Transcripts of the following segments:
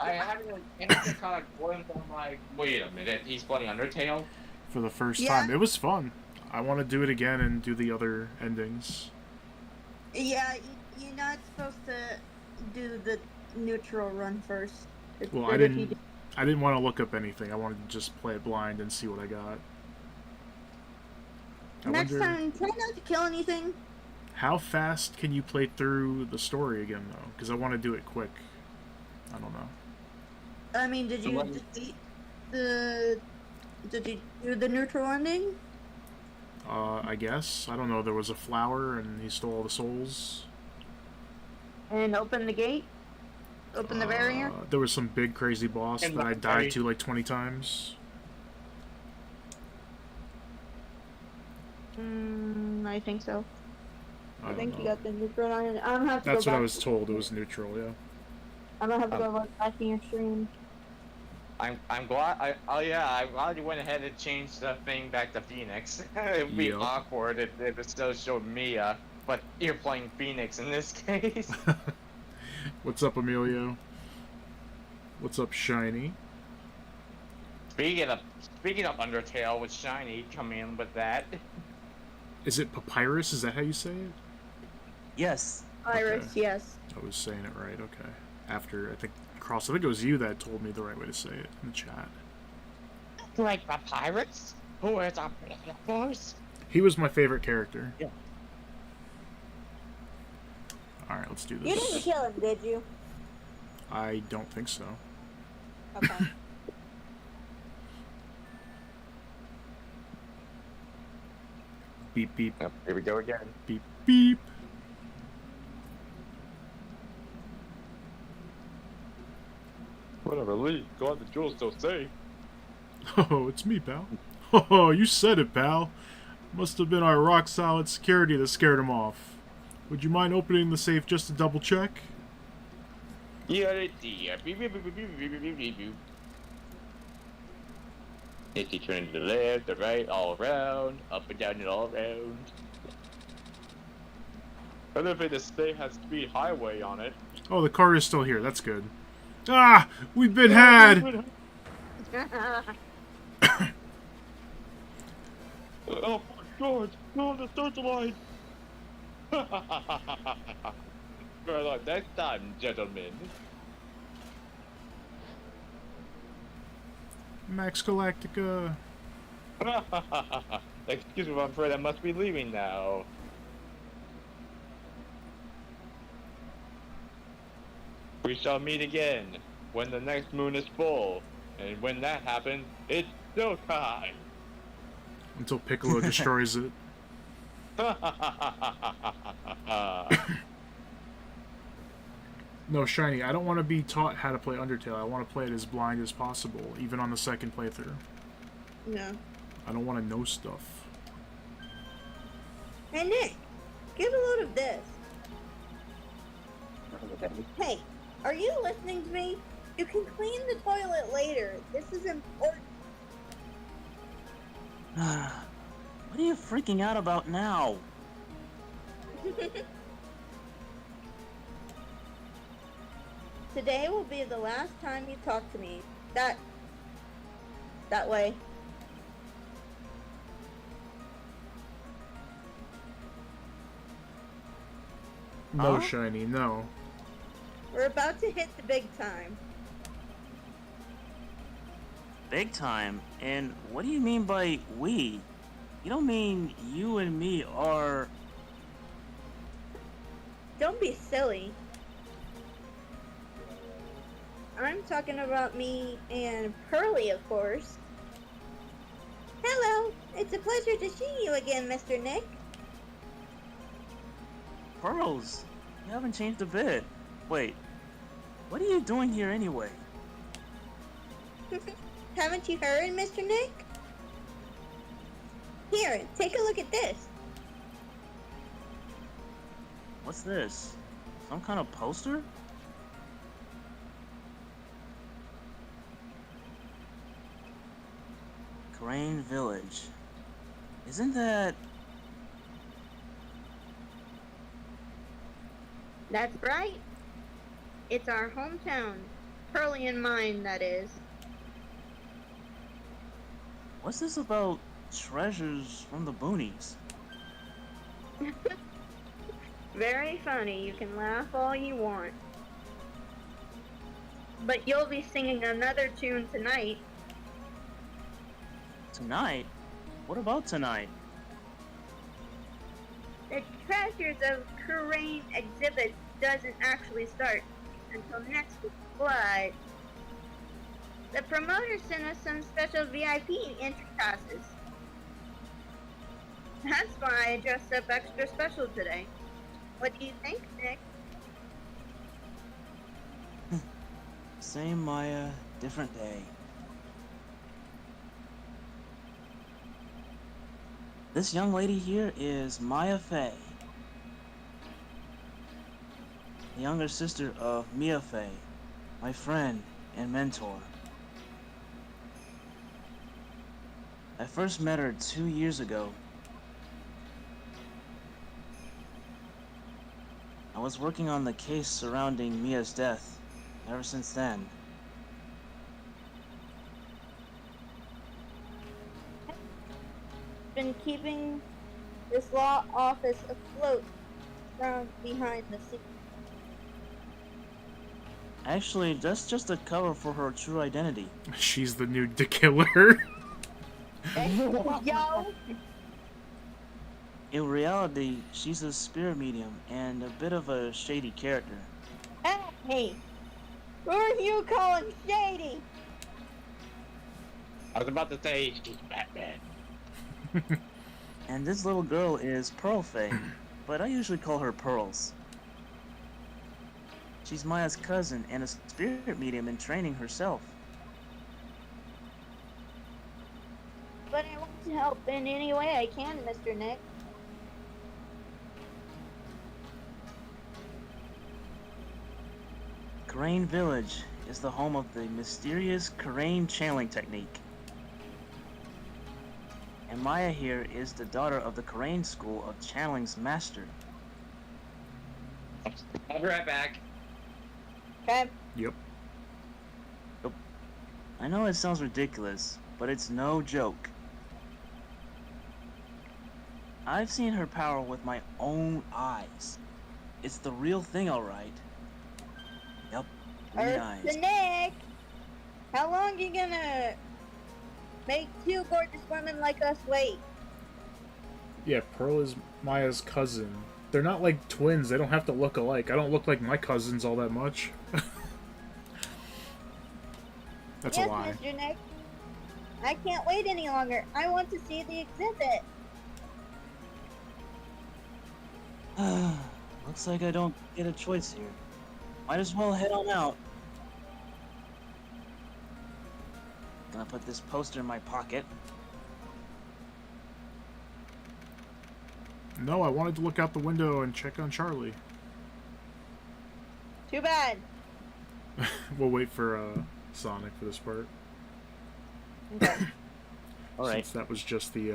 I had it, and it just kind of glimpsed. I'm like, wait a minute, he's playing Undertale. For the first Yeah. time. It was fun. I want to do it again and do the other endings. Yeah, you're not supposed to do the neutral run first. It's Well, good if you do. I didn't want to look up anything. I wanted to just play it blind and see what I got. Next time, try not to kill anything. How fast can you play through the story again, though? Because I want to do it quick. I don't know. I mean, did you defeat the... Did you do the neutral ending? I guess. I don't know. There was a flower and he stole all the souls. And open the gate? Open the barrier? There was some big crazy boss that I died to like 20 times. I think so. I think know. you got the neutral on it. I'm gonna have to That's go what back. I was told. It was neutral, yeah. I'm gonna have to go back in your stream. I'm glad. I'm glad you went ahead and changed the thing back to Phoenix. It would be awkward if it still showed Mia, but you're playing Phoenix in this case. What's up, Emilio? What's up, Shiny? Speaking of Undertale with Shiny coming in with that. Is it Papyrus? Is that how you say it? Yes. Iris, Okay. yes. I was saying it right, okay. After, I think it was you that told me the right way to say it in the chat. Like Papyrus? Who is a voice? He was my favorite character. Yeah. Alright, let's do You this. didn't kill him, did you? I don't think so. Okay. Beep, beep. Yep, here we go again. Beep, beep. Whatever, Lee. God, the jewel's still safe. Oh, it's me, pal. Oh, you said it, pal. Must have been our rock-solid security that scared him off. Would you mind opening the safe just to double-check? Yeah, beep, beep, beep, beep, beep, beep, beep, beep, beep, beep. Is he turning to the left, the right, all around, up and down and all around? I don't know if the state has speed highway on it. Oh, the car is still here. That's good. Ah! We've been had! Oh my god! No, the third line! Well, next time, gentlemen. Max Galactica. Excuse me, I'm afraid I must be leaving now. We shall meet again when the next moon is full. And when that happens, it's still time. Until Piccolo destroys it. No, Shiny, I don't want to be taught how to play Undertale. I want to play it as blind as possible, even on the second playthrough. No. I don't want to know stuff. Hey, Nick. Give a load of this. Hey, are you listening to me? You can clean the toilet later. This is important. What are you freaking out about now? Today will be the last time you talk to me. That way. No, Shiny, no. We're about to hit the big time. Big time? And what do you mean by we? You don't mean you and me are... Don't be silly. I'm talking about me and Pearly, of course. Hello, it's a pleasure to see you again, Mr. Nick. Pearls? You haven't changed a bit. Wait, what are you doing here anyway? Haven't you heard, Mr. Nick? Here, take a look at this. What's this? Some kind of poster? Crane Village. Isn't that... That's right. It's our hometown. Pearlian mind, that is. What's this about treasures from the boonies? Very funny. You can laugh all you want. But you'll be singing another tune tonight. Tonight? What about tonight? The Treasures of Kurain exhibit doesn't actually start until next week, but the promoter sent us some special VIP entry passes. That's why I dressed up extra special today. What do you think, Nick? Same Maya, different day. This young lady here is Maya Fey, the younger sister of Mia Fey, my friend and mentor. I first met her 2 years ago. I was working on the case surrounding Mia's death ever since then. Been keeping this law office afloat from behind the scenes. Actually, that's just a cover for her true identity. She's the new killer. Yo! In reality, she's a spirit medium and a bit of a shady character. Hey! Who are you calling shady? I was about to say she's Batman. And this little girl is Pearl Fey, but I usually call her Pearls. She's Maya's cousin and a spirit medium in training herself. But I want to help in any way I can, Mr. Nick. Kurain Village is the home of the mysterious Kurain channeling technique. And Maya here is the daughter of the Kurain school of channeling's master. I'll be right back. Okay? Yep. I know it sounds ridiculous, but it's no joke. I've seen her power with my own eyes. It's the real thing, alright. Yep, green eyes. Mr. Nick! How long are you gonna make two gorgeous women like us wait? Yeah, Pearl is Maya's cousin. They're not like twins. They don't have to look alike. I don't look like my cousins all that much. That's Yes, a lie. Mr. Nick. I can't wait any longer. I want to see the exhibit. Looks like I don't get a choice here. Might as well head on out. Gonna put this poster in my pocket. No, I wanted to look out the window and check on Charlie. Too bad. We'll wait for Sonic for this part. Okay. Alright. Since that was just the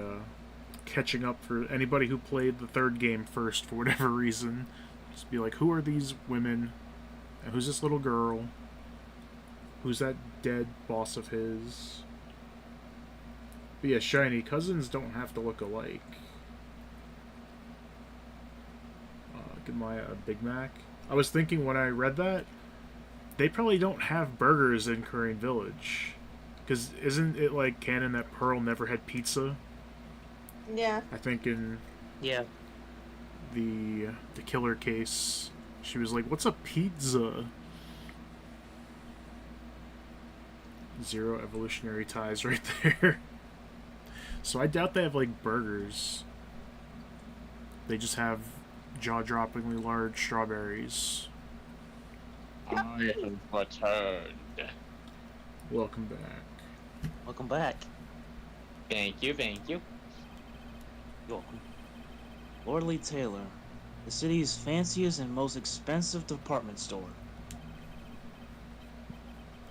catching up for anybody who played the third game first for whatever reason. Just be like, who are these women? And who's this little girl? Who's that dead boss of his? But yeah, Shiny, cousins don't have to look alike. Give Maya a Big Mac. I was thinking when I read that, they probably don't have burgers in Kurain Village. Because isn't it like canon that Pearl never had pizza? Yeah. I think in Yeah. the killer case, she was like, what's a pizza? Zero evolutionary ties right there. So I doubt they have like burgers. They just have jaw-droppingly large strawberries. I have returned. Welcome back. Welcome back. Thank you, thank you. You're welcome. Lord Lee Taylor, the city's fanciest and most expensive department store.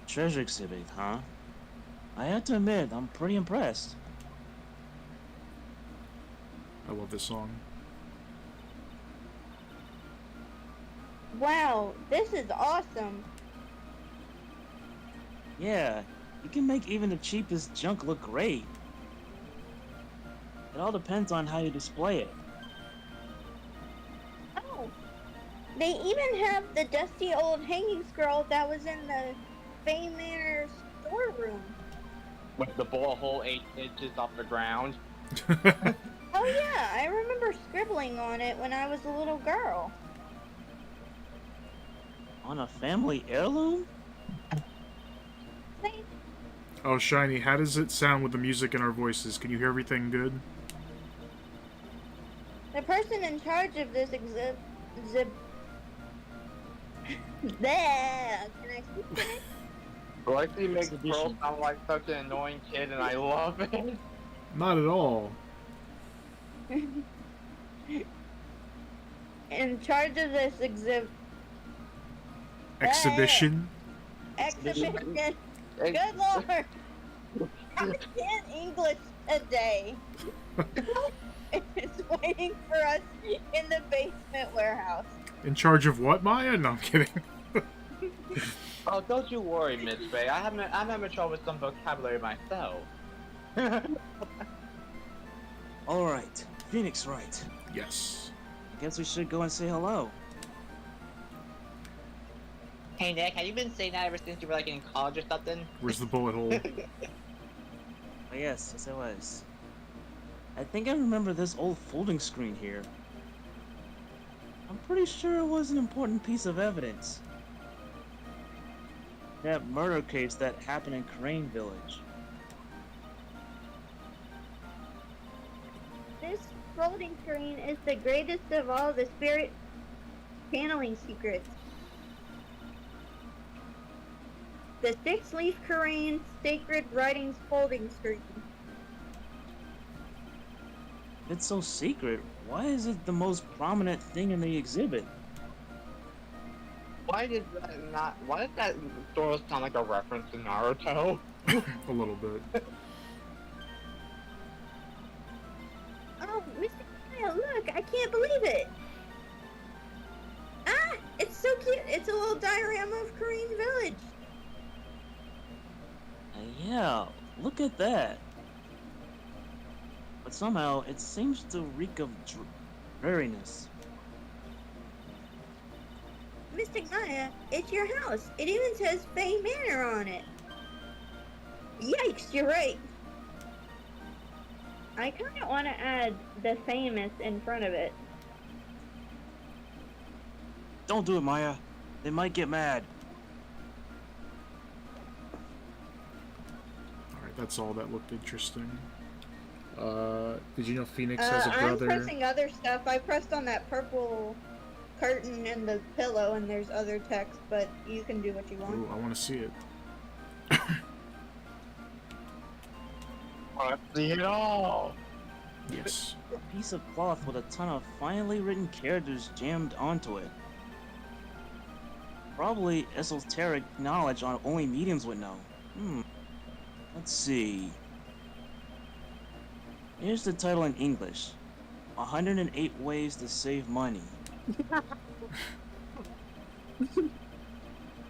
Treasure exhibit, huh? I have to admit, I'm pretty impressed. I love this song. Wow, this is awesome. Yeah, you can make even the cheapest junk look great. It all depends on how you display it. Oh, they even have the dusty old hanging scroll that was in the Fay Manor storeroom. With the bullet hole 8 inches off the ground. Oh yeah, I remember scribbling on it when I was a little girl. On a family heirloom? They- Oh, Shiny, how does it sound with the music in our voices? Can you hear everything good? The person in charge of this There, can I speak to it? Lexi makes Exhibition. Pearl sound like such an annoying kid, and I love it. Not at all. In charge of this Exhibition? exhibition. Good lord! I can't English today. It's waiting for us in the basement warehouse. In charge of what, Maya? No, I'm kidding. Oh, don't you worry, Miss Faye. I'm having trouble with some vocabulary myself. Alright, Phoenix right. Yes. Guess we should go and say hello. Hey, Nick, have you been saying that ever since you were like in college or something? Where's the bullet hole? Oh yes I was. I think I remember this old folding screen here. I'm pretty sure it was an important piece of evidence. That murder case that happened in Crane Village. This folding screen is the greatest of all the spirit channeling secrets. The six-leaf Korean sacred writings folding screen. If it's so secret, why is it the most prominent thing in the exhibit? Why did that sort of sound like a reference to Naruto? A little bit. Oh, Mr. Kyle, look, I can't believe it. Ah, it's so cute. It's a little diorama of Korean Village. Yeah, look at that. But somehow, it seems to reek of dreariness. Mr. Gaia, it's your house. It even says Fay Manor on it. Yikes, you're right. I kind of want to add the famous in front of it. Don't do it, Maya. They might get mad. Alright, that's all that looked interesting. Did you know Phoenix has a I'm brother? pressing other stuff. I pressed on that purple curtain and the pillow, and there's other text, but you can do what you want. Ooh, I want to see it. Let's see it all. Yes. A piece of cloth with a ton of finely written characters jammed onto it. Probably esoteric knowledge on only mediums would know. Let's see. Here's the title in English. 108 Ways to Save Money.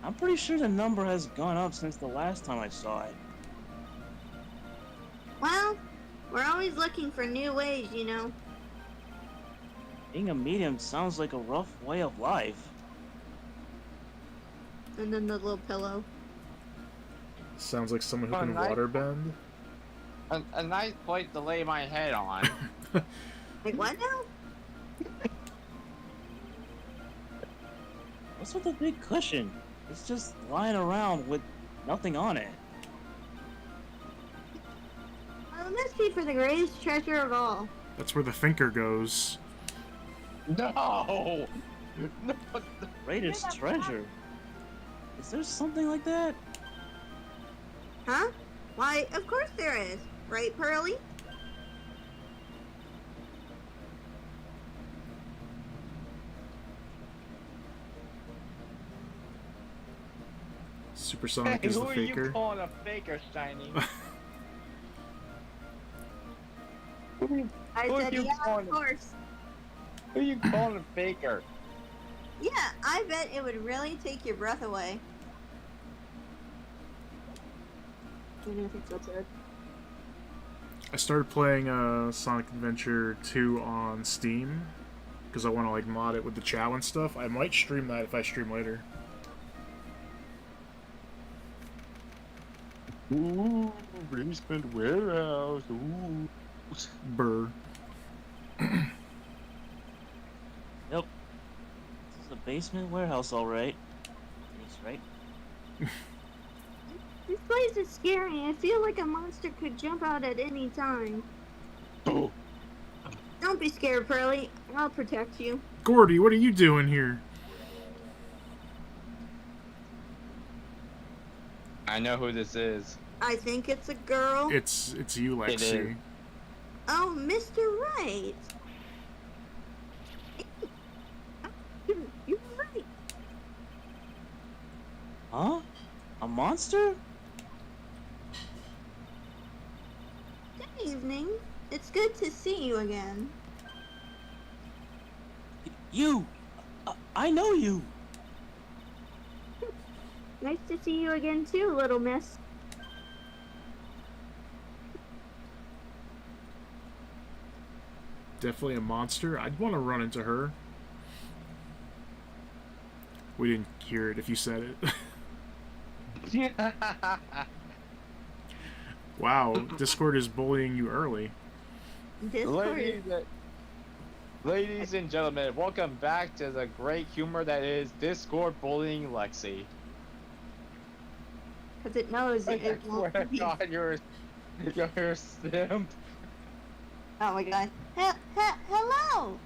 I'm pretty sure the number has gone up since the last time I saw it. Well, we're always looking for new ways, you know. Being a medium sounds like a rough way of life. And then the little pillow. Sounds like someone who Oh, can nice. waterbend. A nice place to lay my head on. Like, what now? What's with the big cushion? It's just lying around with nothing on it. Well, it must be for the greatest treasure of all. That's where the thinker goes. No! No! Greatest treasure? Is there something like that? Huh? Why, of course there is. Right, Pearly? Supersonic Hey, is the who are you faker. calling a faker, Shiny? I Who said, you yeah, calling? of course. Who are you calling a faker? Yeah, I bet it would really take your breath away. I don't think that's it. I started playing Sonic Adventure 2 on Steam because I want to like mod it with the Chow and stuff. I might stream that if I stream later. Ooh, basement warehouse. Ooh. Burr. Yep. This is a basement warehouse, all right. Yes, right. This place is scary. I feel like a monster could jump out at any time. Oh. Don't be scared, Pearly. I'll protect you. Gordy, what are you doing here? I know who this is. I think it's a girl. It's you, Lexi. It is. Oh, Mr. Right. You're right. Huh? A monster? Good evening. It's good to see you again. You! I know you! Nice to see you again too, little miss. Definitely a monster. I'd want to run into her. We didn't hear it if you said it. Wow, Discord is bullying you early. Ladies and gentlemen, welcome back to the great humor that is Discord bullying Lexi. Because it knows I it swear to won't be. God, you're a simp. Oh my god. Hello!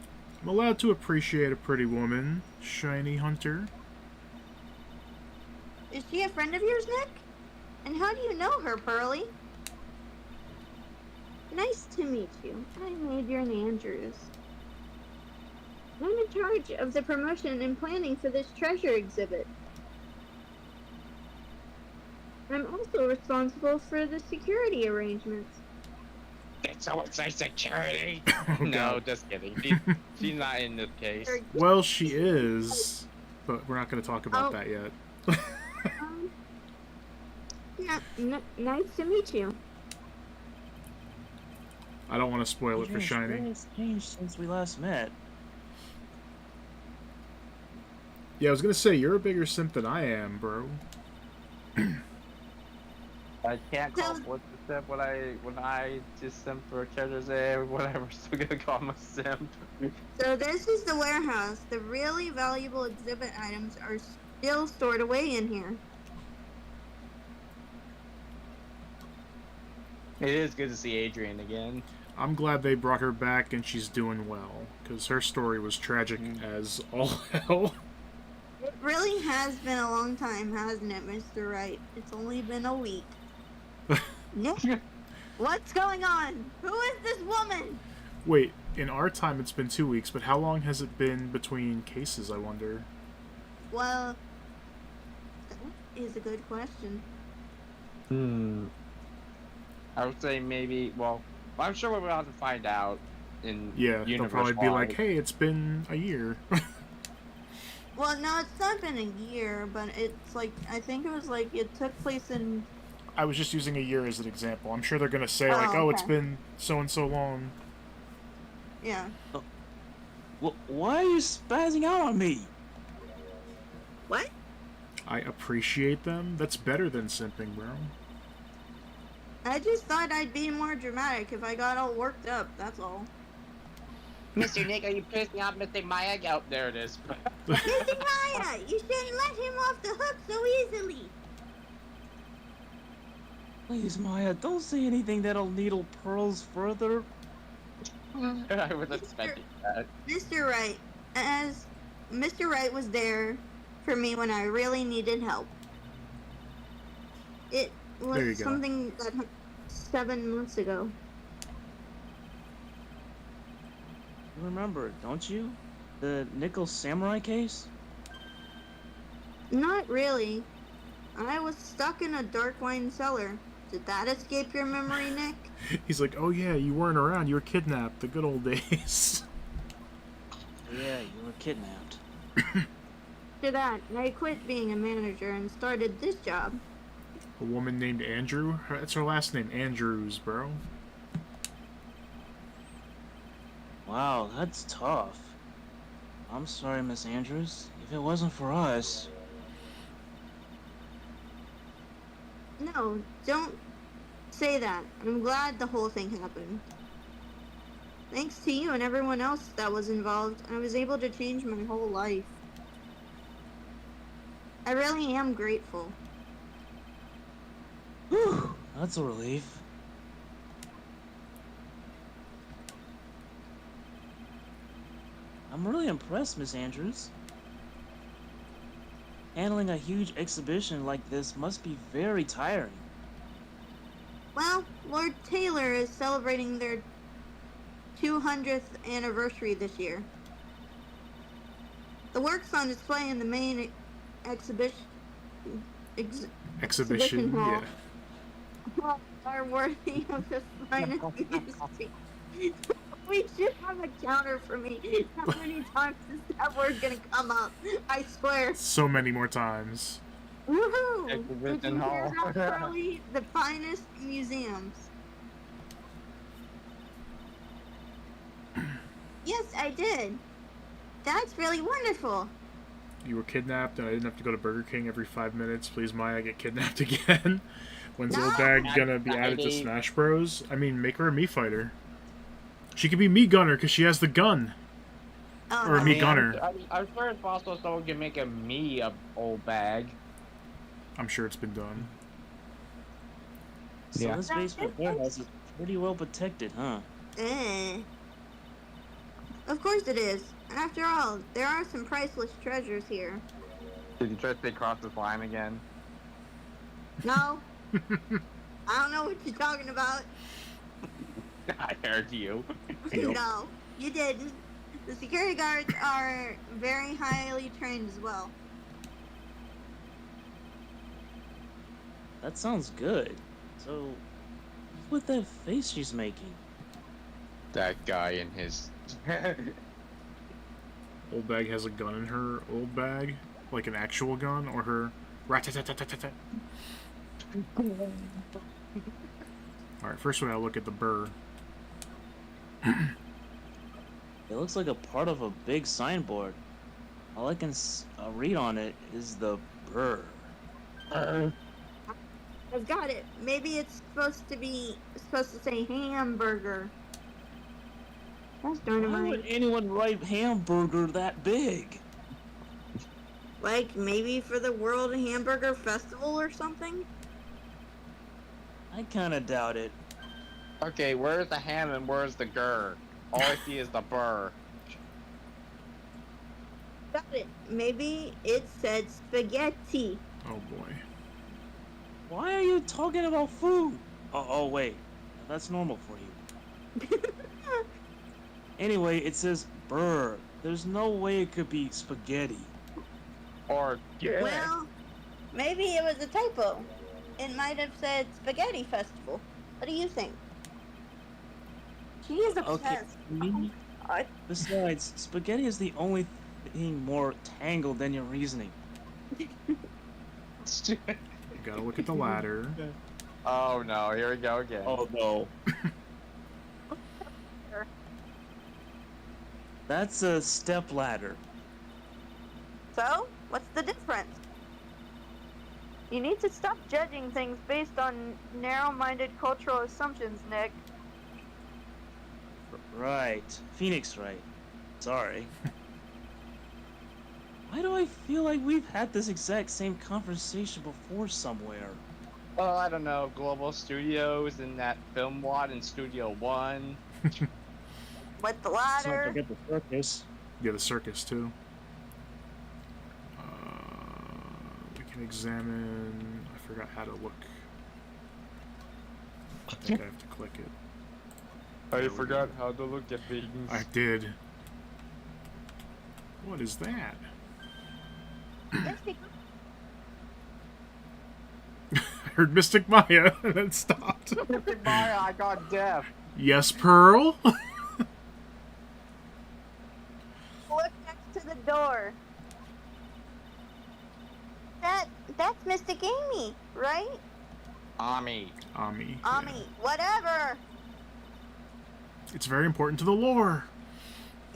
I'm allowed to appreciate a pretty woman, Shiny Hunter. Is she a friend of yours, Nick? And how do you know her, Pearly? Nice to meet you. I'm Adrian Andrews. I'm in charge of the promotion and planning for this treasure exhibit. I'm also responsible for the security arrangements. Did someone say security? Oh, No, God. just kidding. She's not in this case. Well, she is, but we're not going to talk about that yet. Nice to meet you. I don't want to spoil it for Shiny. It's changed since we last met. Yeah, I was going to say, you're a bigger simp than I am, bro. I can't call what's the simp when I just simp for characters whatever, still gonna call him a simp. So this is the warehouse. The really valuable exhibit items are still stored away in here. It is good to see Adrian again. I'm glad they brought her back and she's doing well, because her story was tragic as all hell. It really has been a long time, hasn't it, Mr. Wright? It's only been a week. Nick, what's going on? Who is this woman? Wait, in our time it's been 2 weeks, but how long has it been between cases, I wonder? Well, that is a good question. I would say maybe, well, I'm sure we'll have to find out in Yeah, they'll probably be like, hey, it's been a year. Well, no, it's not been a year, but it's like, I think it was like, it took place in... I was just using a year as an example. I'm sure they're going to say, it's okay. been so and so long. Yeah. Why are you spazzing out on me? What? I appreciate them. That's better than simping, bro. I just thought I'd be more dramatic if I got all worked up, that's all. Mr. Nick, are you pissing off Mr. Maya? Oh, there it is. Mr. Maya, you shouldn't let him off the hook so easily. Please, Maya, don't say anything that'll needle pearls further. I was expecting that. Mr. Wright, as Mr. Wright was there for me when I really needed help. It There you was go. something that happened 7 months ago. You remember, don't you? The Nickel Samurai case? Not really. I was stuck in a dark wine cellar. Did that escape your memory, Nick? He's like, oh yeah, you weren't around. You were kidnapped. The good old days. Yeah, you were kidnapped. After that, I quit being a manager and started this job. A woman named Andrew? That's her last name, Andrews, bro. Wow, that's tough. I'm sorry, Miss Andrews. If it wasn't for us... No, don't say that. I'm glad the whole thing happened. Thanks to you and everyone else that was involved, I was able to change my whole life. I really am grateful. Whew, that's a relief. I'm really impressed, Miss Andrews. Handling a huge exhibition like this must be very tiring. Well, Lord Taylor is celebrating their 200th anniversary this year. The works on display in the main exhibition hall are worthy of the finest music. We should have a counter for me. How many times is that word gonna come up? I swear. So many more times. Woohoo! Exhibition Did you hear hall. that, Charlie? The finest museums. Yes, I did. That's really wonderful. You were kidnapped and I didn't have to go to Burger King every 5 minutes. Please, Maya, get kidnapped again. When's No. Old Bag gonna be added to Smash Bros? I mean, make her a Mii fighter. She could be Mii Gunner because she has the gun. Oh, Or a no. Mii Gunner. I'm sure it's possible someone can make a old bag. I'm sure it's been done. So Yeah. this basement warehouse is pretty well protected, huh? Of course it is. And after all, there are some priceless treasures here. Did you try to stay across this line again? No. I don't know what you're talking about. I heard you. Yep. No, you didn't. The security guards are very highly trained as well. That sounds good. So, what's with that face she's making? That guy in his... Old Bag has a gun in her Old Bag? Like an actual gun? Or her... rat-tat-tat-tat-tat-tat? Alright, first we gotta look at the burr. It looks like a part of a big signboard. All I can read on it is the brr. I've got it. Maybe it's supposed to say hamburger. That's Why dynamite. would anyone write hamburger that big? Like maybe for the World Hamburger Festival or something? I kinda doubt it. Okay, where's the ham and where's the gur? All I see is the burr. Got it. Maybe it said spaghetti. Oh boy. Why are you talking about food? Oh wait, that's normal for you. Anyway, it says brr. There's no way it could be spaghetti. Or yeah. Well, maybe it was a typo. It might have said spaghetti festival. What do you think? She is obsessed. Okay. God. Besides, spaghetti is the only thing more tangled than your reasoning. You gotta look at the ladder. Oh no, here we go again. Oh no. That's a step ladder. So, what's the difference? You need to stop judging things based on narrow-minded cultural assumptions, Nick. Right. Phoenix, right. Sorry. Why do I feel like we've had this exact same conversation before somewhere? Well, I don't know. Global Studios and that film lot in Studio One. With the Let's not ladder. forget the circus. Yeah, the circus too. We can examine... I forgot how to look. I think I have to click it. I forgot how to look at things. I did. What is that? I heard Mystic Maya and then stopped. Maya, I got deaf. Yes, Pearl? Look next to the door. That's Mystic Amy, right? Ami. Ami. Ami, Yeah. whatever. It's very important to the lore.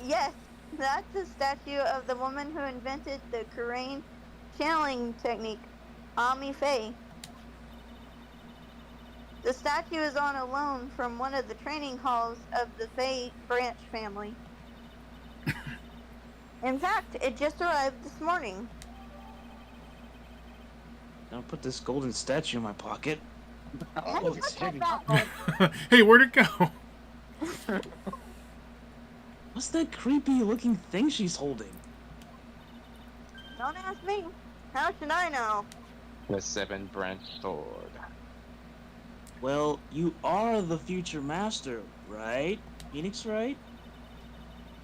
Yes, that's a statue of the woman who invented the Kurain channeling technique, Ami Faye. The statue is on a loan from one of the training halls of the Faye branch family. In fact, it just arrived this morning. Don't put this golden statue in my pocket. Hey, Oh, what's shit. that? Hey, where'd it go? What's that creepy looking thing she's holding? Don't ask me. How should I know? The 7-branch sword. Well, you are the future master, right? Phoenix, right?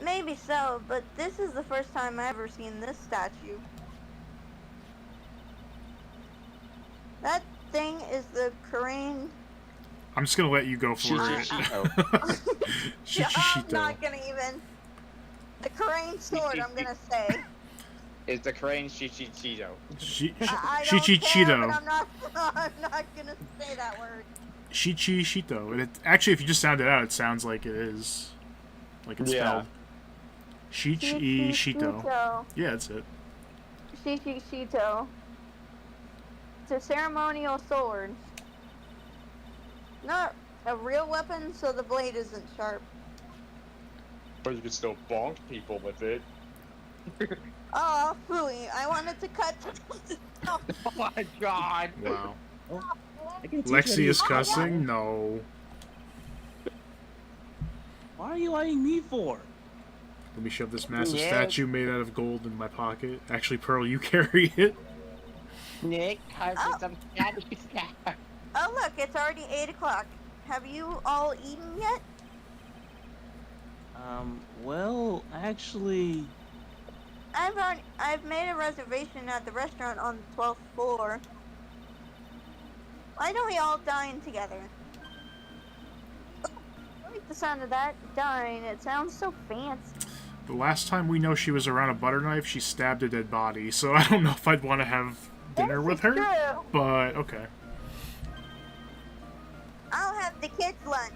Maybe so, but this is the first time I've ever seen this statue. That thing is the Kurain. I'm just gonna let you go for it. Shichishito. I'm Shichishito. not gonna even. The Kurain sword, I'm gonna say. It's the crane Shichichito. I don't care, but Shichichito. I'm not gonna say that word. Shichishito. And it, actually, if you just sound it out, it sounds like it is. Like it's Yeah. spelled. Shichishito. Yeah, that's it. Shichishito. It's a ceremonial sword. Not a real weapon, so the blade isn't sharp. But you can still bonk people with it. Oh, phooey. I wanted to cut. Oh my god! Wow. I can teach Lexi you is how to- cussing? No. What are you eyeing me for? Let me shove this massive Yeah. statue made out of gold in my pocket. Actually, Pearl, you carry it. Nick, has Oh. some candy stuff. Oh, look, it's already 8 o'clock. Have you all eaten yet? Well, actually, I've made a reservation at the restaurant on the 12th floor. Why don't we all dine together? I like the sound of that. Dine. It sounds so fancy. The last time we know she was around a butter knife, she stabbed a dead body, so I don't know if I'd want to have dinner This with is her, true. but okay. I'll have the kids' lunch.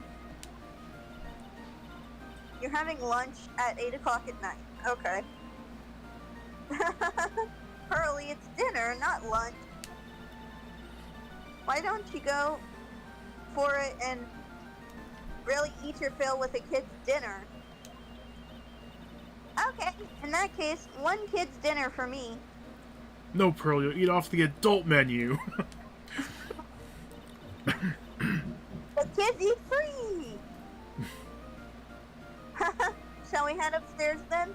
You're having lunch at 8 o'clock at night. Okay. Pearly, it's dinner, not lunch. Why don't you go for it and really eat your fill with a kid's dinner? Okay, in that case, one kid's dinner for me. No, Pearl, you'll eat off the adult menu. The kids eat free! Shall we head upstairs then?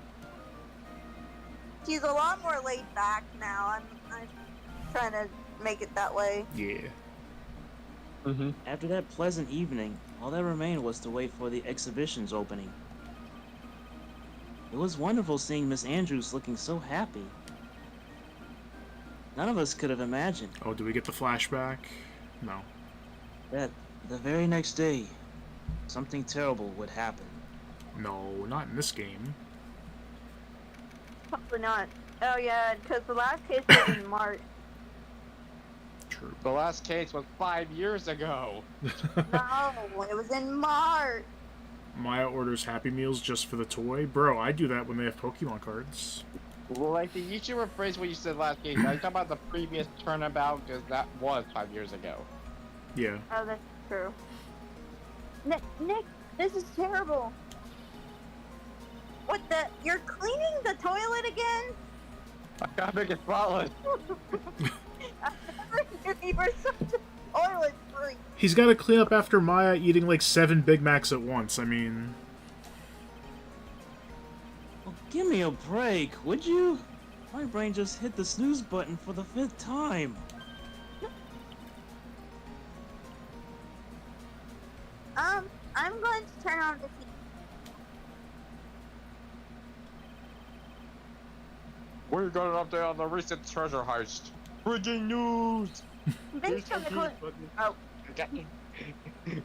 She's a lot more laid back now. I'm trying to make it that way. Yeah. Mm-hmm. after that pleasant evening, all that remained was to wait for the exhibition's opening. It was wonderful seeing Miss Andrews looking so happy. None of us could have imagined Oh, do we get the flashback? No. that the very next day, something terrible would happen. No, not in this game. Probably not. Oh yeah, because the last case was in March. True. The last case was 5 years ago. No, it was in March. Maya orders Happy Meals just for the toy. Bro, I do that when they have Pokemon cards. Like, you should rephrase what you said last case. Are you talking about the previous Turnabout? Because that was 5 years ago. Yeah. Oh, that's true. Nick, this is terrible. What the? You're cleaning the toilet again? I gotta make it flawless. I've never knew you were such a toilet freak. He's got to clean up after Maya eating like 7 Big Macs at once. I mean, Oh, give me a break, would you? My brain just hit the snooze button for the 5th time. I'm going to turn on the TV. We're gonna update on the recent treasure heist. Breaking news! Based on the oh,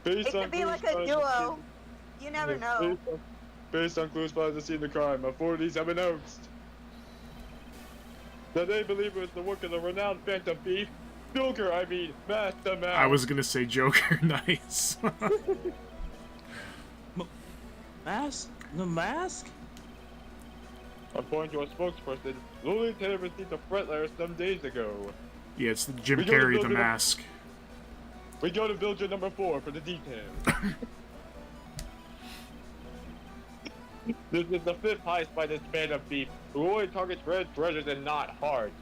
Based it could be like a duo. You never know. Based on clues by the scene of the crime, authorities have announced that they believe it was the work of the renowned Phantom Thief, Joker, I mean, Master Mouse. I was gonna say Joker. Nice. Mask? The mask? According to a spokesperson, Lily Taylor received a threat letter some days ago. Yeah, it's Jim We go to Carrey, the build it up. mask. We go to villager number 4 for the details. This is the 5th heist by this band of thief who only targets red treasures and not hearts.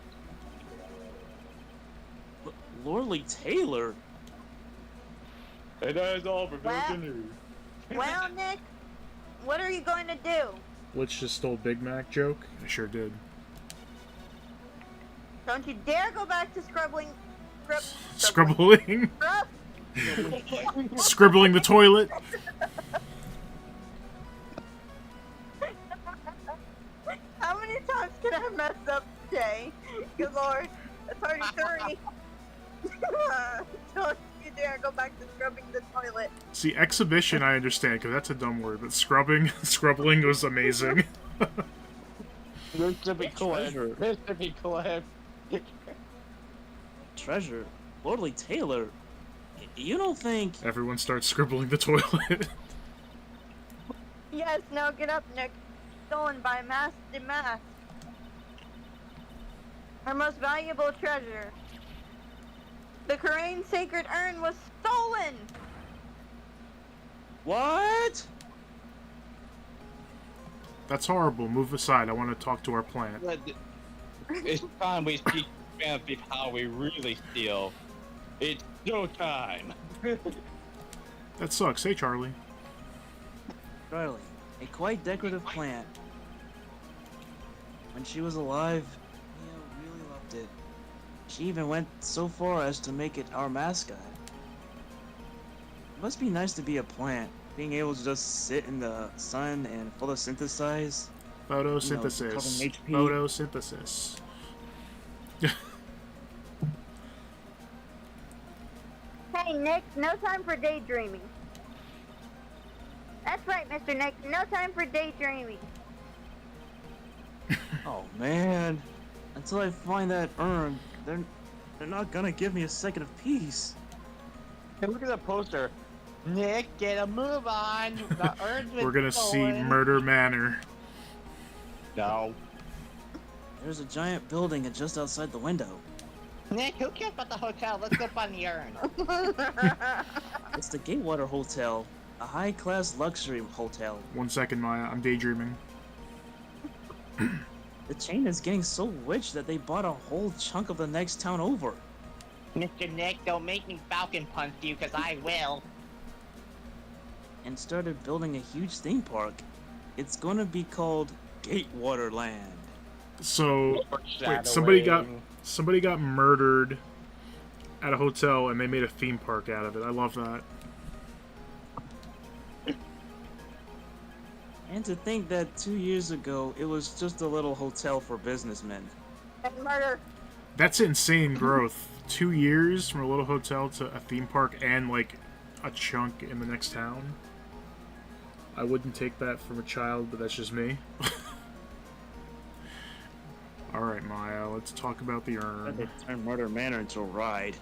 Lorley Taylor? And that is all for Well- villager news. Well, Nick, what are you going to do? Glitch just stole Big Mac joke. I sure did. Don't you dare go back to scrubbing. Scribbling. Scrub. Scribbling the toilet. How many times can I mess up today? Good lord, that's already 3. Don't you dare go back to scrubbing the toilet. See, exhibition I understand, because that's a dumb word, but scrubbling was amazing. Mr. Be Treasure. Mr. Be Clef. Treasure? Lorley Taylor? You don't think... Everyone starts scribbling the toilet. Yes, now get up, Nick. Stolen by Mask de Mask. Our most valuable treasure. The Karain sacred urn was stolen! What? That's horrible. Move aside. I want to talk to our plant. It's time we speak fancy how we really steal. It's showtime. That sucks. Hey, Charlie. Charlie, a quite decorative plant. When she was alive, Mia really loved it. She even went so far as to make it our mascot. It must be nice to be a plant, being able to just sit in the sun and photosynthesize. Photosynthesis. covering HP. Photosynthesis. Hey, Nick, no time for daydreaming. That's right, Mr. Nick, no time for daydreaming. Oh man, until I find that urn, they're not gonna give me a second of peace. Hey, look at the poster. Nick, get a move on. The urn's been We're gonna see stolen. Murder Manor. No. There's a giant building just outside the window. Nick, who cares about the hotel? Let's go find the urn. It's the Gatewater Hotel, a high-class luxury hotel. 1 second, Maya. I'm daydreaming. The chain is getting so rich that they bought a whole chunk of the next town over. Mr. Nick, don't make me Falcon punch you, because I will. And started building a huge theme park. It's gonna be called Gatewater Land. So, wait, somebody got murdered at a hotel and they made a theme park out of it. I love that. And to think that 2 years ago, it was just a little hotel for businessmen. And murder. That's insane growth. 2 years from a little hotel to a theme park and, like, a chunk in the next town. I wouldn't take that from a child, but that's just me. Alright, Maya, let's talk about the They urn. turned Murder Manor into a ride.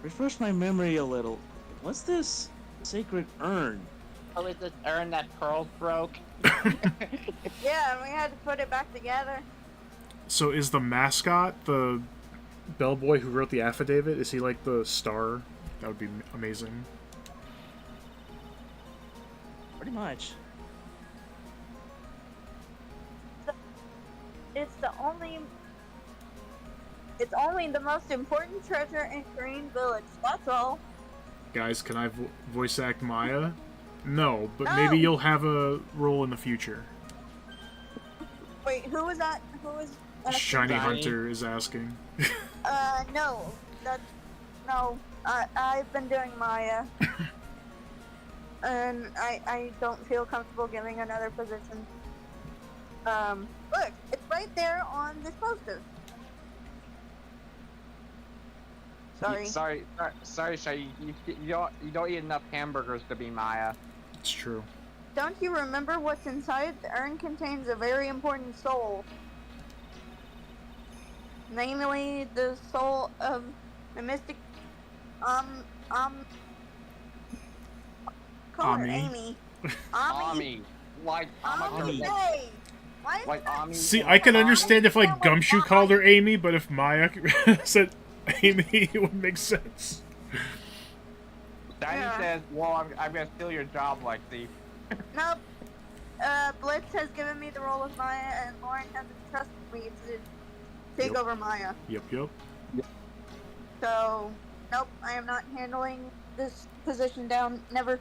Refresh my memory a little. What's this sacred urn? Oh, is this urn that Pearl broke? Yeah, and we had to put it back together. So is the mascot the bellboy who wrote the affidavit? Is he like the star? That would be amazing. Pretty much. It's only the most important treasure in Green Village. That's all. Guys, can I voice act Maya? No, but No. maybe you'll have a role in the future. Wait, who was that? Who was? Shiny Johnny. Hunter is asking. No. No. I've been doing Maya. And I don't feel comfortable giving another position. Look, it's right there on this poster. Sorry. Sorry, Shay. You don't eat enough hamburgers to be Maya. It's true. Don't you remember what's inside? The urn contains a very important soul. Namely, the soul of the mystic, call her Ami. Amy. Ami. Like Ami. Ami. Hey! Why is Like that- Ami. See, I can understand if, like, Yeah, Gumshoe why- called her Amy, but if Maya said Amy, it would make sense. Daddy Yeah. says, well, I'm gonna steal your job, Lexi. Nope. Blitz has given me the role of Maya, and Lauren has entrusted me to take Yep. over Maya. Yep. So, nope, I am not handling this position down. Never.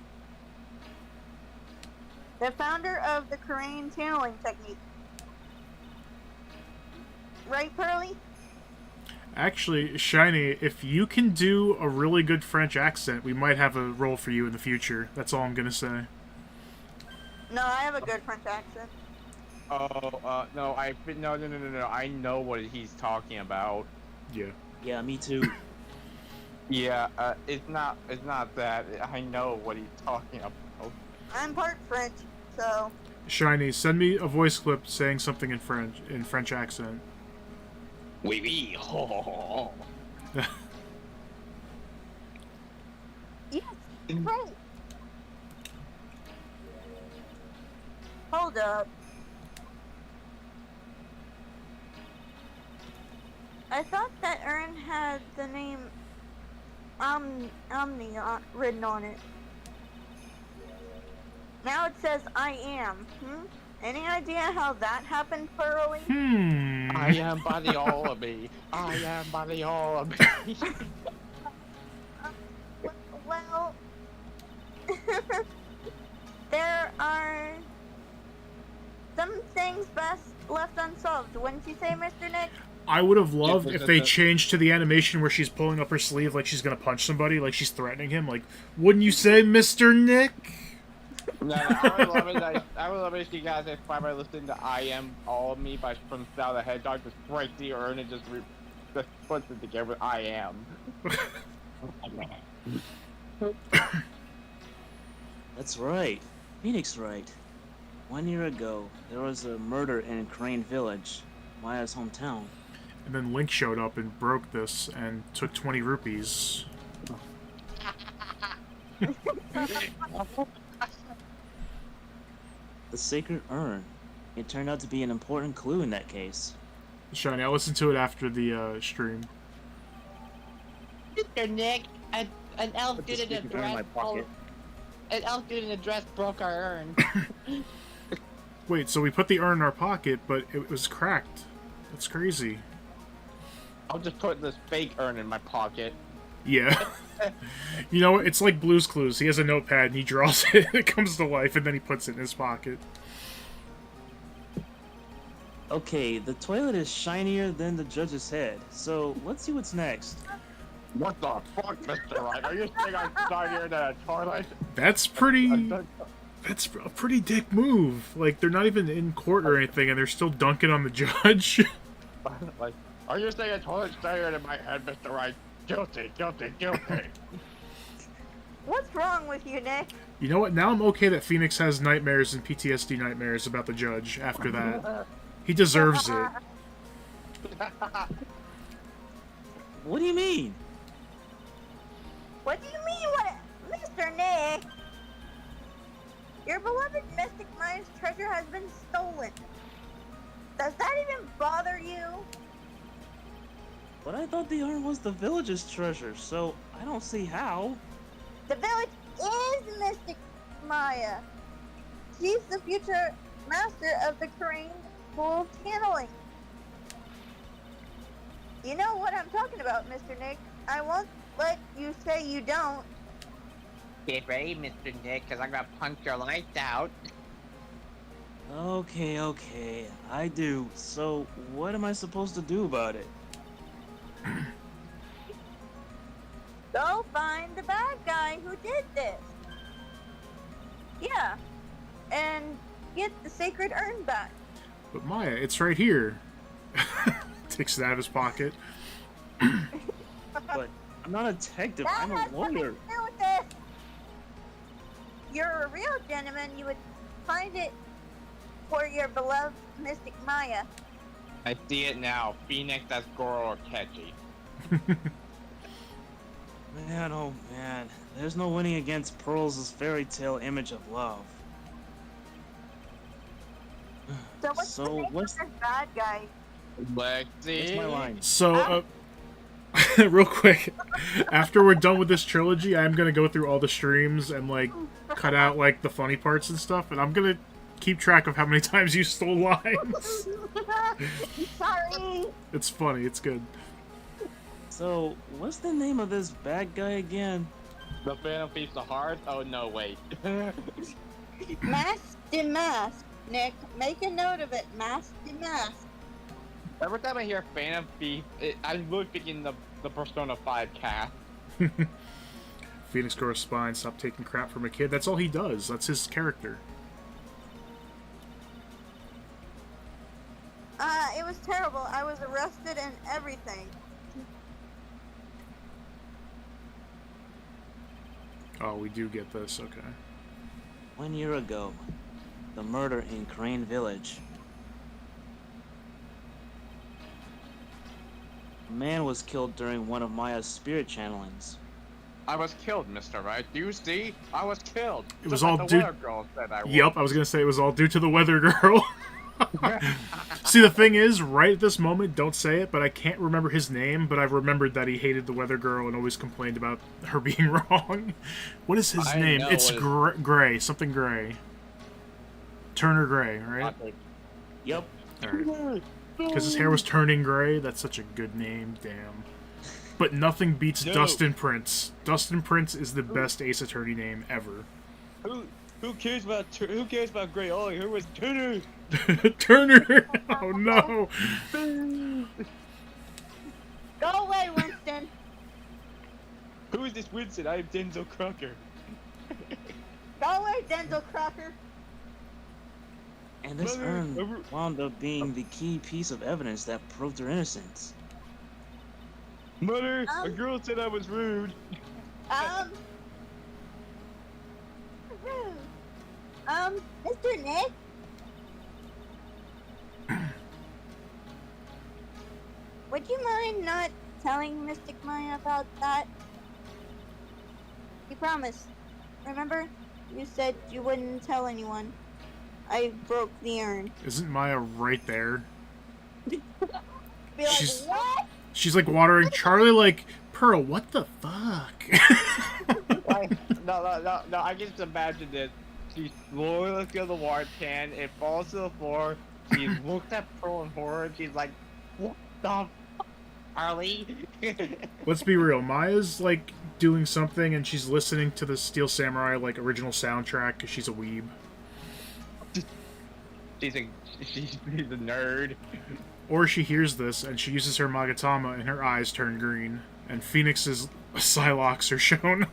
The founder of the Korean channeling technique. Right, Pearly? Actually, Shiny, if you can do a really good French accent, we might have a role for you in the future. That's all I'm gonna say. No, I have a good French accent. Oh, no, no. I know what he's talking about. Yeah. Yeah, me too. Yeah, it's not that. I know what he's talking about. I'm part French, so Shiny, send me a voice clip saying something in French accent. Oui, oui, ho, ho, ho. yes, great. Hold up. I thought that urn had the name Omni written on it. Now it says I am. Any idea how that happened, Pearly? I am by the all of me. I am by the all of me. Well, there are some things best left unsolved, wouldn't you say, Mr. Nick? I would have loved Yeah, if they changed to the animation where she's pulling up her sleeve like she's gonna punch somebody, like she's threatening him. Like, wouldn't you say, Mr. Nick? No, I would love it. I would love it if you guys by listening to "I Am All of Me" from Sal the Hedgehog, just break the urn and just puts it together with "I Am." That's right. Phoenix right. 1 year ago, there was a murder in Crane Village, Maya's hometown. And then Link showed up and broke this and took 20 rupees. The sacred urn. It turned out to be an important clue in that case. Shiny, I'll listen to it after the stream. Mr. Nick, an elf Put the did an squeaky urn in my address. pocket. An elf did an address broke our urn. Wait, so we put the urn in our pocket, but it was cracked. That's crazy. I'll just put this fake urn in my pocket. Yeah. You know, it's like Blue's Clues. He has a notepad and he draws it and it comes to life and then he puts it in his pocket. Okay, the toilet is shinier than the judge's head, so let's see what's next. What the fuck, Mr. Right? Are you saying I'm shinier than a toilet? That's a pretty dick move. Like, they're not even in court or anything and they're still dunking on the judge. Like, are you saying a toilet's shinier than my head, Mr. Right? Guilty, guilty, guilty. What's wrong with you, Nick? You know what? Now I'm okay that Phoenix has nightmares and PTSD nightmares about the judge after that. He deserves it. What do you mean? What do you mean, what, Mr. Nick? Your beloved Mystic Maya's treasure has been stolen. Does that even bother you? But I thought the urn was the village's treasure, so I don't see how. The village is Mystic Maya. She's the future master of the Korean school of channeling. You know what I'm talking about, Mr. Nick. I won't let you say you don't. Get ready, Mr. Nick, because I'm gonna punch your lights out. Okay, I do. So, what am I supposed to do about it? Go find the bad guy who did this. Yeah. And get the sacred urn back. But Maya, it's right here. Takes it out of his pocket. But I'm not a detective, That I'm a has nothing to lawyer. do with this. You're a real gentleman, you would find it for your beloved Mystic Maya. I see it now. Phoenix as Goro or Kechi. Man, oh man. There's no winning against Pearl's fairy tale image of love. So what's the name of this bad guy? Lexi. What's my line? So, real quick, after we're done with this trilogy, I'm gonna go through all the streams and, like, cut out, like, the funny parts and stuff, and I'm gonna keep track of how many times you stole lines. Sorry. It's funny, it's good. So, what's the name of this bad guy again? The Phantom Piece of Heart? Oh no, wait. Mask de mask, Nick. Make a note of it. Mask de mask. Every time I hear Phantom Thief, I'm really thinking the Persona 5 cast. Phoenix grows spine, stop taking crap from a kid. That's all he does. That's his character. It was terrible. I was arrested and everything. Oh, we do get this, okay. 1 year ago, the murder in Crane Village. A man was killed during one of Maya's spirit channelings. I was killed, Mr. Right. Do you see? I was killed. It was Just all like due- the weather girl said I Yep, I was gonna say it was all due to the weather girl. See, the thing is, right at this moment, don't say it, but I can't remember his name, but I've remembered that he hated the weather girl and always complained about her being wrong. What is his name? It's Gray, something Gray. Turner Gray, right? Yep. Alright. Because his hair was turning gray. That's such a good name, damn. But nothing beats Dustin Prince. Dustin Prince is the best Ace Attorney name ever. Who cares about Gray? All I heard was Turner. Turner! Oh no! Go away, Winston. Who is this Winston? I am Denzel Crocker. Go away, Denzel Crocker. And this urn wound up being the key piece of evidence that proved her innocence. Mother, a girl said I was rude. Mr. Nick? Would you mind not telling Mystic Maya about that? You promised. Remember? You said you wouldn't tell anyone. I broke the urn. Isn't Maya right there? Be like, She's- what? She's like watering Charlie like, Pearl, what the fuck? No, I can just imagine this. She's slowly looking at the water can, it falls to the floor, she looks at Pearl in horror, she's like, what the f***, Charlie? Let's be real, Maya's like doing something and she's listening to the Steel Samurai like original soundtrack because she's a weeb. She's a nerd. Or she hears this and she uses her Magatama and her eyes turn green, and Phoenix's Psylocks are shown.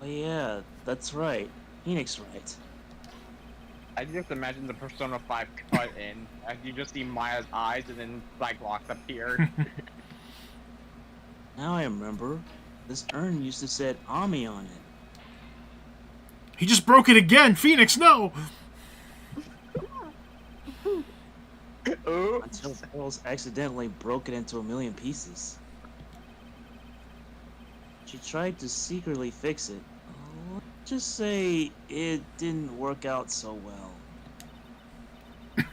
Oh yeah, that's right. Phoenix right. I just imagine the Persona 5 cut in, and you just see Maya's eyes and then Cyclops appear. Now I remember. This urn used to say Ami on it. He just broke it again! Phoenix, no! Until Pearls accidentally broke it into a million pieces. She tried to secretly fix it. Let's just say it didn't work out so well.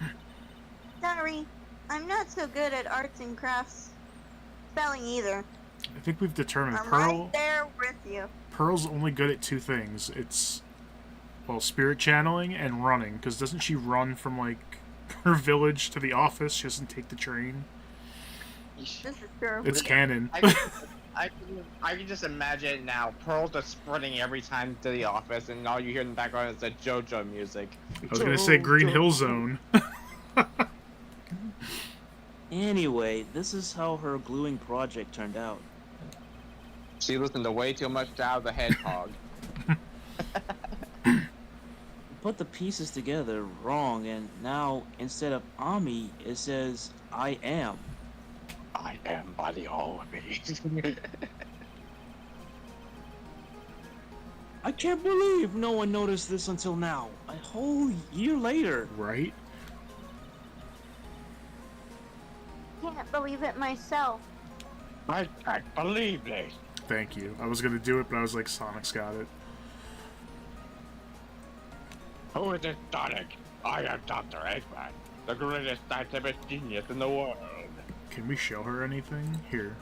Sorry, I'm not so good at arts and crafts spelling either. I think we've determined I'm Pearl. right there with you. Pearl's only good at two things. It's, well, spirit channeling and running. Because doesn't she run from, like, her village to the office? She doesn't take the train. This is true. It's canon. I can just imagine it now. Pearl's just sprinting every time to the office, and all you hear in the background is the JoJo music. I was gonna say Green Hill Zone. Anyway, this is how her gluing project turned out. She listened to way too much Dow the Hedgehog. Put the pieces together wrong, and now instead of Ami, it says I am. I am body all of me. I can't believe no one noticed this until now. A whole year later. Right? Can't believe it myself. I can't believe this. Thank you. I was gonna do it, but I was like, Sonic's got it. Who is this Sonic? I am Dr. Eggman, the greatest scientific genius in the world. Can we show her anything? Here.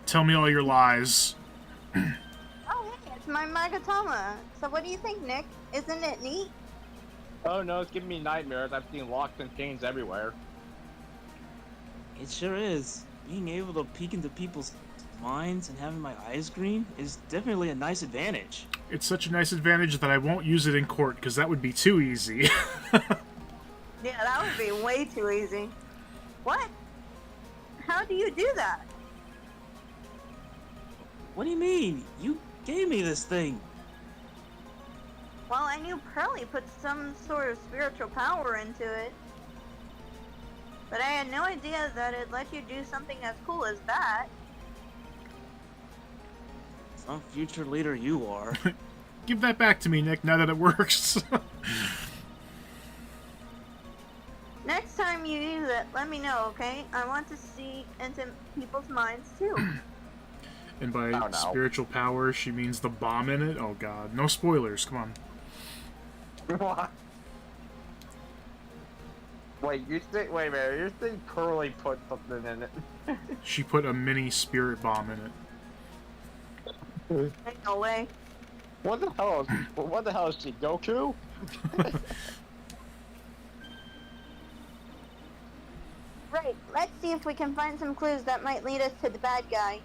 Tell me all your lies. Oh, hey, it's my Magatama. So what do you think, Nick? Isn't it neat? Oh no, it's giving me nightmares. I've seen locks and chains everywhere. It sure is. Being able to peek into people's minds and having my eyes green is definitely a nice advantage. It's such a nice advantage that I won't use it in court, because that would be too easy. Yeah, that would be way too easy. What? How do you do that? What do you mean? You gave me this thing. Well, I knew Pearly put some sort of spiritual power into it. But I had no idea that it let you do something as cool as that. Some future leader you are. Give that back to me, Nick, now that it works. Next time you use it, let me know, okay? I want to see into people's minds too. And by Oh, no. spiritual power, she means the bomb in it? Oh god. No spoilers, come on. What? Wait, you think? Wait a minute. You think Curly put something in it? She put a mini spirit bomb in it. Ain't no way. What the hell? What the hell is she? Goku? Right, let's see if we can find some clues that might lead us to the bad guy.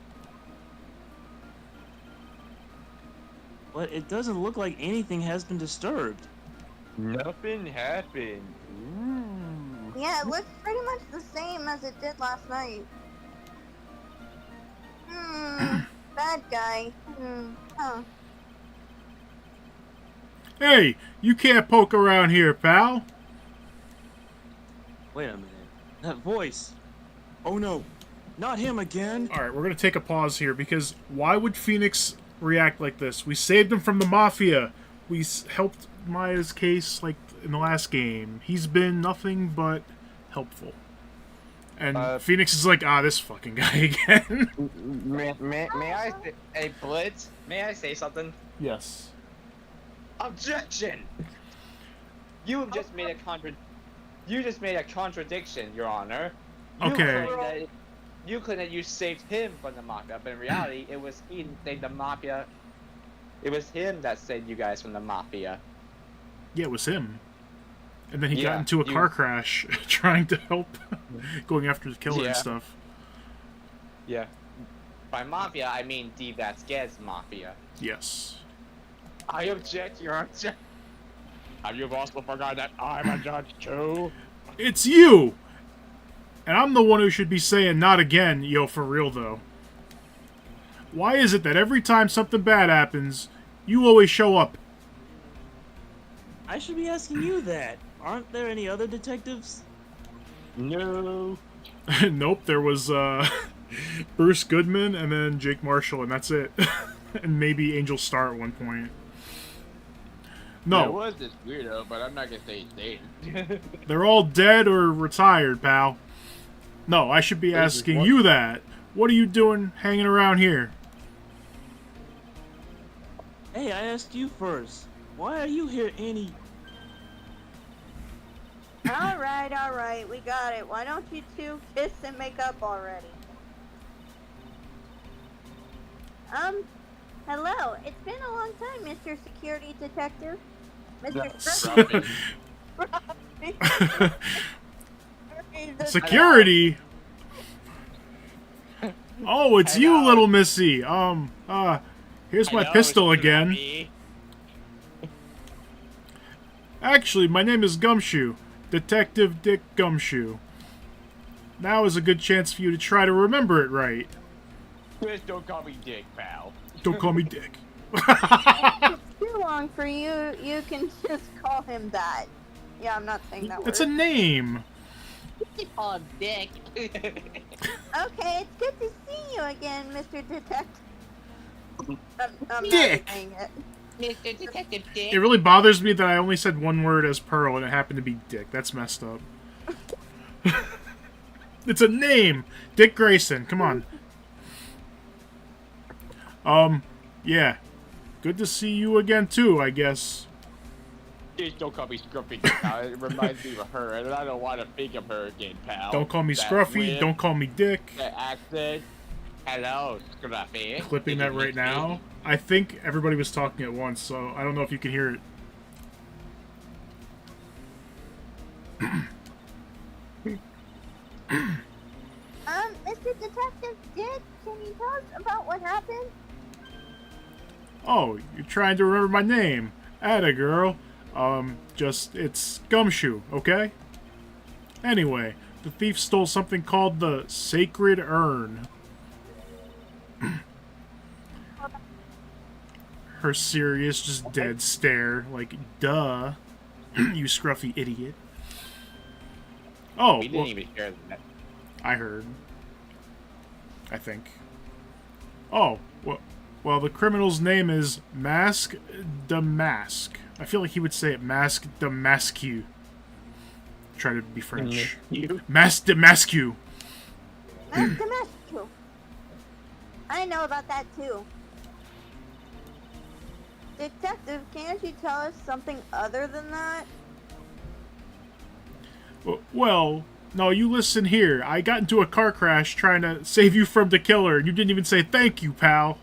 But it doesn't look like anything has been disturbed. Nothing happened. Ooh. Yeah, it looks pretty much the same as it did last night. Bad guy. Huh. Hey, you can't poke around here, pal. Wait a minute. That voice. Oh no. Not him again. Alright, we're gonna take a pause here, because why would Phoenix react like this? We saved him from the Mafia. We helped Maya's case, like, in the last game. He's been nothing but helpful. And Phoenix is like, this fucking guy again. May I say, hey Blitz? May I say something? Yes. Objection! You just made a contradiction, Your Honor. Okay. You claim that you saved him from the Mafia, but in reality, it was he that saved the Mafia. It was him that saved you guys from the Mafia. Yeah, it was him. And then he got Yeah, into a car crash trying to help, going after the killer and stuff. Yeah. By Mafia, I mean D. Vasquez Mafia. Yes. I object, Your Honor. Have you also forgotten that I'm a judge too? It's you! And I'm the one who should be saying not again, yo, for real though. Why is it that every time something bad happens, you always show up? I should be asking you that. Aren't there any other detectives? No. Nope, there was Bruce Goodman and then Jake Marshall, and that's it. And maybe Angel Star at one point. There No, was this weirdo, but I'm not gonna say his name. they're all dead or retired, pal. No, I should be asking you that. What are you doing hanging around here? Hey, I asked you first. Why are you here any... Alright, we got it. Why don't you two kiss and make up already? Hello. It's been a long time, Mr. Security Detective. Security? Oh, it's you, little missy. Here's my pistol again. Actually, my name is Gumshoe. Detective Dick Gumshoe. Now is a good chance for you to try to remember it right. Please don't call me Dick, pal. Don't call me Dick. It's too long for you. You can just call him that. Yeah, I'm not saying that word. It's a name. call him Dick. Okay, it's good to see you again, Mr. Detective. I'm Dick. not saying it. Mr. Detective Dick. It really bothers me that I only said one word as Pearl and it happened to be Dick. That's messed up. It's a name! Dick Grayson, come on. Yeah. Good to see you again, too, I guess. Please don't call me Scruffy, pal. It reminds me of her, and I don't want to think of her again, pal. Don't call me That Scruffy, wit, don't call me Dick. that accent. Hello, Scruffy. Clipping that right now. I think everybody was talking at once, so I don't know if you can hear it. Mr. Detective Dick, can you tell us about what happened? Oh, you're trying to remember my name. Atta girl. It's Gumshoe, okay? Anyway, the thief stole something called the Sacred Urn. Her serious, just dead stare, like, duh. You scruffy idiot. Oh, We didn't even share that. I heard. I think. Oh, well, the criminal's name is Mask Damask. I feel like he would say it Mask Damasque. Try to be French. Mask Damasque. Mask Damascus. I know about that too. Detective, can't you tell us something other than that? Well, no, you listen here. I got into a car crash trying to save you from the killer, and you didn't even say thank you, pal.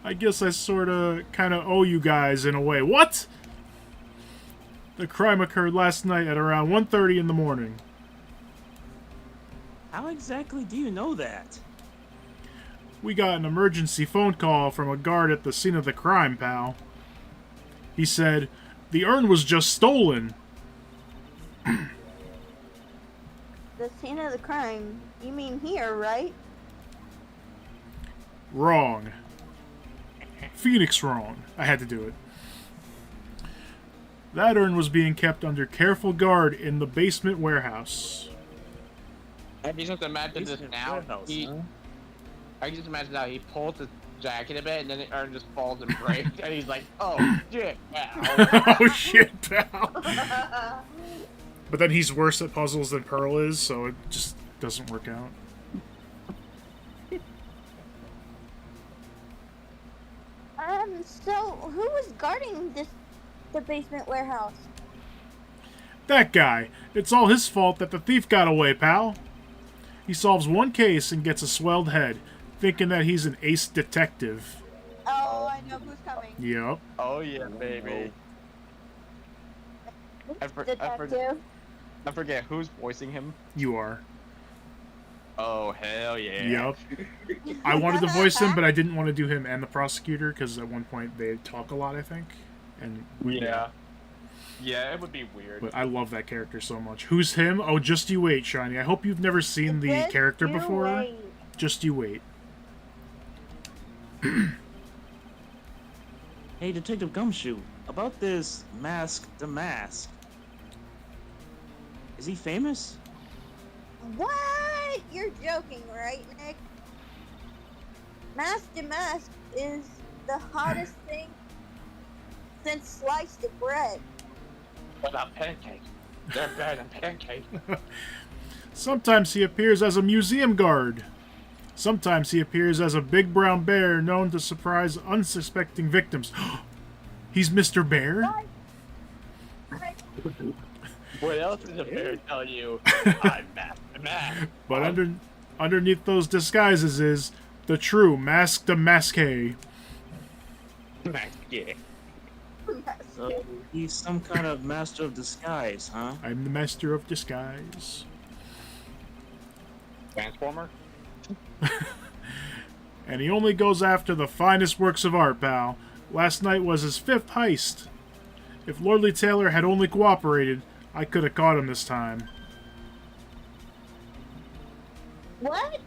I guess I sorta, kinda owe you guys in a way. What? The crime occurred last night at around 1:30 in the morning. How exactly do you know that? We got an emergency phone call from a guard at the scene of the crime, pal. He said, the urn was just stolen. The scene of the crime. You mean here, right? Wrong. Phoenix wrong. I had to do it. That urn was being kept under careful guard in the basement warehouse. I can just imagine this Basement now. warehouse, huh? I can just imagine how he pulls his jacket a bit, and then the urn just falls and breaks, and he's like, oh, shit, pal. Oh shit, pal. But then he's worse at puzzles than Pearl is, so it just doesn't work out. So who was guarding the basement warehouse? That guy. It's all his fault that the thief got away, pal. He solves one case and gets a swelled head, thinking that he's an ace detective. Oh, I know who's coming. Yep. Oh, yeah, baby. Detective. I forget who's voicing him. You are. Oh, hell yeah. Yep. I wanted to voice him, but I didn't want to do him and the prosecutor, because at one point they talk a lot, I think. And Yeah. Yeah, it would be weird. But I love that character so much. Who's him? Oh, just you wait, Shiny. I hope you've never seen the Just character you before. wait. Just you wait. Hey, Detective Gumshoe, about this Mask Damask. Is he famous? What? You're joking, right, Nick? Mask Damask is the hottest thing since sliced bread. What about pancakes? They're better than pancakes. Sometimes he appears as a museum guard. Sometimes he appears as a big brown bear known to surprise unsuspecting victims. He's Mr. Bear? What else did the bear tell you? I'm Master Mask. But underneath those disguises is the true Mask Damasque. Yeah. So he's some kind of master of disguise, huh? I'm the master of disguise. Transformer? And he only goes after the finest works of art, pal. Last night was his 5th heist. If Lordly Taylor had only cooperated, I could have caught him this time. What?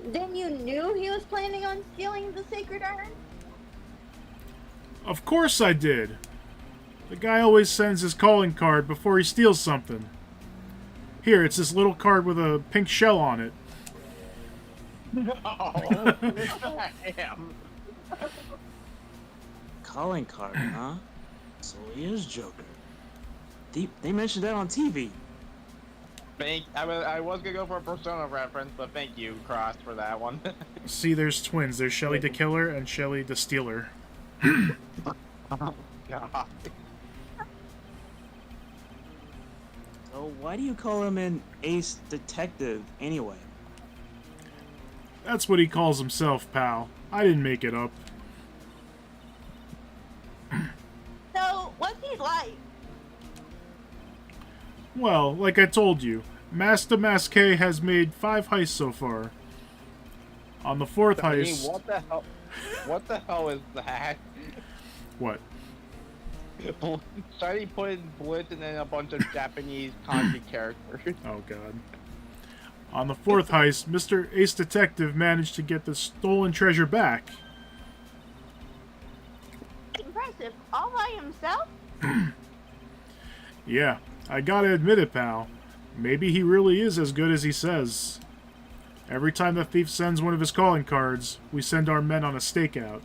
Then you knew he was planning on stealing the sacred urn? Of course I did. The guy always sends his calling card before he steals something. Here, it's this little card with a pink shell on it. Oh, damn. Calling card, huh? So he is Joker. They mentioned that on TV. I was gonna go for a Persona reference, but thank you, Cross, for that one. See, there's twins. There's Shelly the Killer and Shelly the Stealer. God. So why do you call him an ace detective anyway? That's what he calls himself, pal. I didn't make it up. So, what's he like? Well, like I told you, Master Masqué has made 5 heists so far. On the 4th I mean, heist... what the hell? What the hell is that? What? Started putting Blitz and then a bunch of Japanese kanji characters. Oh, God. On the 4th heist, Mr. Ace Detective managed to get the stolen treasure back. Impressive. All by himself? Yeah, I gotta admit it, pal. Maybe he really is as good as he says. Every time the thief sends one of his calling cards, we send our men on a stakeout.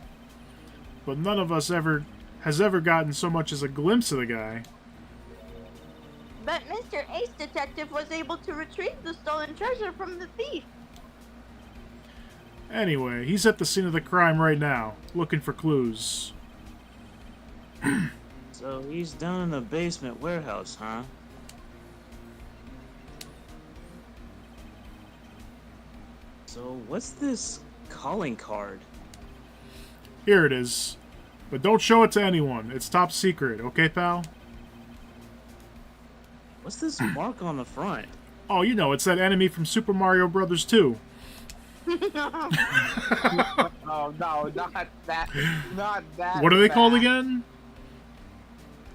But none of us has ever gotten so much as a glimpse of the guy. But Mr. Ace Detective was able to retrieve the stolen treasure from the thief. Anyway, he's at the scene of the crime right now, looking for clues. So he's down in the basement warehouse, huh? So what's this calling card? Here it is. But don't show it to anyone. It's top secret, okay, pal? What's this mark on the front? Oh, you know, it's that enemy from Super Mario Bros. 2. Oh no, not that. Not that. What are they bad. called again?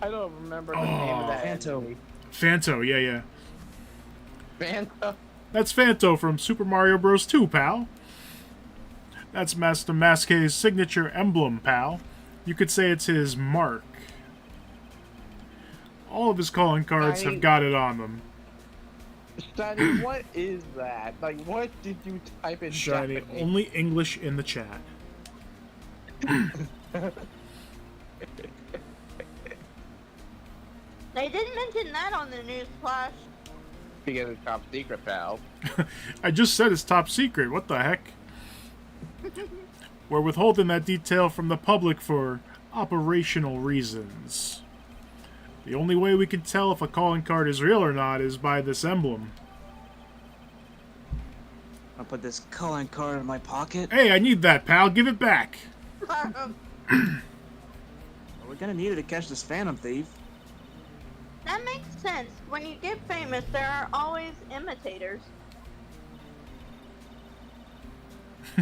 I don't remember the name of that. Phantom. Phanto, yeah. Phantom. That's Phanto from Super Mario Bros. 2, pal. That's Master Masqué's signature emblem, pal. You could say it's his mark. All of his calling cards have got it on them. Shiny, what is that? Like, what did you type in Shiny, Japanese? only English in the chat. They didn't mention that on the news flash. Because it's top secret, pal. I just said it's top secret. What the heck? We're withholding that detail from the public for operational reasons. The only way we can tell if a calling card is real or not is by this emblem. I'll put this calling card in my pocket. Hey, I need that, pal. Give it back. We're gonna need it to catch this phantom thief. That makes sense. When you get famous, there are always imitators.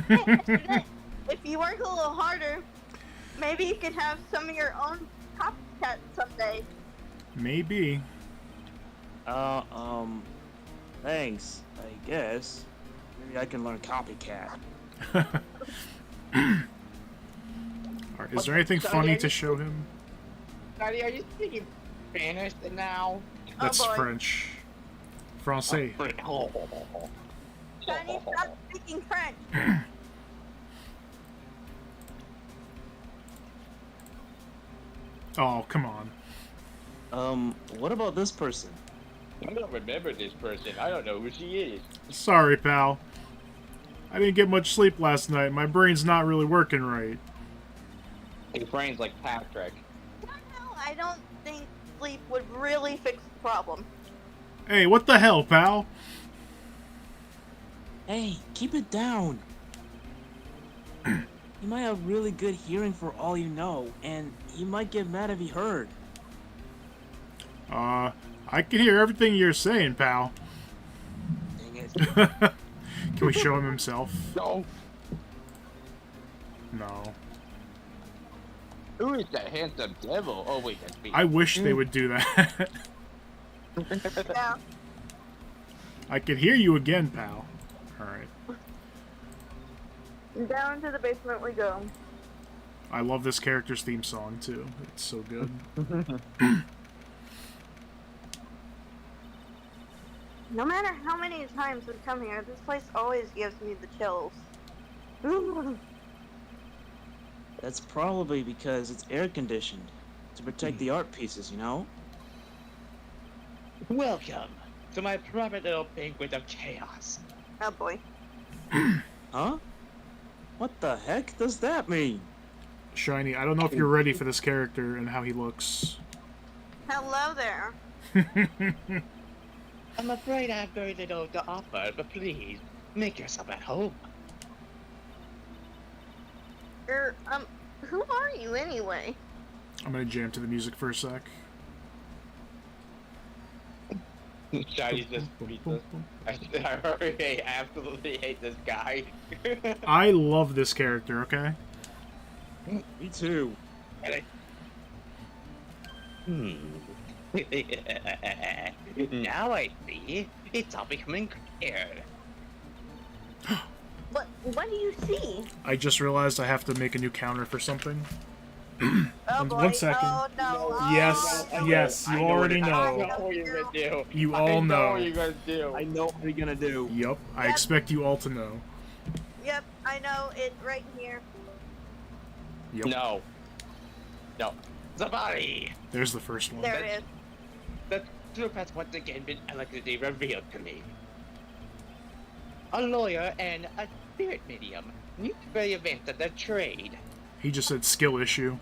Hey, if you work a little harder, maybe you could have some of your own copycat someday. Maybe. Thanks, I guess. Maybe I can learn copycat. Alright, is there anything funny to show him? Daddy, are you speaking Spanish now? That's boy. French. Francais. Chinese not speaking French. Oh, come on. What about this person? I don't remember this person. I don't know who she is. Sorry, pal. I didn't get much sleep last night. My brain's not really working right. His brain's like Patrick. Somehow, I don't think sleep would really fix the problem. Hey, what the hell, pal? Hey, keep it down. He might have really good hearing for all you know, and he might get mad if he heard. I can hear everything you're saying, pal. Dang it. Can we show him himself? No. No. Who is that handsome devil? Oh wait, that's me. I wish they would do that. Yeah. I can hear you again, pal. Alright. Down to the basement we go. I love this character's theme song, too. It's so good. No matter how many times we come here, this place always gives me the chills. That's probably because it's air conditioned to protect the art pieces, you know? Welcome to my private little banquet of chaos. Oh boy. Huh? What the heck does that mean? Shiny, I don't know if you're ready for this character and how he looks. Hello there. I'm afraid I have very little to offer, but please, make yourself at home. Who are you anyway? I'm gonna jam to the music for a sec. Shiny's just speechless. I absolutely hate this guy. I love this character, okay? Me too. Now I see. It's all becoming clear. What do you see? I just realized I have to make a new counter for something. Oh boy. One second. Oh no. Yes, yes, you already I know. know what you're gonna do. You I all know what know. you're gonna do. I know what you're gonna do. Yup, I Yep. expect you all to know. Yep, I know. It's right here. Yep. No. No. Somebody! There's the first one. There it is. The truth has once again been elegantly revealed to me. A lawyer and a spirit medium need to very advanced at their trade. He just said skill issue.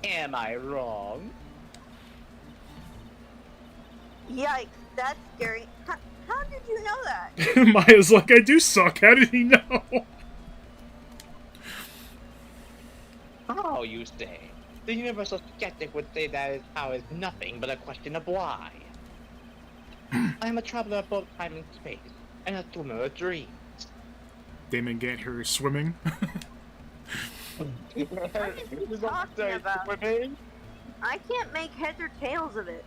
Am I wrong? Yikes, that's scary. How did you know that? Maya's like, I do suck. How did he know? How, you say? The universal skeptic would say that his power is nothing but a question of why. I am a traveler of both time and space, and a swimmer of dreams. Damon get her swimming. What is he talking about? I can't make heads or tails of it.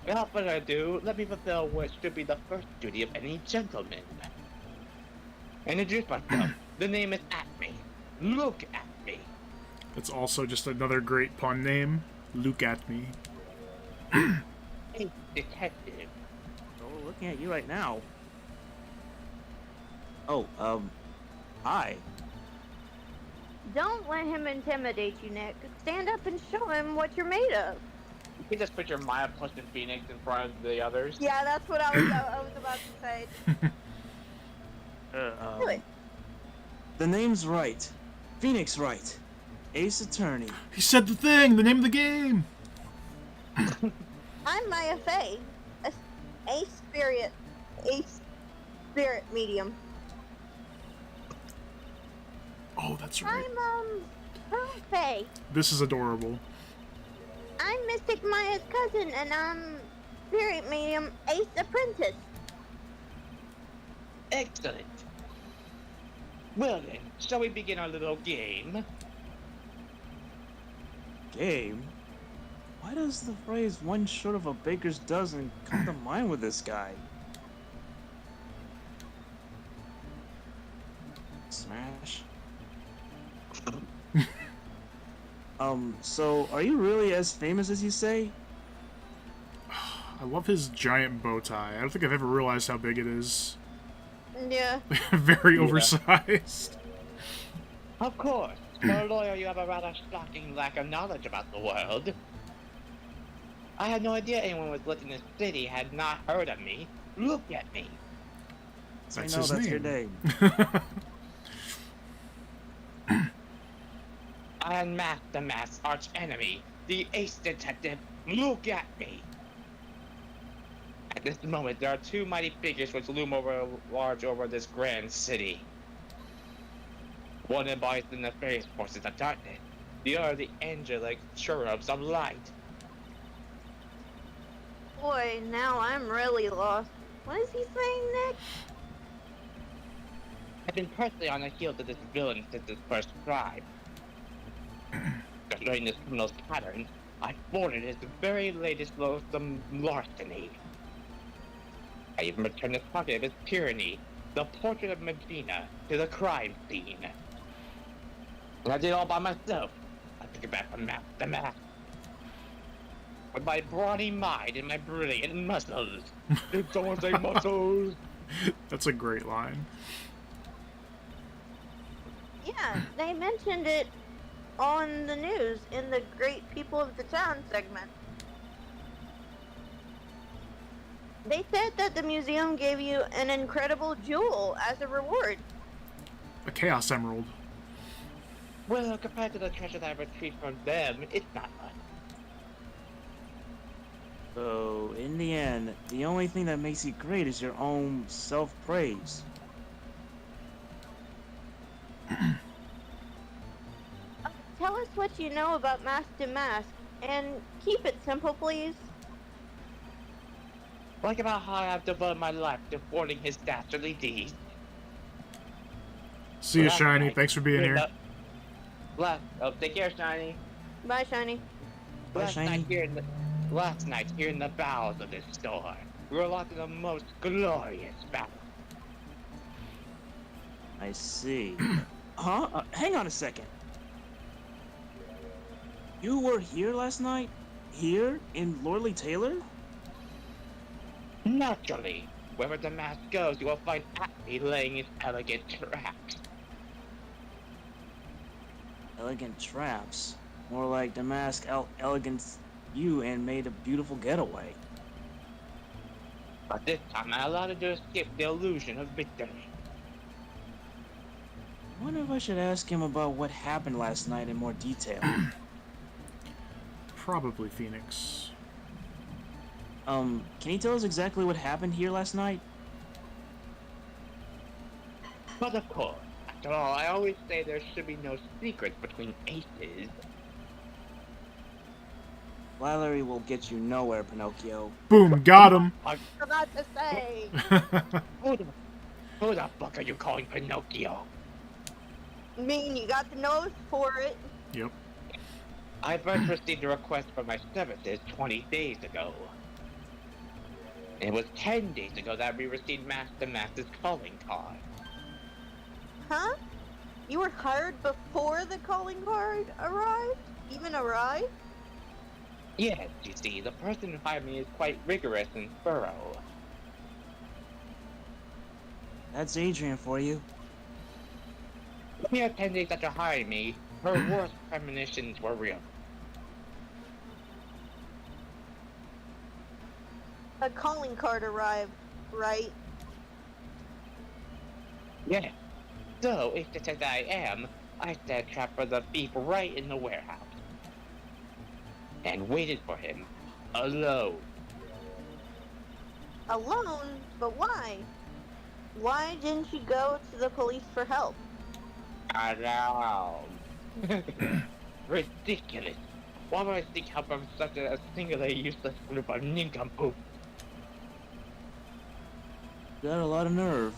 Without further ado, let me fulfill what should be the first duty of any gentleman. Introduce myself. The name is Acme. Look at me. That's also just another great pun name. Look at me. A detective. Oh, looking at you right now. Oh, hi. Don't let him intimidate you, Nick. Stand up and show him what you're made of. You can just put your Maya Plus and Phoenix in front of the others. Yeah, that's what I was about to say. Do it. The name's right. Phoenix Wright. Ace Attorney. He said the thing, the name of the game. I'm Maya Fey, a spirit medium. Oh, that's right. I'm, Faye. This is adorable. I'm Mystic Maya's cousin, and I'm spirit medium Ace Apprentice. Excellent. Well then, shall we begin our little game? Game? Why does the phrase one short of a baker's dozen come to mind with this guy? Smash. So are you really as famous as you say? I love his giant bow tie. I don't think I've ever realized how big it is. Yeah. Very oversized. Of course. For a lawyer, you have a rather shocking lack of knowledge about the world. I had no idea anyone was living in this city had not heard of me. Look at me. That's I know his that's name. your name. I unmasked the masked arch enemy, the ace detective. Look at me. At this moment, there are two mighty figures which loom large over this grand city. One embodies the nefarious forces of darkness, the other the angelic cherubs of light. Boy, now I'm really lost. What is he saying, Nick? I've been personally on the heels of this villain since his first crime. Concerning this criminal's pattern, I thwarted his very latest loathsome larceny. I even returned the target of his tyranny, the portrait of Medina, to the crime scene. And I did it all by myself. I took it back from the map. With my brawny mind and my brilliant muscles. Did someone say muscles? That's a great line. Yeah, they mentioned it on the news in the Great People of the Town segment. They said that the museum gave you an incredible jewel as a reward. A Chaos Emerald. Well, compared to the treasure that I retrieved from them, it's not much. So, in the end, the only thing that makes you great is your own self-praise. Tell us what you know about Mask to Mask, and keep it simple, please. Like about how I've devoted my life to thwarting his dastardly deeds. See you, Last Shiny. night, Thanks for being here. Take care, Shiny. Bye, Shiny. Bye, Last Shiny. night here in the bowels of this store, we were locked in the most glorious battle. I see. Huh? Hang on a second. You were here last night? Here? In Lordly Taylor? Naturally, wherever the mask goes, you will find Acme laying his elegant traps. Elegant traps. More like the mask elegance you and made a beautiful getaway. But this time I allowed it to escape the illusion of victory. I wonder if I should ask him about what happened last night in more detail. Probably Phoenix. Can you tell us exactly what happened here last night? But of course, after all, I always say there should be no secrets between aces. Flattery will get you nowhere, Pinocchio. Boom, got him. I forgot to say. Who the fuck are you calling Pinocchio? Mean you got the nose for it. Yep. I first received a request for my services 20 days ago. It was 10 days ago that we received Master Master's calling card. Huh? You were hired before the calling card arrived? Even arrived? Yes, you see, the person who hired me is quite rigorous and thorough. That's Adrian for you. Mere 10 days after hiring me, her worst premonitions were real. A calling card arrived, right? Yes. So, if just as I am, I set a trap for the thief right in the warehouse. And waited for him, alone. Alone? But why? Why didn't you go to the police for help? Alone. Ridiculous. Why would I seek help from such a singularly useless group of nincompoops? Got a lot of nerve.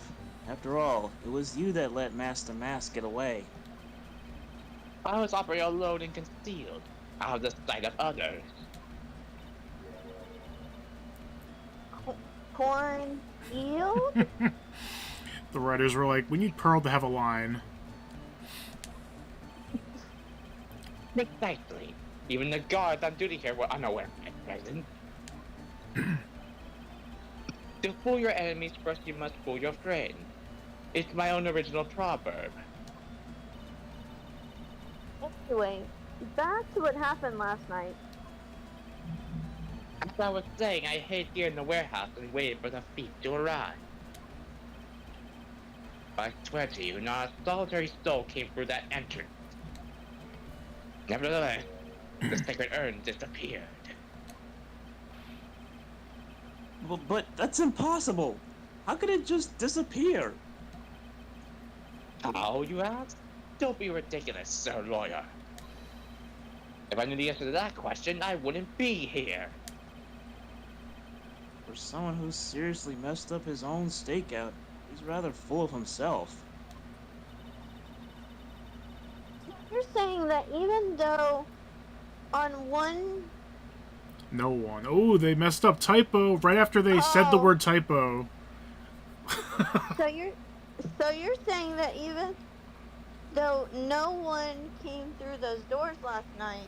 After all, it was you that let Master Mask get away. I was operating alone and concealed, out of the sight of others. Cornfield? The writers were like, we need Pearl to have a line. Precisely. Even the guards on duty here were unaware of my presence. To fool your enemies, first you must fool your friends. It's my own original proverb. Anyway, back to what happened last night. As I was saying, I hid here in the warehouse and waited for the thief to arrive. I swear to you, not a solitary soul came through that entrance. Nevertheless, the sacred urn disappeared. But that's impossible! How could it just disappear? How, you ask? Don't be ridiculous, sir lawyer. If I knew the answer to that question, I wouldn't be here. For someone who seriously messed up his own stakeout, he's rather full of himself. You're saying that even though on one... No one. Oh, they messed up typo right after they said the word typo. So you're saying that even though no one came through those doors last night,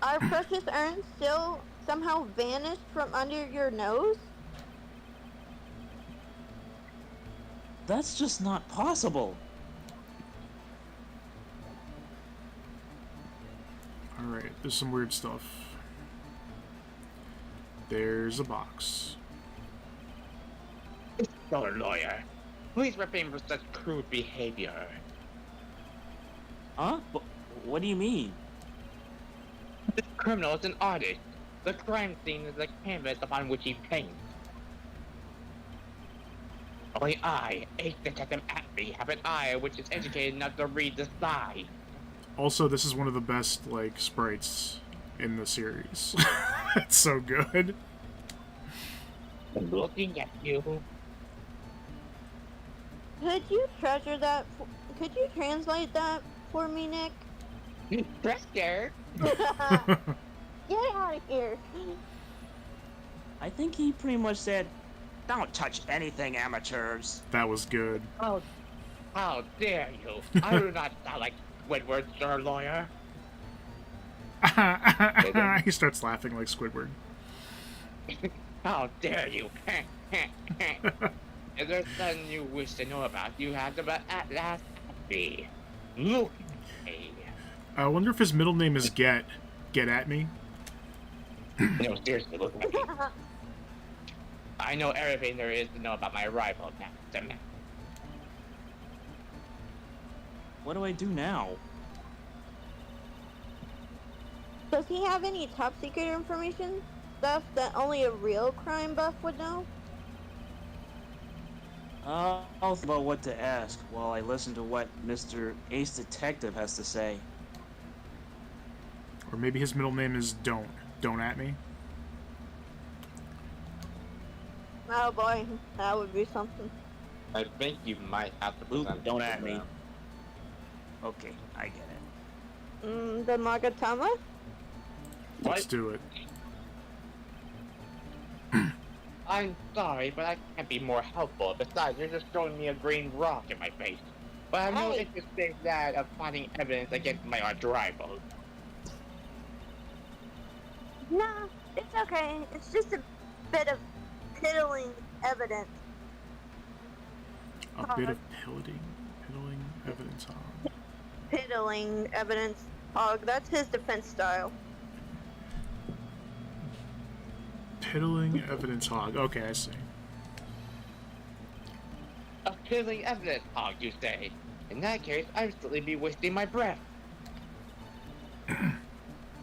our precious urn still somehow vanished from under your nose? That's just not possible. Alright, there's some weird stuff. There's a box. Mr. Lawyer, please refrain from such crude behavior. Huh? What do you mean? This criminal is an artist. The crime scene is the canvas upon which he paints. Only I, Ace Detective Atby, have an eye which is educated enough to read the sign. Also, this is one of the best, like, sprites in the series. It's so good. Looking at you. Could you treasure that? Could you translate that for me, Nick? Treasure? Get out of here. I think he pretty much said, "Don't touch anything, amateurs." That was good. Oh, how dare you? I do not sound like Squidward, Sir Lawyer. He starts laughing like Squidward. How dare you? Is there something you wish to know about? You have to but at last be. Look at me. I wonder if his middle name is Get. Get at me? No, seriously, look at me. I know everything there is to know about my rival, Master Man. What do I do now? Does he have any top secret information? Stuff that only a real crime buff would know? I'll think about what to ask while I listen to what Mr. Ace Detective has to say. Or maybe his middle name is Don't. Don't at me? Oh boy, that would be something. I think you might have to Luke, present don't it to at me. them. Okay, I get it. The Magatama? Let's do it. I'm sorry, but I can't be more helpful. Besides, you're just throwing me a green rock in my face. But I have no Hey. interest in that of finding evidence against my arch rival. No, it's okay. It's just a bit of piddling evidence. A bit of piddling evidence on. Piddling evidence. Hog, that's his defense style. Piddling evidence hog. Okay, I see. Appealing evidence, Hog, you say? In that case, I'd certainly be wasting my breath.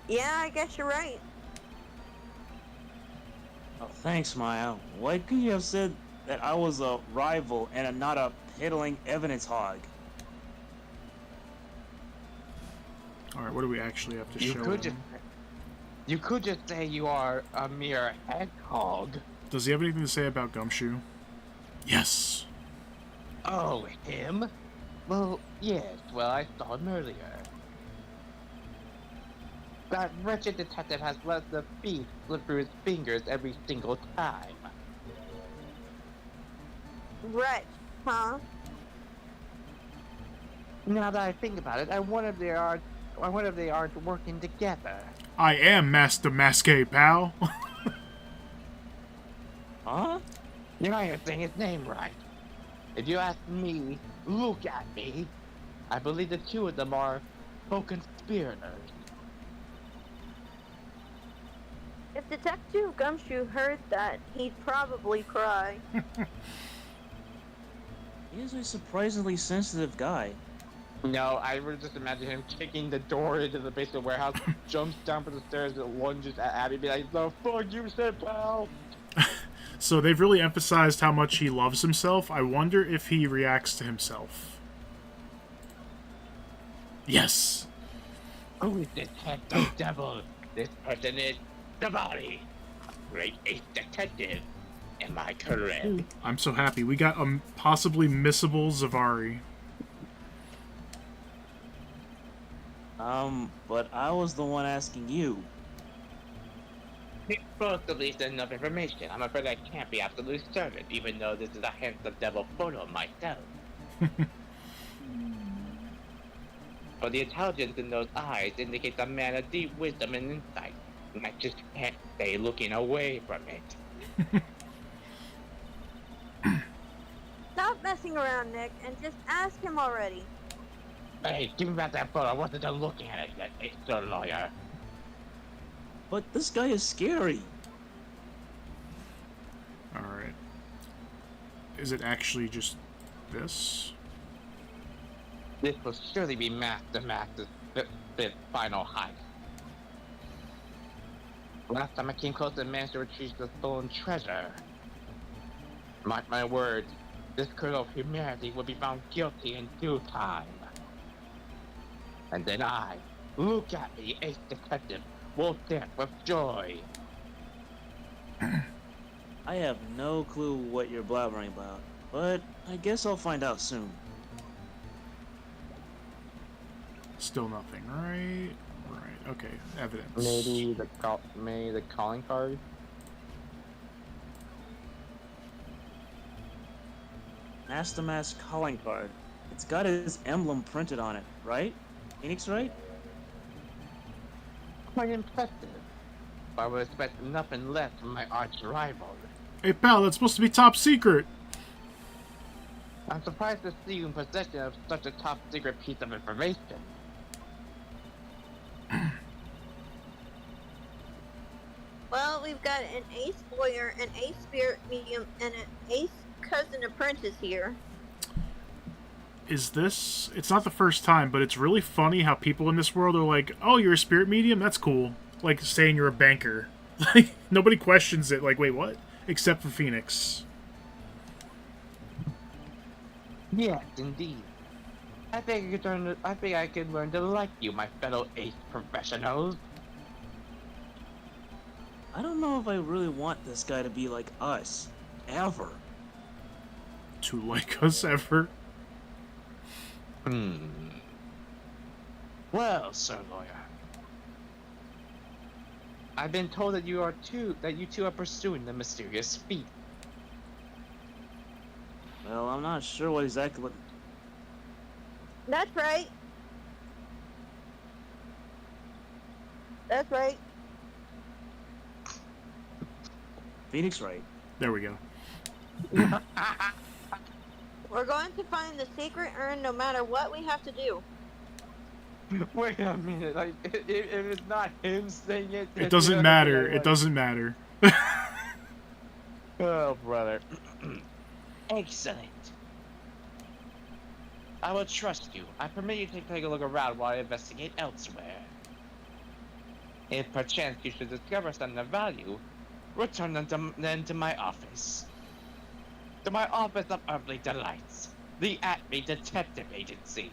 Yeah, I guess you're right. Oh, thanks, Maya. Why could you have said that I was a rival and not a piddling evidence hog? Alright, what do we actually have to You show could him? You could just say you are a mere hedgehog. Does he have anything to say about Gumshoe? Yes. Oh, him? Well, yes. Well, I saw him earlier. That wretched detective has let the beef slip through his fingers every single time. Right, huh? Now that I think about it, I wonder if they aren't working together. I am Master Masqué, pal. Huh? You're not even saying his name right. If you ask me, look at me. I believe the two of them are co-conspirators. If Detective Gumshoe heard that, he'd probably cry. He is a surprisingly sensitive guy. No, I would just imagine him kicking the door into the basement warehouse, jumps down from the stairs and lunges at Abby, be like, "The fuck you said, pal?" So they've really emphasized how much he loves himself. I wonder if he reacts to himself. Yes. Who is this handsome devil? This person is the body. Great Ace Detective. Am I correct? I'm so happy. We got a possibly missable Zavari. But I was the one asking you. It's both at least enough information. I'm afraid I can't be absolutely certain, even though this is a handsome devil photo of myself. But the intelligence in those eyes indicates a man of deep wisdom and insight, and I just can't stay looking away from it. Stop messing messing around, Nick, and just ask him already. Hey, give me back that photo. I wasn't done looking at it yet, Mr. Lawyer. But this guy is scary. Alright. Is it actually just this? This will surely be Master Max's fifth final heist. Last time I came close and managed to retrieve the stolen treasure. Mark my words, this criminal of humanity will be found guilty in due time. And then I, look at me, ace detective, will dance with joy. I have no clue what you're blabbering about, but I guess I'll find out soon. Still nothing, right? Right, okay. Evidence. Maybe the calling card? Master Mask calling card. It's got his emblem printed on it, right? Phoenix, right? Quite impressive. But I would expect nothing less from my arch rival. Hey pal, that's supposed to be top secret! I'm surprised to see you in possession of such a top secret piece of information. Well, we've got an ace lawyer, an ace spirit medium, and an ace cousin apprentice here. Is this... It's not the first time, but it's really funny how people in this world are like, oh, you're a spirit medium? That's cool. Like saying you're a banker. Like, nobody questions it. Like, wait, what? Except for Phoenix. Yes, indeed. I think I could learn to like you, my fellow ace professionals. I don't know if I really want this guy to be like us. Ever. To like us ever? Well, Sir Lawyer. I've been told that you two are pursuing the mysterious feat. Well, I'm not sure what exactly... That's right. That's right. Phoenix, right? There we go. We're going to find the secret urn no matter what we have to do. Wait a minute, like, if it's not him saying it... It doesn't matter. It doesn't matter. Oh, brother. Excellent. I will trust you. I permit you to take a look around while I investigate elsewhere. If perchance you should discover something of value, return them to my office. To my office of Earthly Delights, the Acme Detective Agency.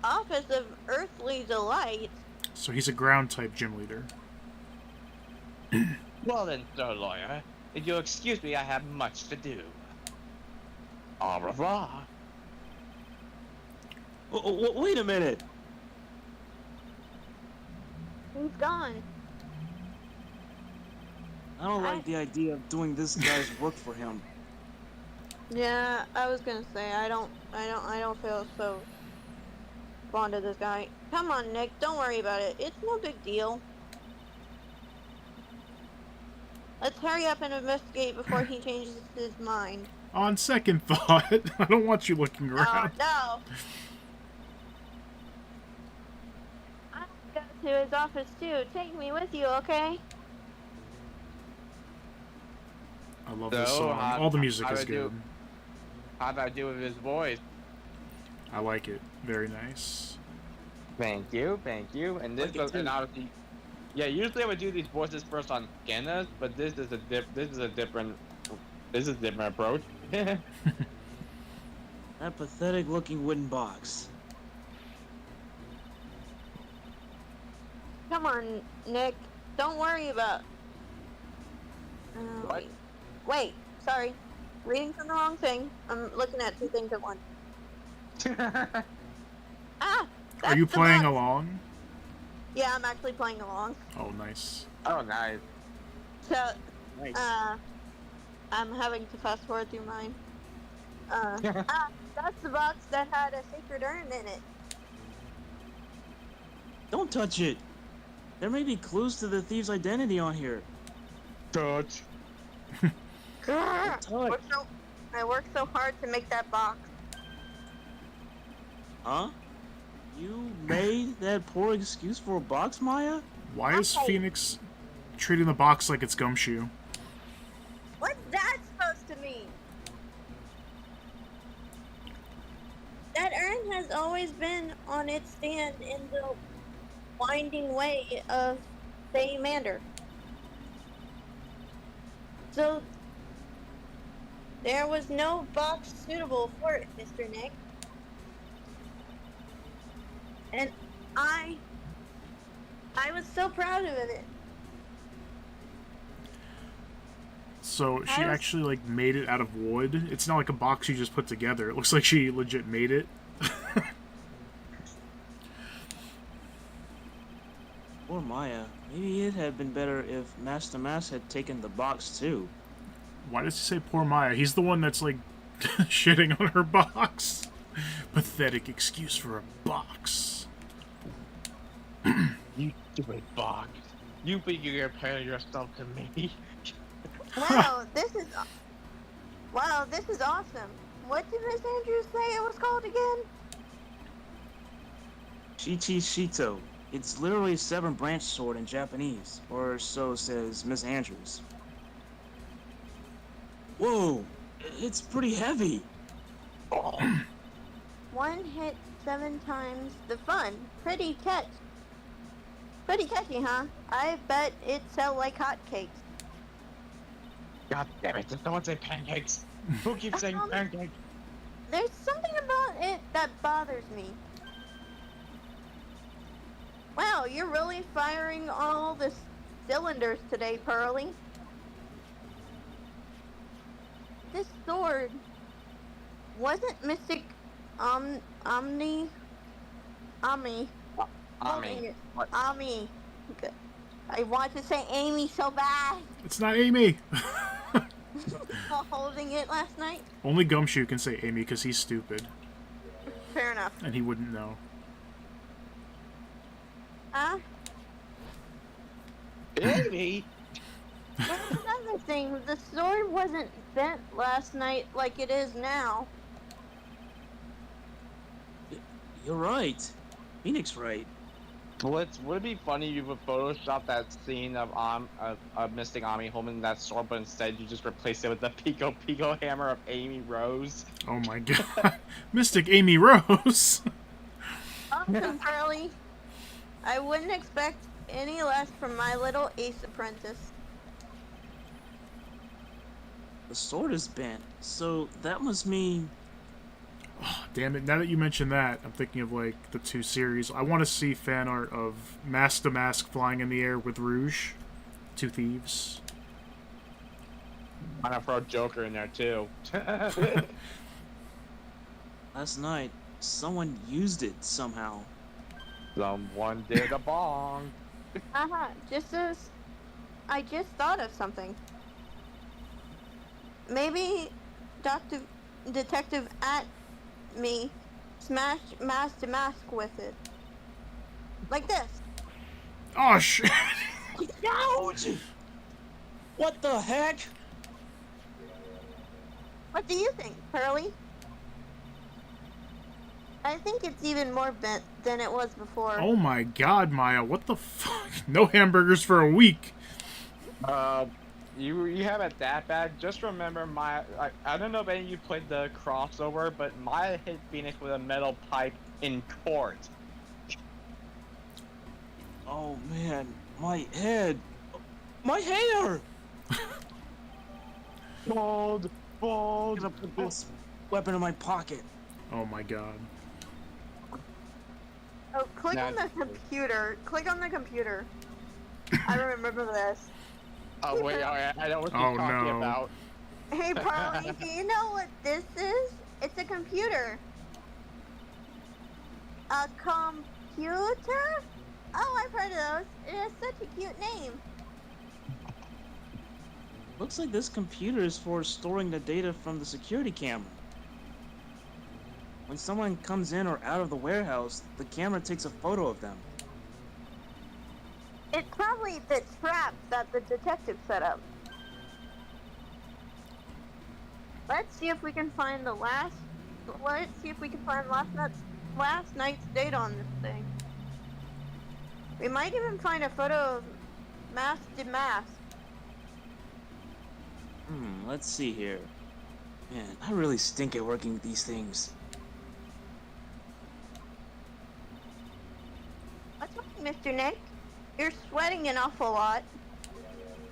Office of Earthly Delights? So he's a ground type gym leader. Well then, Sir Lawyer, if you'll excuse me, I have much to do. Au revoir. Wait a minute! He's gone. I don't like the idea of doing this guy's work for him. Yeah, I was gonna say I don't feel so fond of this guy. Come on, Nick, don't worry about it. It's no big deal. Let's hurry up and investigate before he changes his mind. On second thought, I don't want you looking around. Oh no! I'm gonna go to his office too. Take me with you, okay? I love this song. All the music is good. How'd I do with his voice? I like it. Very nice. Thank you, thank you. And this was, and obviously, yeah. Usually I would do these voices first on Scanner, but this is a different approach. That pathetic looking wooden box. Come on, Nick. Don't worry about. What? Wait, sorry. Reading from the wrong thing. I'm looking at two things at once. Ah! Are you that's the playing box. along? Yeah, I'm actually playing along. Oh, nice. Oh, nice. So, Nice. I'm having to fast forward through mine. That's the box that had a sacred urn in it. Don't touch it! There may be clues to the thief's identity on here. Touch. Touch. I worked so hard to make that box. Huh? You made that poor excuse for a box, Maya? Why is Phoenix treating the box like it's Gumshoe? What's that supposed to mean? That urn has always been on its stand in the winding way of Mander. So there was no box suitable for it, Mr. Nick. And I was so proud of it. So she actually like made it out of wood. It's not like a box you just put together. It looks like she legit made it. Poor Maya. Maybe it had been better if Master Mass had taken the box too. Why does he say poor Maya? He's the one that's like shitting on her box. Pathetic excuse for a box. You stupid box. You think you're comparing yourself to me? Wow, this is awesome. What did Miss Andrews say it was called again? Shichi Shito. It's literally a 7-branch sword in Japanese, or so says Miss Andrews. Whoa, it's pretty heavy. Oh. One hit 7 times the fun. Pretty catchy, huh? I bet it sell like hotcakes. God damn it, did someone say pancakes? Who keeps saying pancakes? There's something about it that bothers me. Wow, you're really firing all the cylinders today, Pearly. This sword wasn't Mystic Ami. What? Ami. I want to say Amy so bad. It's not Amy. While holding it last night. Only Gumshoe can say Amy because he's stupid. Fair enough. And he wouldn't know. Huh? Amy? That's another thing. The sword wasn't bent last night like it is now. You're right. Phoenix right. Would it be funny if you would Photoshop that scene of Mystic Ami holding that sword, but instead you just replace it with the Pico hammer of Amy Rose? Oh my god. Mystic Amy Rose! Awesome, Pearly. I wouldn't expect any less from my little ace apprentice. The sword is bent, so that must mean... Oh, damn it, now that you mention that, I'm thinking of like the 2 series. I want to see fan art of Mask to Mask flying in the air with Rouge. 2 thieves. I'm gonna throw Joker in there too. Last night, someone used it somehow. Someone did a bong. Just as I just thought of something. Maybe Detective at me smashed Mask to Mask with it. Like this. Oh shit! Ouch! What the heck? What do you think, Pearly? I think it's even more bent than it was before. Oh my god, Maya, what the fuck? No hamburgers for a week! You have it that bad. Just remember, I don't know if any of you played the crossover, but Maya hit Phoenix with a metal pipe in court. Oh man, my head. My hair! Bald. I'm gonna put this weapon in my pocket. Oh my god. Oh, click on the computer. Click on the computer. I remember this. Oh wait, I know what you're talking about. Hey, Pearly, do you know what this is? It's a computer. A computer? Oh, I've heard of those. It has such a cute name. Looks like this computer is for storing the data from the security camera. When someone comes in or out of the warehouse, the camera takes a photo of them. It's probably the trap that the detective set up. Let's see if we can find the last. Let's see if we can find last night's date on this thing. We might even find a photo of Mask to Mask. Let's see here. Man, I really stink at working these things. What's up, Mr. Nick? You're sweating an awful lot.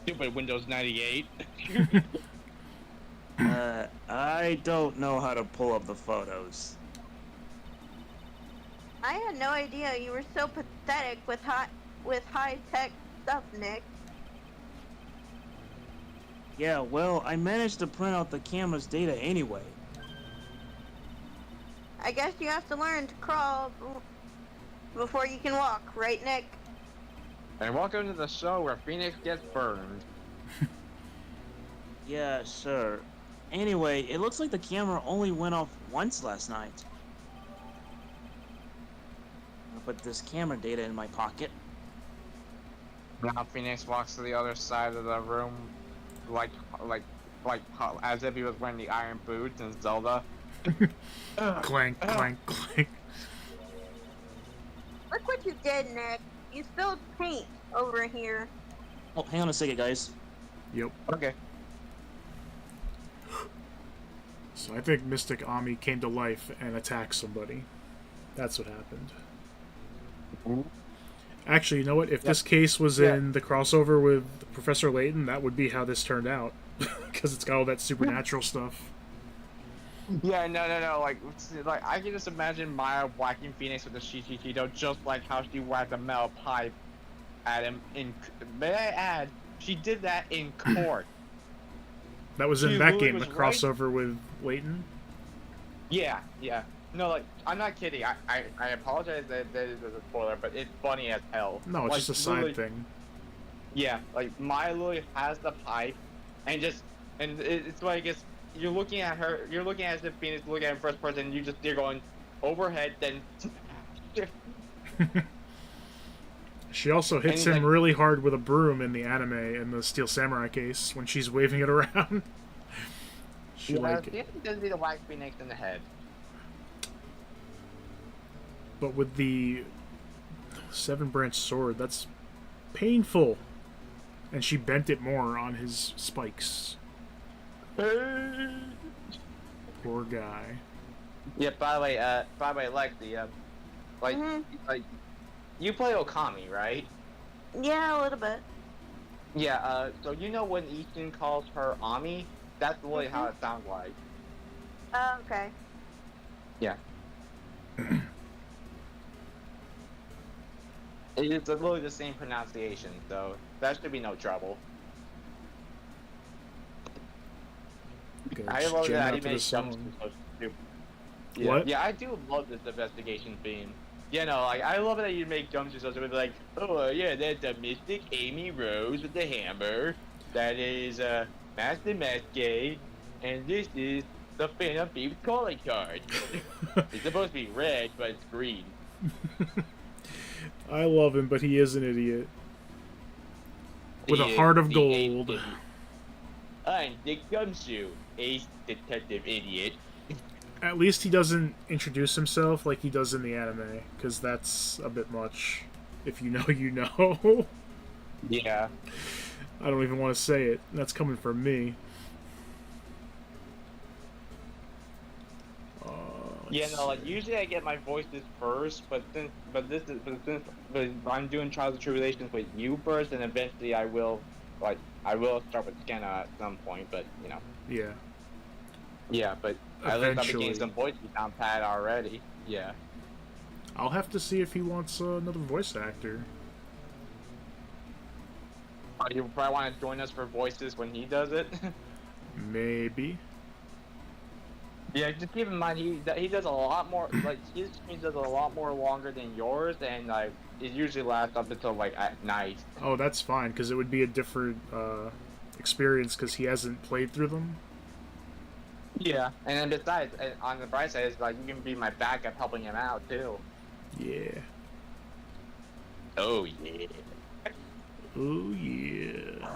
Stupid Windows 98. I don't know how to pull up the photos. I had no idea you were so pathetic with high-tech stuff, Nick. Yeah, well, I managed to print out the camera's data anyway. I guess you have to learn to crawl before you can walk, right, Nick? And welcome to the show where Phoenix gets burned. Yeah, sure. Anyway, it looks like the camera only went off once last night. I'll put this camera data in my pocket. Now Phoenix walks to the other side of the room, like as if he was wearing the iron boots in Zelda. Clank, clank, clank. Look what you did, Nick. You spilled paint over here. Oh, hang on a second, guys. Yep. Okay. So I think Mystic Ami came to life and attacked somebody. That's what happened. Actually, you know what? If this case was in the crossover with Professor Layton, that would be how this turned out. Because it's got all that supernatural stuff. Yeah, no. Like I can just imagine Maya whacking Phoenix with the Shichichido just like how she whacked a metal pipe at him in. May I add, she did that in court. That was in She that literally game, the was right- crossover with Layton. Yeah. No, like I'm not kidding. I apologize that is a spoiler, but it's funny as hell. No, it's Like, just a side literally- thing. Yeah, like Maya literally has the pipe, and it's like you're looking at her, you're looking at as if Phoenix looking at her first person, and you're going overhead, then. She also hits And, him like- really hard with a broom in the anime in the Steel Samurai case when she's waving it around. She Phoenix doesn't need to whack Phoenix in the head. But with the 7-branch sword, that's painful. And she bent it more on his spikes. Poor guy. Yeah. By the way, Lexi, like you play Okami, right? Yeah, a little bit. Yeah. So you know when Ishin calls her Ami, that's really how it sounds like. Oh, okay. Yeah. It's literally the same pronunciation, so that should be no trouble. Okay, I just love jam that out he to the makes jumps song. so stupid. Yeah. What? Yeah, I do love this investigation theme. Yeah, no, like I love that you make jumps so stupid. Like, oh yeah, that's a Mystic Amy Rose with the hammer. That is Master Masquerade, and this is the Phantom Thief calling card. It's supposed to be red, but it's green. I love him, but he is an idiot. With a He heart is of the gold. idiot. I'm Dick Gumshoe, ace detective idiot. At least he doesn't introduce himself like he does in the anime, because that's a bit much. If you know, you know. Yeah. I don't even want to say it. That's coming from me. Yeah, no, like usually I get my voices first, but I'm doing Trials and Tribulations with you first, and eventually I will start with Scanna at some point, but you know. Yeah. Yeah, but at least I'll be Eventually. getting some voices down pat already. Yeah. I'll have to see if he wants another voice actor. You probably want to join us for voices when he does it. Maybe. Yeah, just keep in mind he does a lot more, like his stream does a lot more longer than yours, and like it usually lasts up until like at night. Oh, that's fine, because it would be a different experience, because he hasn't played through them. Yeah, and then besides, on the bright side, it's like you can be my backup helping him out too. Yeah. Oh yeah. Oh, yeah.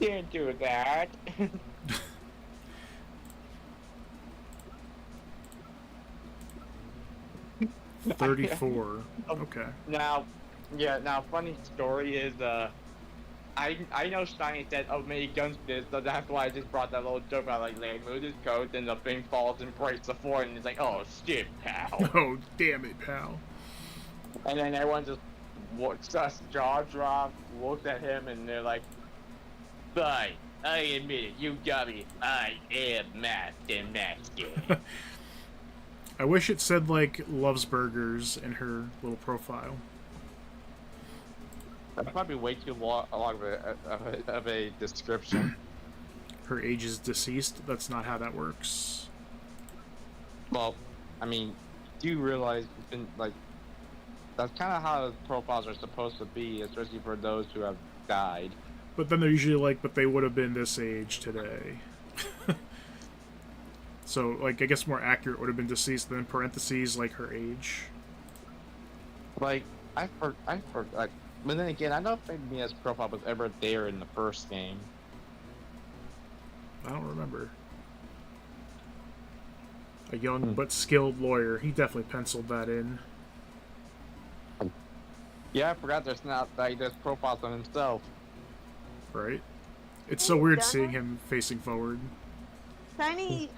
didn't do that. 34. Okay. Now, funny story is, I know Shiny said, oh, many guns did, so that's why I just brought that little joke about, like, they moved his coat, and the thing falls and breaks the floor, and it's like, oh, shit, pal. Oh, damn it, pal. And then everyone just jaw dropped, looked at him, and they're like, fine, I admit it, you got me, I am Master Master. I wish it said, like, loves burgers in her little profile. That's probably way too long of a description. Her age is deceased? That's not how that works. Well, I mean, do you realize, like, that's kind of how profiles are supposed to be, especially for those who have died. But then they're usually like, but they would have been this age today. So, like, I guess more accurate would have been deceased, then parentheses, like, her age. Like, I forgot. But then again, I don't think Mia's profile was ever there in the first game. I don't remember. A young but skilled lawyer. He definitely penciled that in. Yeah, I forgot there's not, like, there's profiles on himself. Right? It's so weird seeing him facing forward. Shiny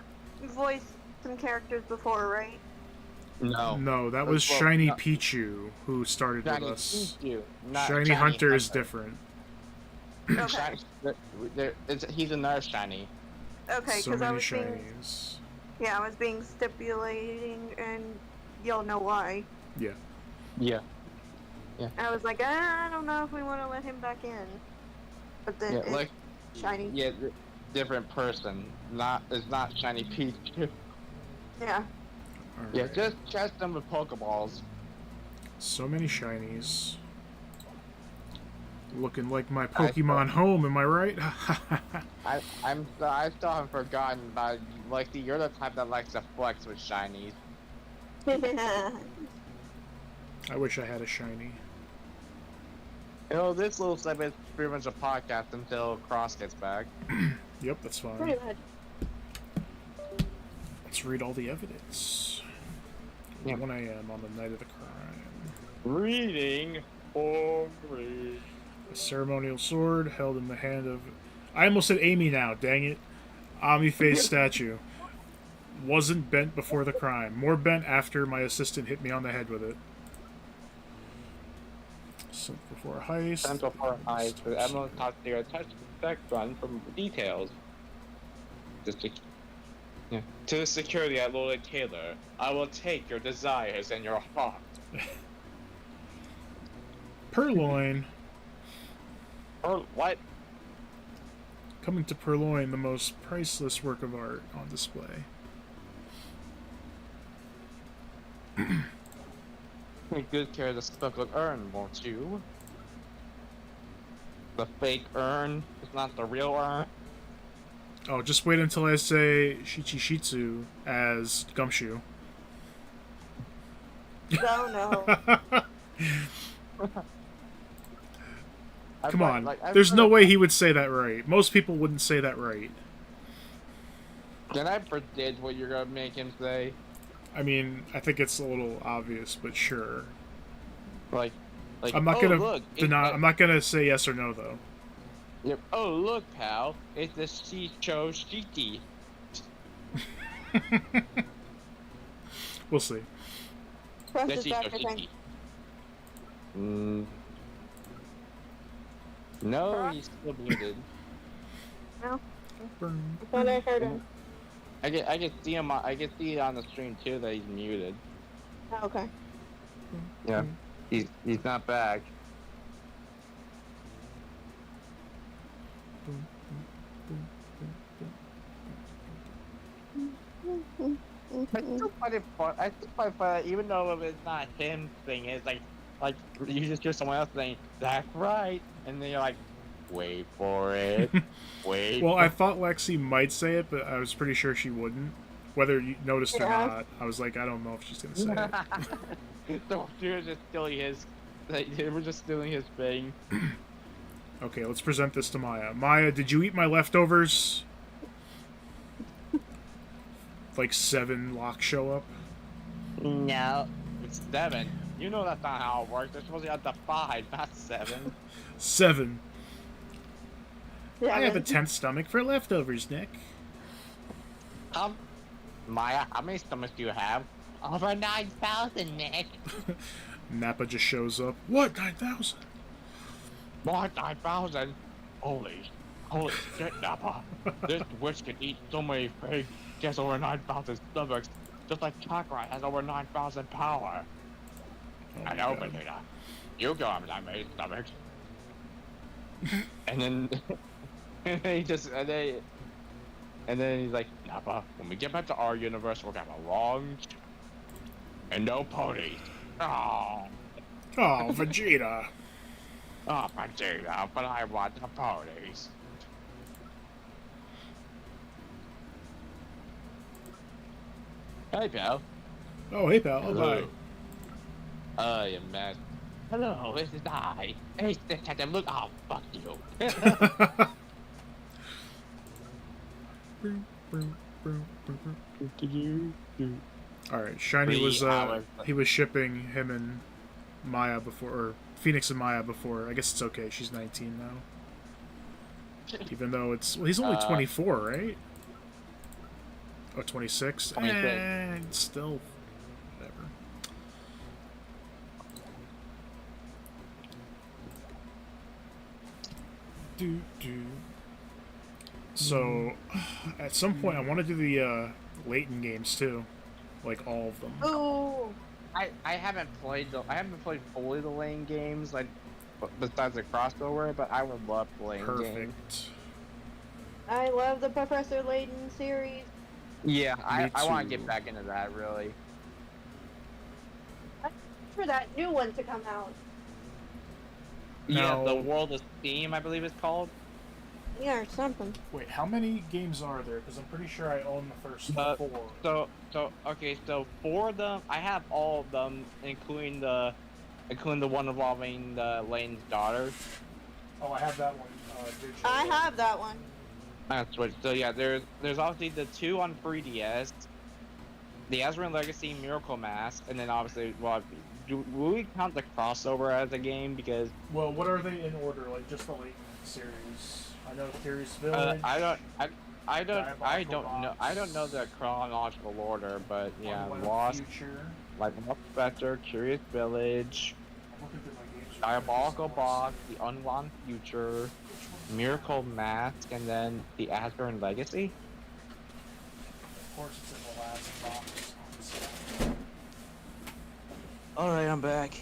voiced some characters before, right? No. No, that was Well, Shiny no. Pichu, who started with Shiny us. Pichu, not Shiny Hunter is different. Okay. He's another Shiny. Okay, So because I many was being, shinies. yeah, I was being stipulating, and y'all know why. Yeah. Yeah. I was like, I don't know if we want to let him back in. But then Yeah, it's like, Shiny. yeah, different person. It's not Shiny Pichu. Yeah. Yeah, Alright. just catch them with Pokeballs. So many shinies. Looking like my Pokemon home, am I right? I still haven't forgotten about, like, you're the type that likes to flex with shinies. I wish I had a shiny. You know, this little segment is pretty much a podcast until Cross gets back. Yep, that's fine. Pretty much. Let's read all the evidence. Yeah. 1 a.m. on the night of the crime. Reading for me. A ceremonial sword held in the hand of... I almost said Amy now, dang it. Ami-face statue. Wasn't bent before the crime. More bent after my assistant hit me on the head with it. Sent before a heist. Sent before a heist. The Emerald talks to your touch spec run from details. To the security at Lola Taylor, I will take your desires and your heart. Purloin. Or what? Coming to Purloin, the most priceless work of art on display. Take good care of the speckled urn, won't you? The fake urn is not the real urn. Oh, just wait until I say Shichishitsu as Gumshoe. Oh no. Come on. There's no way he would say that right. Most people wouldn't say that right. Can I predict what you're gonna make him say? I mean, I think it's a little obvious, but sure. Like I'm not gonna deny. I'm not gonna say yes or no though. Yep. Oh look, pal! It's the Shicho Shiki. We'll see. Press The it back, Shicho I think. Shiki. No, he's still muted. No? Burn. I thought I heard him. I can see him. I can see on the stream too that he's muted. Oh, okay. Yeah. He's not back. I still find it fun. I still find it fun, even though it's not him saying it. It's like you just hear someone else saying, "That's right," and then you're like, "Wait for it, wait." Well, I thought Lexi might say it, but I was pretty sure she wouldn't. Whether you noticed or not, I was like, I don't know if she's gonna say it. So we were just stealing his. Like, they were just stealing his thing. Okay, let's present this to Maya. Maya, did you eat my leftovers? Like 7 locks show up. No. It's 7. You know that's not how it works. They're supposed to have the 5, not 7. 7. Yeah, I have a 10th stomach for leftovers, Nick. Maya, how many stomachs do you have? Over 9,000, Nick. Nappa just shows up. What? 9,000? More 9,000? Holy shit, Nappa. This witch can eat so many things. She has over 9,000 stomachs. Just like Chakra has over 9,000 power. Oh I my know, God. Vegeta. You go on that many stomachs. and then... and then he's like, Nappa, when we get back to our universe, we're gonna have a long... and no ponies. Oh, Oh, Vegeta. Vegeta, but I want the ponies. Hey, pal. Oh, hey, pal. Oh, bye. I am mad. Hello, this is I. Hey, Detective, look. Oh, fuck you. Alright, Shiny 3 was, hours. he was shipping him and Maya before, or Phoenix and Maya before. I guess it's okay, she's 19 now. Even though it's, well, he's only 24, right? Oh, 26? 26. And still, whatever. So, at some point, I want to do the Layton games too, like all of them. Ooh. I haven't played fully the lane games, like besides the crossover, but I would love playing games. Perfect. I love the Professor Layton series. Yeah, I want to too. get back into that really. For that new one to come out. Yeah, Now- the World of Steam, I believe it's called. Yeah, or something. Wait, how many games are there? Because I'm pretty sure I own the first 4. So okay, so 4 of them, I have all of them, including the one involving Lane's daughter. Oh, I have that one. Digital. I have that one. That's what. So yeah, there's obviously the 2 on 3DS, the Azran Legacy, Miracle Mask, and then obviously, well, will we count the crossover as a game? Because Well, what are they in order? Like just the Layton series? I know Curious Village. I don't know. I don't know Diabolical the chronological order, but yeah, Unwound Lost, Future. like Lost Spectre, Curious Village, I'm looking through my games. Diabolical Box, the Unwound Future, Miracle Mask, and then the Asgard Legacy. Of course, it's in the last box. on the side. Alright, I'm back.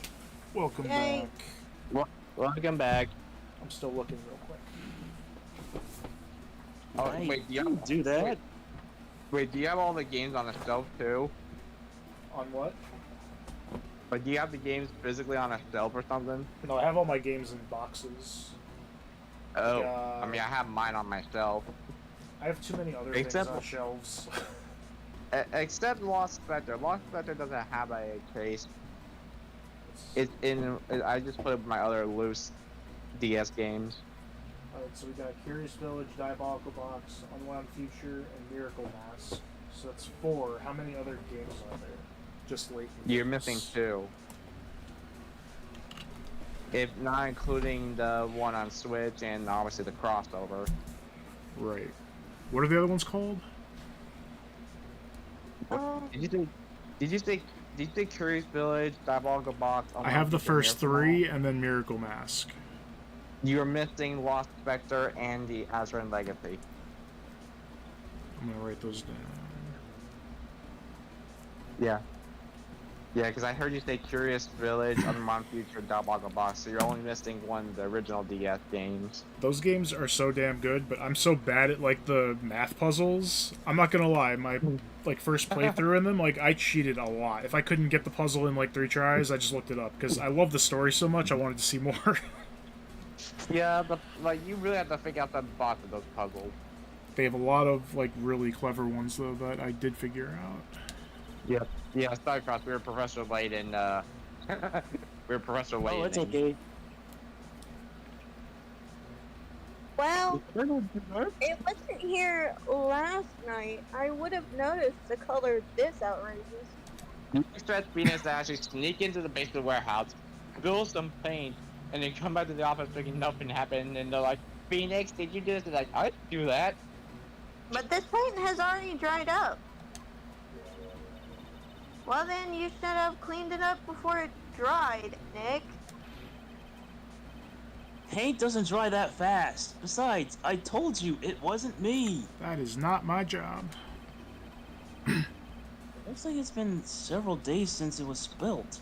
Welcome Yay. back. Welcome back. I'm still looking real quick. Oh Hey, wait, do you don't have, do that. wait, do you have all the games on the shelf too? On what? Like, do you have the games physically on a shelf or something? No, I have all my games in boxes. Oh, I mean, I have mine on my shelf. I have too many other Except- things on shelves. Except Lost Spectre. Lost Spectre doesn't have a case. It's in. I just put up my other loose DS games. Alright, so we got Curious Village, Diabolical Box, Unwound Future, and Miracle Mask. So that's 4. How many other games are there? Just Layton You're games. missing 2. If not including the one on Switch and obviously the crossover. Right. What are the other ones called? Did you say Curious Village, Diabolical Box? I have the Future, first Miracle 3 Mask? and then Miracle Mask. You're missing Lost Spectre and the Azran Legacy. I'm gonna write those down. Yeah. Yeah, because I heard you say Curious Village, Unwound Future, Diabolical Box, so you're only missing one of the original DS games. Those games are so damn good, but I'm so bad at like the math puzzles. I'm not gonna lie, my like first playthrough in them, like I cheated a lot. If I couldn't get the puzzle in like 3 tries, I just looked it up because I love the story so much. I wanted to see more. Yeah, but like you really have to figure out the boss of those puzzles. They have a lot of like really clever ones though that I did figure out. Yeah. Yeah, Starcross, we were Professor Layton, we were Professor Layton. Oh, it's okay. Well, it wasn't here last night. I would have noticed the color this outrageous. You expect Phoenix to actually sneak into the basement warehouse, spill some paint, and then come back to the office thinking nothing happened, and they're like, Phoenix, did you do this? And like, I didn't do that. But this paint has already dried up. Well then, you should have cleaned it up before it dried, Nick. Paint doesn't dry that fast. Besides, I told you it wasn't me. That is not my job. Looks like it's been several days since it was spilt.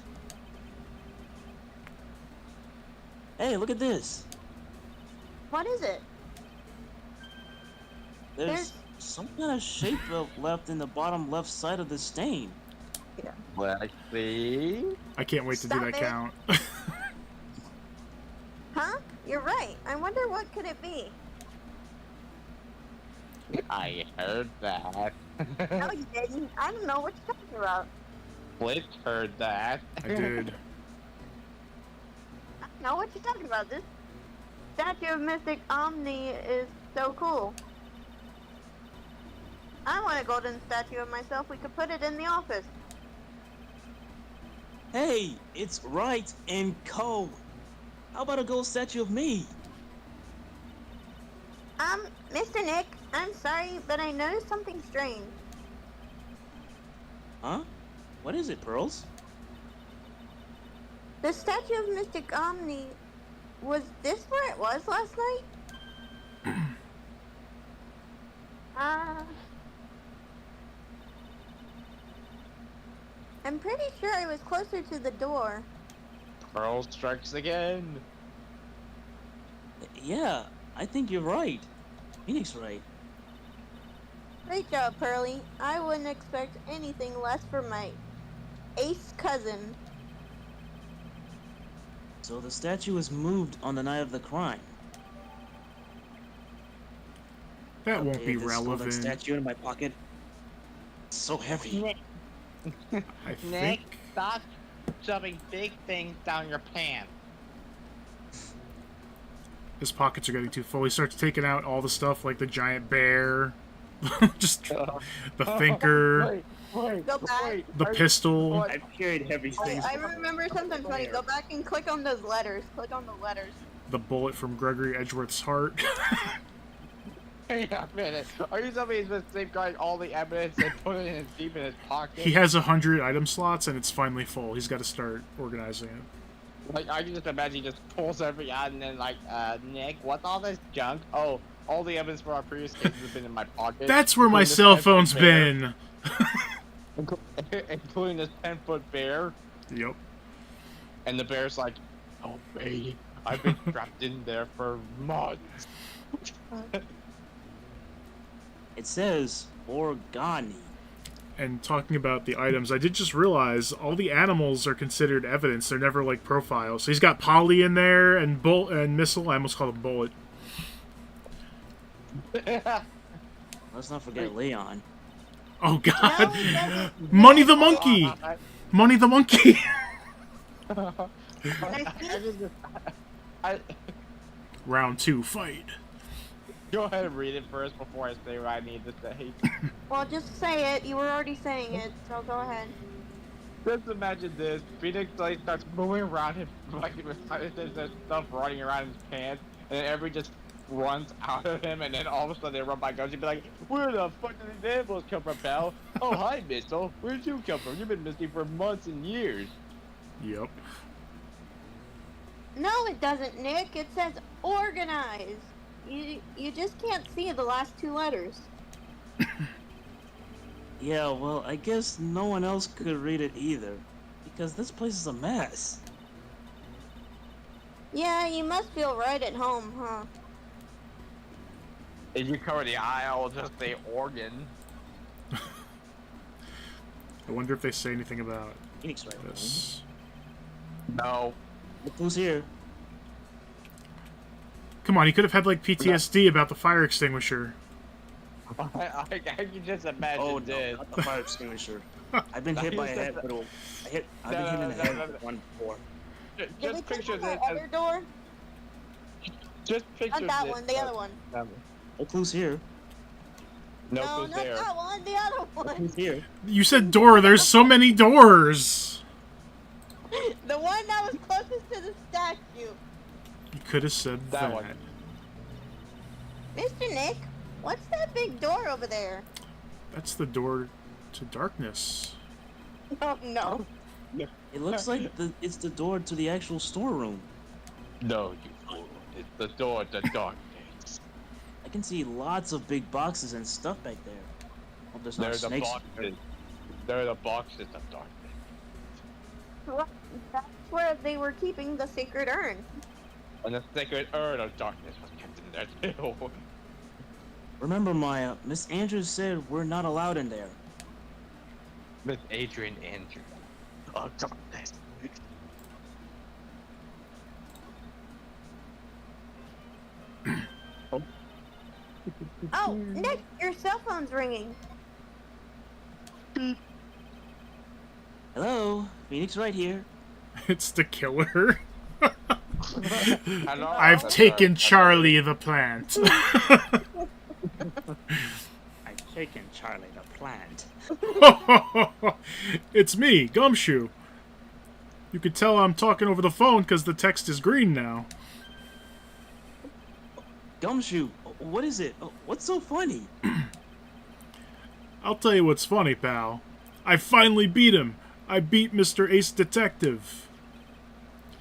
Hey, look at this. What is it? There's some kind of shape left in the bottom left side of the stain. Let's see. I can't wait to do Stop that it. count. Huh? You're right. I wonder what could it be? I heard that. No, you didn't. I don't know what you're talking about. Blitz heard that. I did. I don't know what you're talking about. This statue of Mystic Omni is so cool. I want a golden statue of myself. We could put it in the office. Hey, it's right and co. How about a gold statue of me? Mr. Nick, I'm sorry, but I noticed something strange. Huh? What is it, Pearls? The statue of Mystic Omni, was this where it was last night? I'm pretty sure I was closer to the door. Pearl strikes again. Yeah, I think you're right. Phoenix right. Great job, Pearly. I wouldn't expect anything less from my ace cousin. So the statue was moved on the night of the crime. That won't Okay, be this golden relevant. statue in my pocket. It's so heavy. Nick, I Nick, think. stop shoving big things down your pants. His pockets are getting too full. He starts taking out all the stuff like the giant bear, just the thinker, Go back. the pistol. I've carried heavy things. I remember something funny. Go back and click on those letters. Click on the letters. The bullet from Gregory Edgeworth's heart. Wait a minute. Are you telling me he's been safeguarding all the evidence and putting it deep in his pocket? He has 100 item slots and it's finally full. He's got to start organizing it. Like, I can just imagine he just pulls every out and then like, Nick, what's all this junk? Oh, all the evidence for our previous cases have been in my pocket. That's where my including this cell 10-foot phone's bear. been. Including this 10-foot bear. Yep. And the bear's like, oh, baby, I've been trapped in there for months. It says organi. And talking about the items, I did just realize all the animals are considered evidence. They're never like profiles. So he's got Polly in there and Missile. I almost called him Bullet. Let's not forget Leon. Oh No, God! he doesn't. Money the monkey. Money the monkey. Round 2, fight. Go ahead and read it first before I say what I need to say. Well, just say it. You were already saying it, so go ahead. Just imagine this. Phoenix like starts moving around him like there's stuff running around his pants, and then everybody just runs out of him, and then all of a sudden they run by guns. You'd be like, where the fuck did these animals come from, pal? Oh, hi, Missile. Where'd you come from? You've been missing for months and years. Yep. No, it doesn't, Nick. It says organize. You just can't see the last two letters. Yeah, well, I guess no one else could read it either, because this place is a mess. Yeah, you must feel right at home, huh? If you cover the aisle, just say organ. I wonder if they say anything about Phoenix right now. this. No. Look who's here. Come on, he could have had like PTSD about the fire extinguisher. I can just imagine Oh this. no, not the fire extinguisher. I've been hit by a head, but I've been hit in the head with one before. Did we Just click picture on this the other door? Just picture Not that this. one, the other one. No clues here. No, No, clues not there. that one, the other No one. clues here. You said door. There's so many doors. The one that was closest to the statue. You could have said That that. one. Mr. Nick, what's that big door over there? That's the door to darkness. Oh, no. It looks like it's the door to the actual storeroom. No, you fool. It's the door to darkness. I can see lots of big boxes and stuff back there. Hope there's They're not the snakes. boxes. They're the boxes of darkness. Well, that's where they were keeping the sacred urn. And the sacred urn of darkness was kept in there too. Remember, Maya, Miss Andrews said we're not allowed in there. Miss Adrian Andrews of darkness. Oh, Nick, your cell phone's ringing. Hello, Phoenix right here. It's the killer. Hello, I've officer. taken Charlie the plant. I've taken Charlie the plant. It's me, Gumshoe. You could tell I'm talking over the phone because the text is green now. Gumshoe, what is it? What's so funny? I'll tell you what's funny, pal. I finally beat him. I beat Mr. Ace Detective.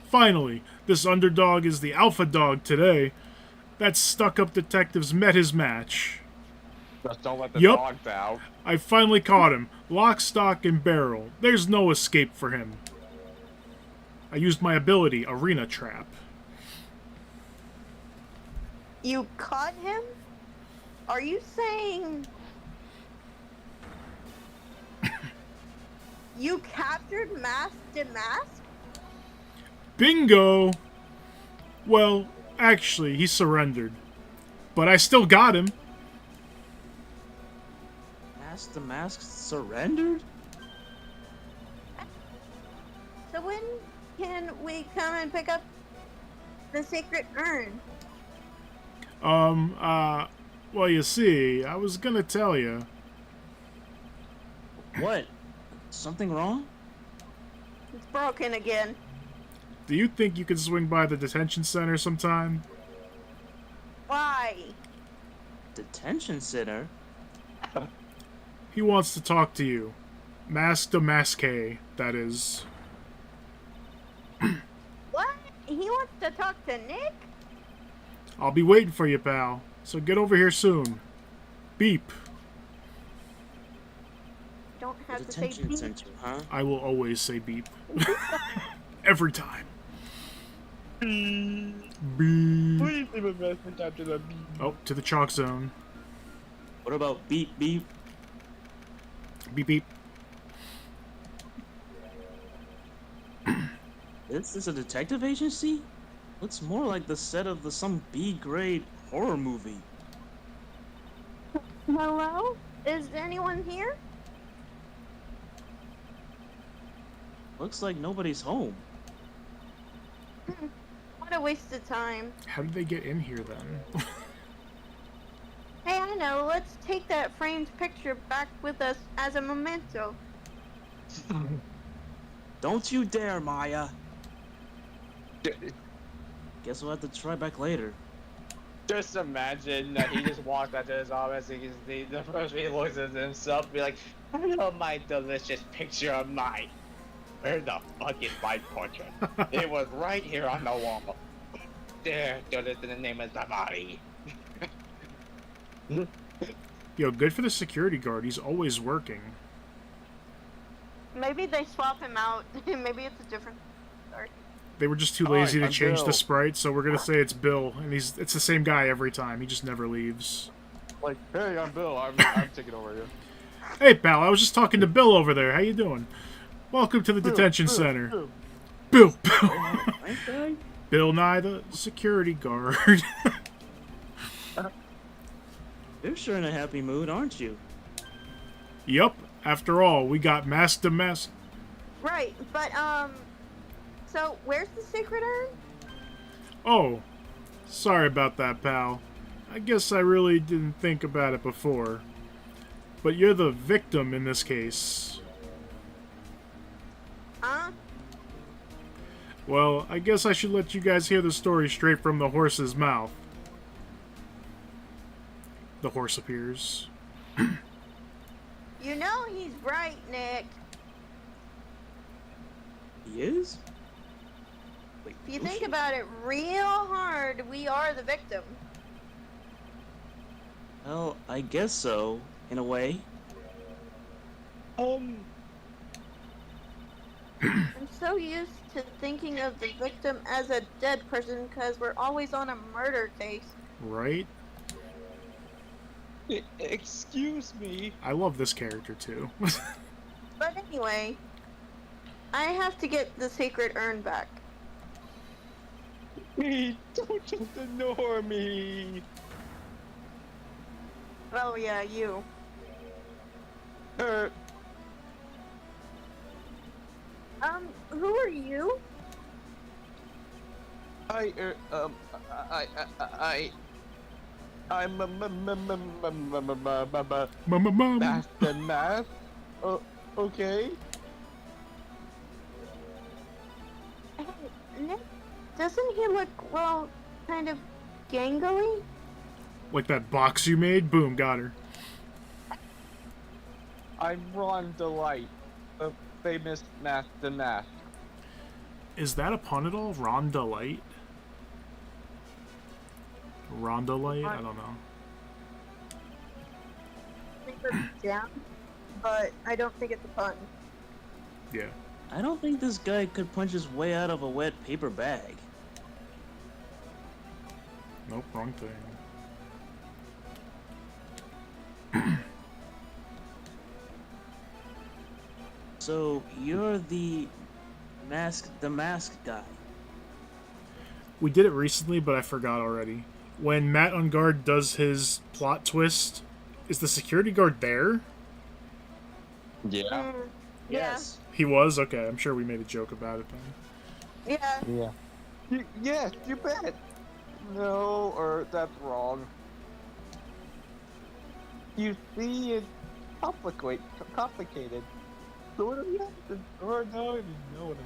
Finally, this underdog is the alpha dog today. That stuck-up detective's met his match. Just don't let the Yup. dogs out. I finally caught him. Lock, stock, and barrel. There's no escape for him. I used my ability, Arena Trap. You caught him? Are you saying... You captured Mask to Mask? Bingo! Well, actually, he surrendered. But I still got him. Mask the Mask surrendered? So when can we come and pick up the sacred urn? Well, you see, I was gonna tell you. What? Something wrong? It's broken again. Do you think you could swing by the detention center sometime? Why? Detention center? He wants to talk to you. Mask to Masque, that is. What? He wants to talk to Nick? I'll be waiting for you, pal. So get over here soon. Beep. Don't have to say Detention beep. center, huh? I will always say beep. Every time. Beep. Please leave a message after the beep. Oh, to the chalk zone. What about beep beep? Beep beep. This is a detective agency? Looks more like the set of some B-grade horror movie. Hello? Is anyone here? Looks like nobody's home. What a waste of time. How did they get in here then? Hey, I know. Let's take that framed picture back with us as a memento. Don't you dare, Maya. Guess we'll have to try back later. Just imagine that he just walked out to his office and the first thing he looks at himself and be like, hello, my delicious picture of mine. Where the fuck is my portrait? It was right here on the wall. There, do this in the name of somebody. Yo, good for the security guard. He's always working. Maybe they swap him out. Maybe it's a different... They were just too Alright, lazy to I'm change Bill. the sprite, so we're gonna say it's Bill, and it's the same guy every time. He just never leaves. Like, hey, I'm Bill. I'm taking over here. Hey, pal, I was just talking to Bill over there. How you doing? Welcome to the detention center. Bill. Right, guy? Bill Nye, the security guard. You're sure in a happy mood, aren't you? Yup. After all, we got mask to mask. Right, but, so where's the sacred urn? Oh, Sorry about that, pal. I guess I really didn't think about it before. But you're the victim in this case. Huh? Well, I guess I should let you guys hear the story straight from the horse's mouth. The horse appears. You know he's right, Nick. He is? Wait, If you who's think she? about it real hard, we are the victim. Well, I guess so, in a way. I'm so used to thinking of the victim as a dead person because we're always on a murder case. Right? Excuse me. I love this character too. But anyway, I have to get the secret urn back. Please, don't just ignore me. Oh yeah, you. Who are you? I'm Mama. Master Math. Okay. Hey, Nick, doesn't he look, well, kind of gangly? Like that box you made? Boom, got her. I'm Ron Delight, the famous Master Math. Is that a pun at all? Rhonda Light? Rhonda Light? I don't know. I think it's down, but I don't think it's a pun. Yeah. I don't think this guy could punch his way out of a wet paper bag. Nope, wrong thing. So, you're the mask guy. We did it recently, but I forgot already. When Matt on guard does his plot twist, is the security guard there? Yeah. Mm, Yes. He was? Okay, I'm sure we made a joke about it then. Yeah. Yeah. Yes, you bet. No, or that's wrong. You see, it's complicated. Sort of, yes, or no, if you know what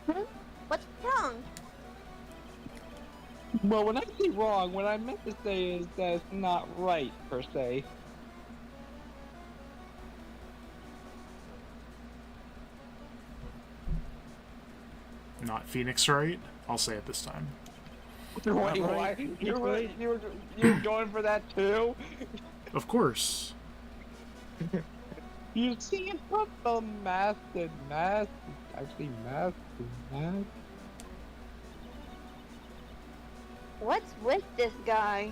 I mean. What's wrong? Well, when I say wrong, what I meant to say is that it's not right, per se. Not Phoenix, right? I'll say it this time. Wait, right. why? Right. You're going for that too? Of course. You see, it's not the mask and mask. It's actually mask and mask. What's with this guy?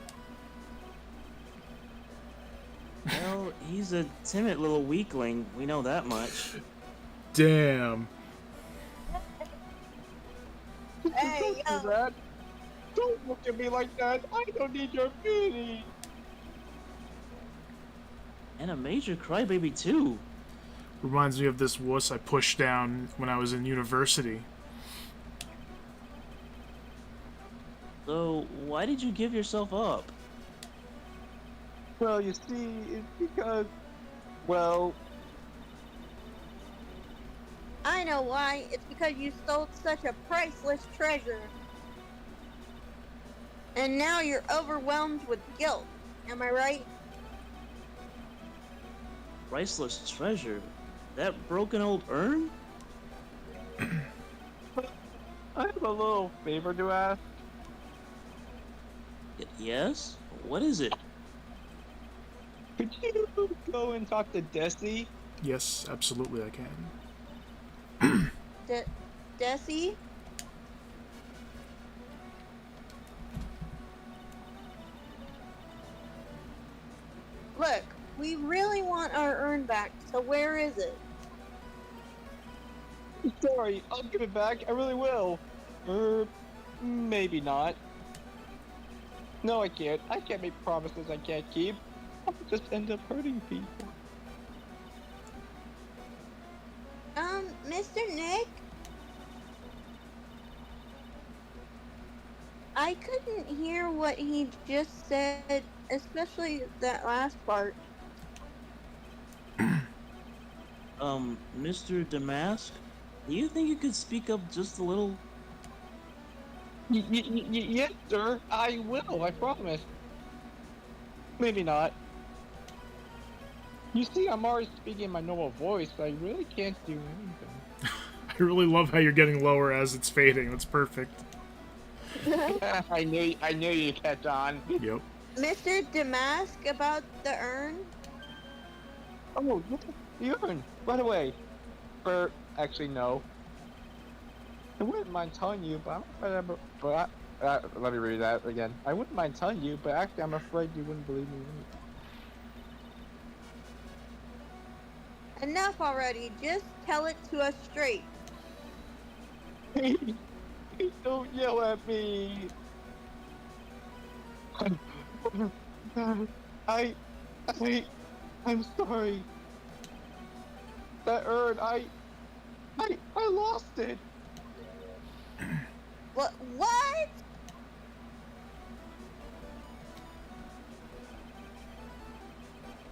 Well, he's a timid little weakling. We know that much. Damn. Hey, Don't do yo. that. Don't look at me like that. I don't need your pity. And a major crybaby, too. Reminds me of this wuss I pushed down when I was in university. So, why did you give yourself up? Well, you see, it's because, well, I know why. It's because you stole such a priceless treasure. And now you're overwhelmed with guilt. Am I right? Priceless treasure? That broken old urn? I have a little favor to ask. Yes? What is it? Could you go and talk to Desi? Yes, absolutely I can. Desi? Look, we really want our urn back, so where is it? Sorry, I'll give it back. I really will. Maybe not. No, I can't. I can't make promises I can't keep. I'll just end up hurting people. Mr. Nick? I couldn't hear what he just said, especially that last part. Mr. Damask, do you think you could speak up just a little? Yes, sir. I will. I promise. Maybe not. You see, I'm already speaking my normal voice. So I really can't do anything. I really love how you're getting lower as it's fading. That's perfect. I knew you'd catch on. Yep. Mr. Damask, about the urn? Oh, the urn. By the way, actually no. I wouldn't mind telling you, but let me read that again. I wouldn't mind telling you, but actually I'm afraid you wouldn't believe me. Enough already. Just tell it to us straight. Don't yell at me. I'm sorry. That urn, I lost it. What?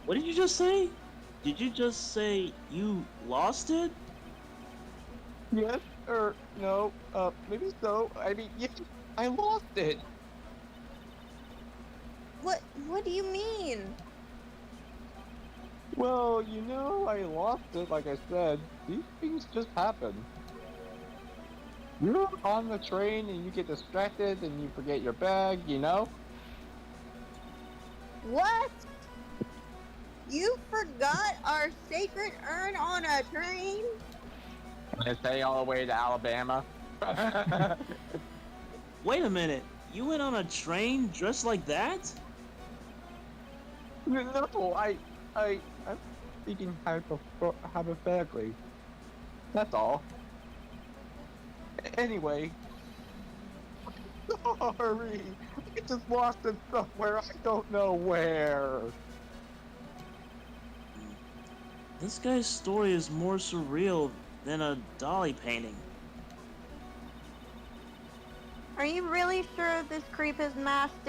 What did you just say? Did you just say you lost it? Yes, or no, maybe so. I mean, yes, I lost it. What do you mean? Well, I lost it, like I said. These things just happen. You're on the train and you get distracted and you forget your bag, What? You forgot our sacred urn on a train? I say all the way to Alabama. Wait a minute. You went on a train dressed like that? No, I'm speaking hypothetically. That's all. Anyway. Sorry. I just lost it somewhere. I don't know where. This guy's story is more surreal than a dolly painting. Are you really sure this creep is masked?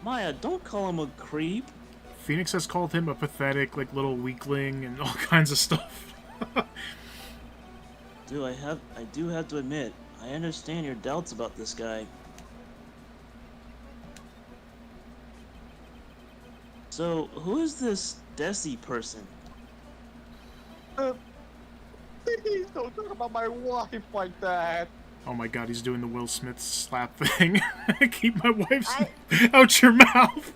Maya, don't call him a creep. Phoenix has called him a pathetic, little weakling and all kinds of stuff. I do have to admit, I understand your doubts about this guy. So, who is this Desi person? Please don't talk about my wife like that. Oh my god, he's doing the Will Smith slap thing. Keep my wife's out your mouth.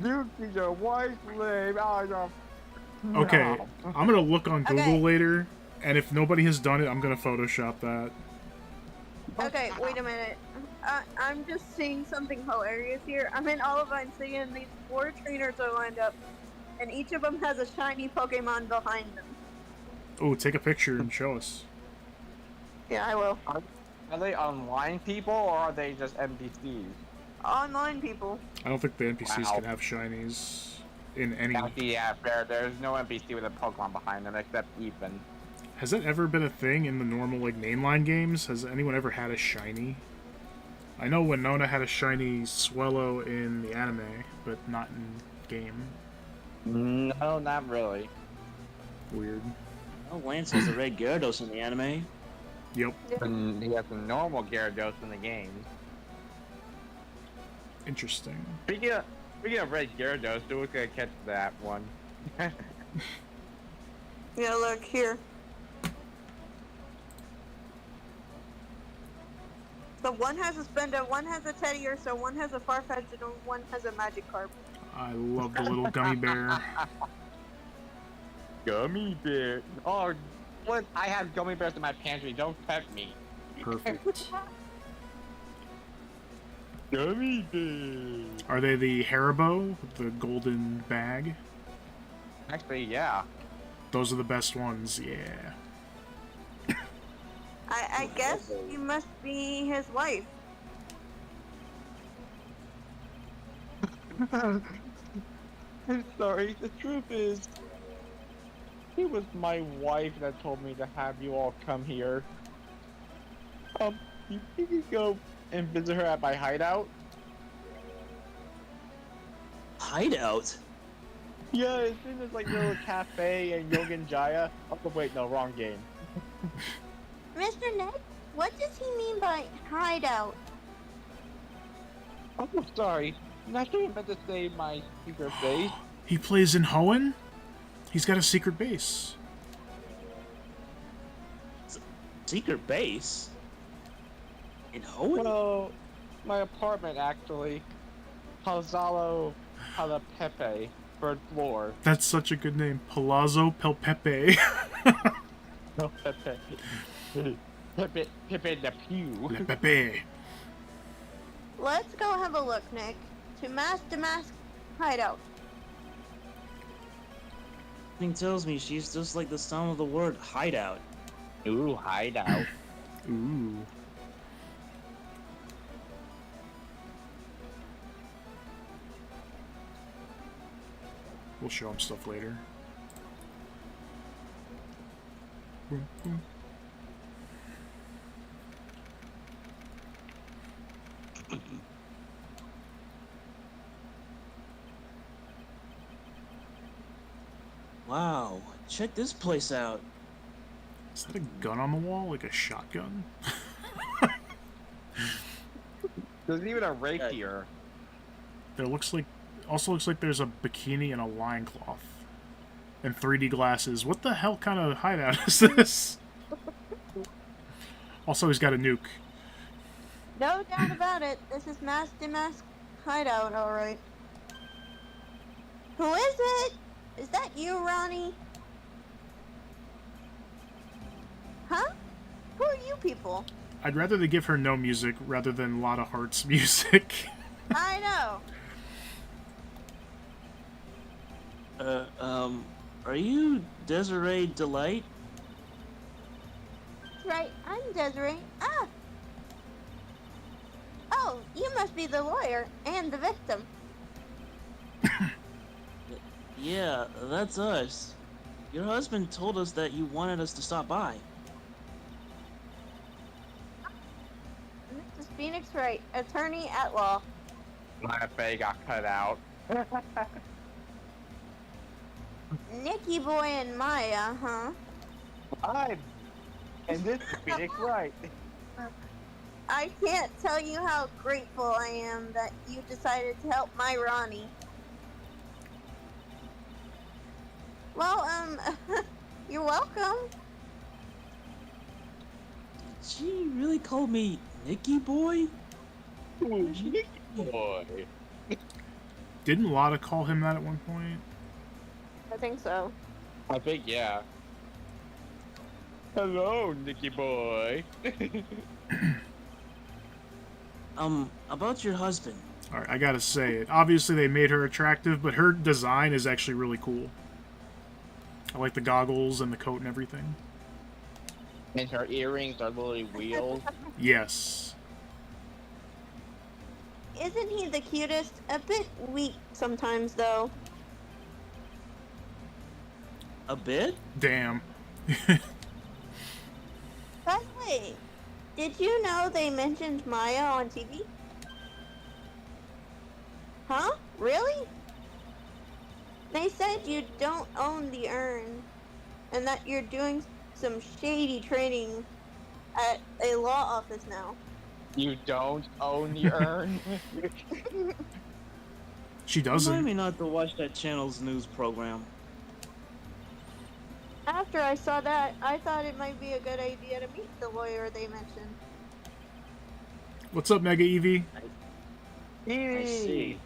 You keep your wife's name out of... Okay, I'm gonna look on Google Okay. later, and if nobody has done it, I'm gonna Photoshop that. Okay, wait a minute. I'm just seeing something hilarious here. I'm in Olivine City and these 4 trainers are lined up, and each of them has a shiny Pokemon behind them. Oh, take a picture and show us. Yeah, I will. Are they online people or are they just NPCs? Online people. I don't think the NPCs Wow. can have shinies in any... Yeah, fair. There's no NPC with a Pokemon behind them except Ethan. Has that ever been a thing in the normal, mainline games? Has anyone ever had a shiny? I know Winona had a shiny Swellow in the anime, but not in game. No, not really. Weird. Oh, Lance has a red Gyarados in the anime. Yep. And he has a normal Gyarados in the game. Interesting. Speaking of red Gyarados, who's gonna catch that one? Yeah, look here. So one has a Spinda, one has a Teddy Ursa, one has a Farfetch'd, and one has a Magikarp. I love the little gummy bear. Gummy bear. Oh, what? I have gummy bears in my pantry. Don't pet me. Perfect. Gummy bear. Are they the Haribo with the golden bag? Actually, yeah. Those are the best ones, yeah. I guess you must be his wife. I'm sorry. The truth is, it was my wife that told me to have you all come here. You think you go and visit her at my hideout? Hideout? Yeah, it's in this like little cafe in Yogan Jaya. Oh wait, no, wrong game. Mr. Nick, what does he mean by hideout? Oh, sorry. I'm not sure you meant to say my secret base. He plays in Hoenn? He's got a secret base. Secret base? In Hoenn? Well, my apartment actually. Palazzo Palapepe, third floor. That's such a good name. Palazzo Pelpepe. No, Pepe. Pepe the Pew. Le Pepe. Let's go have a look, Nick. To Mask hideout. Something tells me she's just like the sound of the word hideout. Ooh, hideout. Ooh. We'll show him stuff later. Boom, boom. Wow, check this place out. Is that a gun on the wall? Like a shotgun? There's even a rapier. There looks like... Also looks like there's a bikini and a loincloth. And 3D glasses. What the hell kind of hideout is this? Also, he's got a nuke. No doubt about it. This is Mask hideout, alright. Who is it? Is that you, Ronnie? Huh? Who are you people? I'd rather they give her no music rather than Lotta Heart's music. I know. Are you Desiree Delight? That's right, I'm Desiree. Ah! Oh, you must be the lawyer and the victim. Yeah, that's us. Your husband told us that you wanted us to stop by. Mrs. Phoenix Wright, attorney at law. My face got cut out. Nicky Boy and Maya, huh? And this is Phoenix Wright. I can't tell you how grateful I am that you decided to help my Ronnie. Well, you're welcome. She really called me Nicky Boy? Ooh, Nicky boy. Didn't Lotta call him that at one point? I think so. I think, yeah. Hello, Nicky boy. About your husband. Alright, I gotta say it. Obviously they made her attractive, but her design is actually really cool. I like the goggles and the coat and everything. And her earrings are literally wheels. Yes. Isn't he the cutest? A bit weak sometimes, though. A bit? Damn. By the way, did you know they mentioned Maya on TV? Huh? Really? They said you don't own the urn, and that you're doing some shady trading at a law office now. You don't own the urn? She Remind doesn't. me not to watch that channel's news program. After I saw that, I thought it might be a good idea to meet the lawyer they mentioned. What's up, Mega Eevee? Eevee! I see.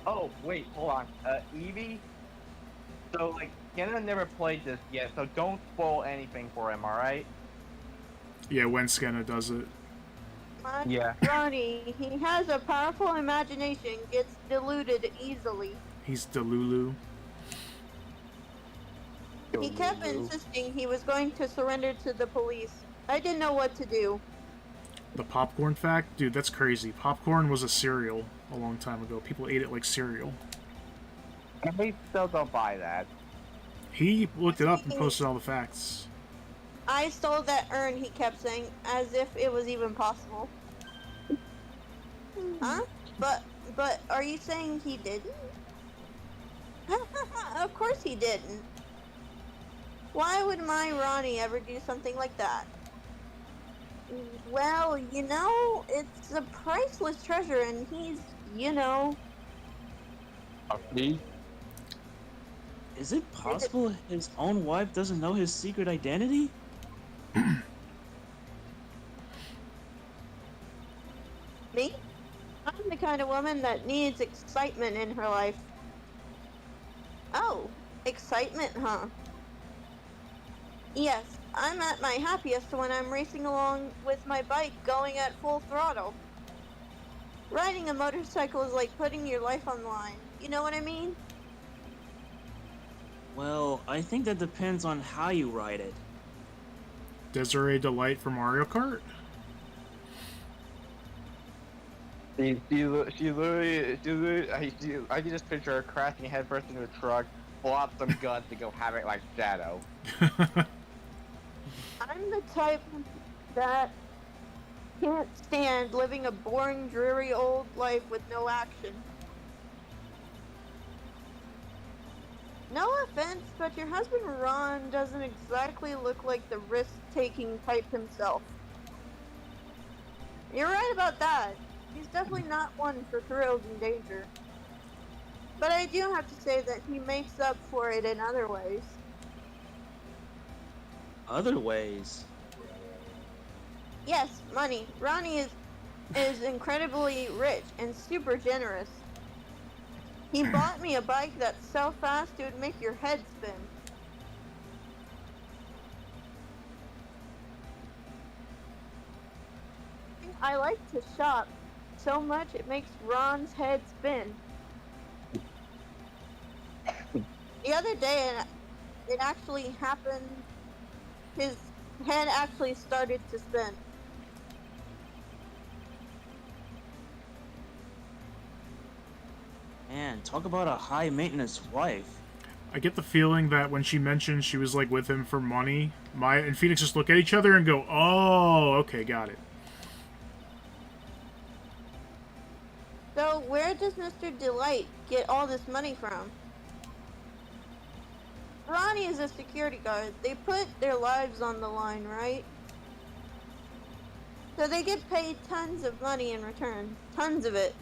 Oh, wait, hold on. Eevee? So, like, Scanna never played this yet, so don't spoil anything for him, alright? Yeah, when Scanna does it. My Yeah. Ronnie, he has a powerful imagination, gets deluded easily. He's Delulu. He kept insisting he was going to surrender to the police. I didn't know what to do. The popcorn fact? Dude, that's crazy. Popcorn was a cereal a long time ago. People ate it like cereal. I still don't buy that. He looked it up and posted all the facts. I stole that urn, he kept saying, as if it was even possible. Huh? But are you saying he didn't? Of course he didn't. Why would my Ronnie ever do something like that? Well, you know, it's a priceless treasure and he's, you know... Me? Is it possible his own wife doesn't know his secret identity? Me? I'm the kind of woman that needs excitement in her life. Oh, excitement, huh? Yes, I'm at my happiest when I'm racing along with my bike going at full throttle. Riding a motorcycle is like putting your life on the line. You know what I mean? Well, I think that depends on how you ride it. Desiree Delight from Mario Kart? She literally, I can just picture her crashing headfirst into a truck, pull out some guns to go have it like Shadow. I'm the type that can't stand living a boring, dreary old life with no action. No offense, but your husband Ron doesn't exactly look like the risk-taking type himself. You're right about that. He's definitely not one for thrills and danger. But I do have to say that he makes up for it in other ways. Other ways? Yes, money. Ronnie is incredibly rich and super generous. He bought me a bike that's so fast it would make your head spin. I like to shop so much it makes Ron's head spin. The other day, it actually happened. His head actually started to spin. Man, talk about a high-maintenance wife. I get the feeling that when she mentioned she was like with him for money, Maya and Phoenix just look at each other and go, "Oh, okay, got it." So where does Mr. Delight get all this money from? Ronnie is a security guard. They put their lives on the line, right? So they get paid tons of money in return. Tons of it.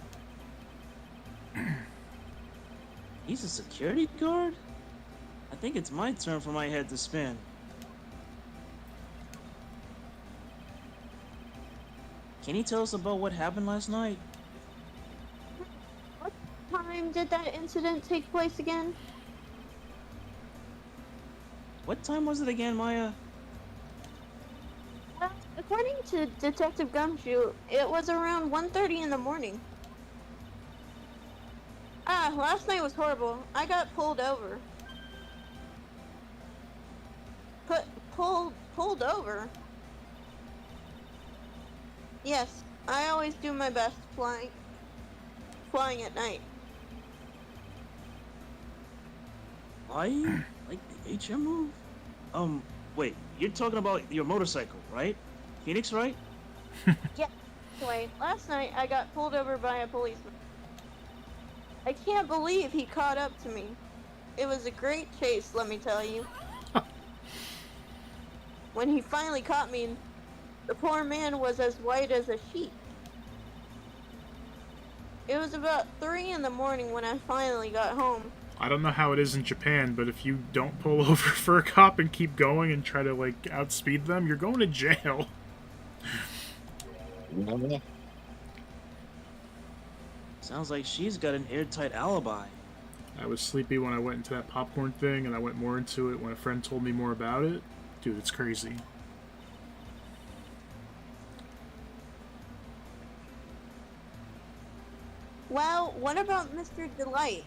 He's a security guard? I think it's my turn for my head to spin. Can you tell us about what happened last night? What time did that incident take place again? What time was it again, Maya? According to Detective Gumshoe, it was around 1:30 in the morning. Last night was horrible. I got pulled over. Pulled over? Yes, I always do my best flying at night. Why? Like the HM move? Wait, you're talking about your motorcycle, right? Phoenix, right? Yeah. Anyway, last night I got pulled over by a policeman. I can't believe he caught up to me. It was a great chase, let me tell you. When he finally caught me, the poor man was as white as a sheet. It was about 3 in the morning when I finally got home. I don't know how it is in Japan, but if you don't pull over for a cop and keep going and try to, like, outspeed them, you're going to jail. Sounds like she's got an airtight alibi. I was sleepy when I went into that popcorn thing, and I went more into it when a friend told me more about it. Dude, it's crazy. Well, what about Mr. Delight?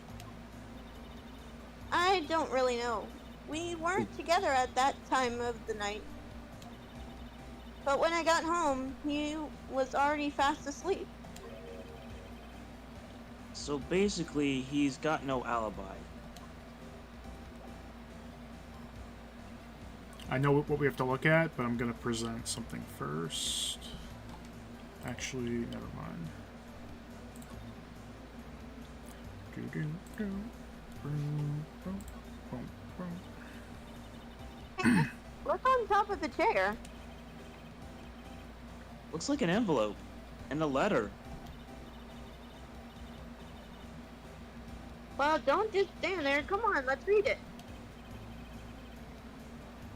I don't really know. We weren't together at that time of the night. But when I got home, he was already fast asleep. So basically, he's got no alibi. I know what we have to look at, but I'm gonna present something first. Actually, never mind. Look on top of the chair. Looks like an envelope. And a letter. Well, don't just stand there. Come on, let's read it.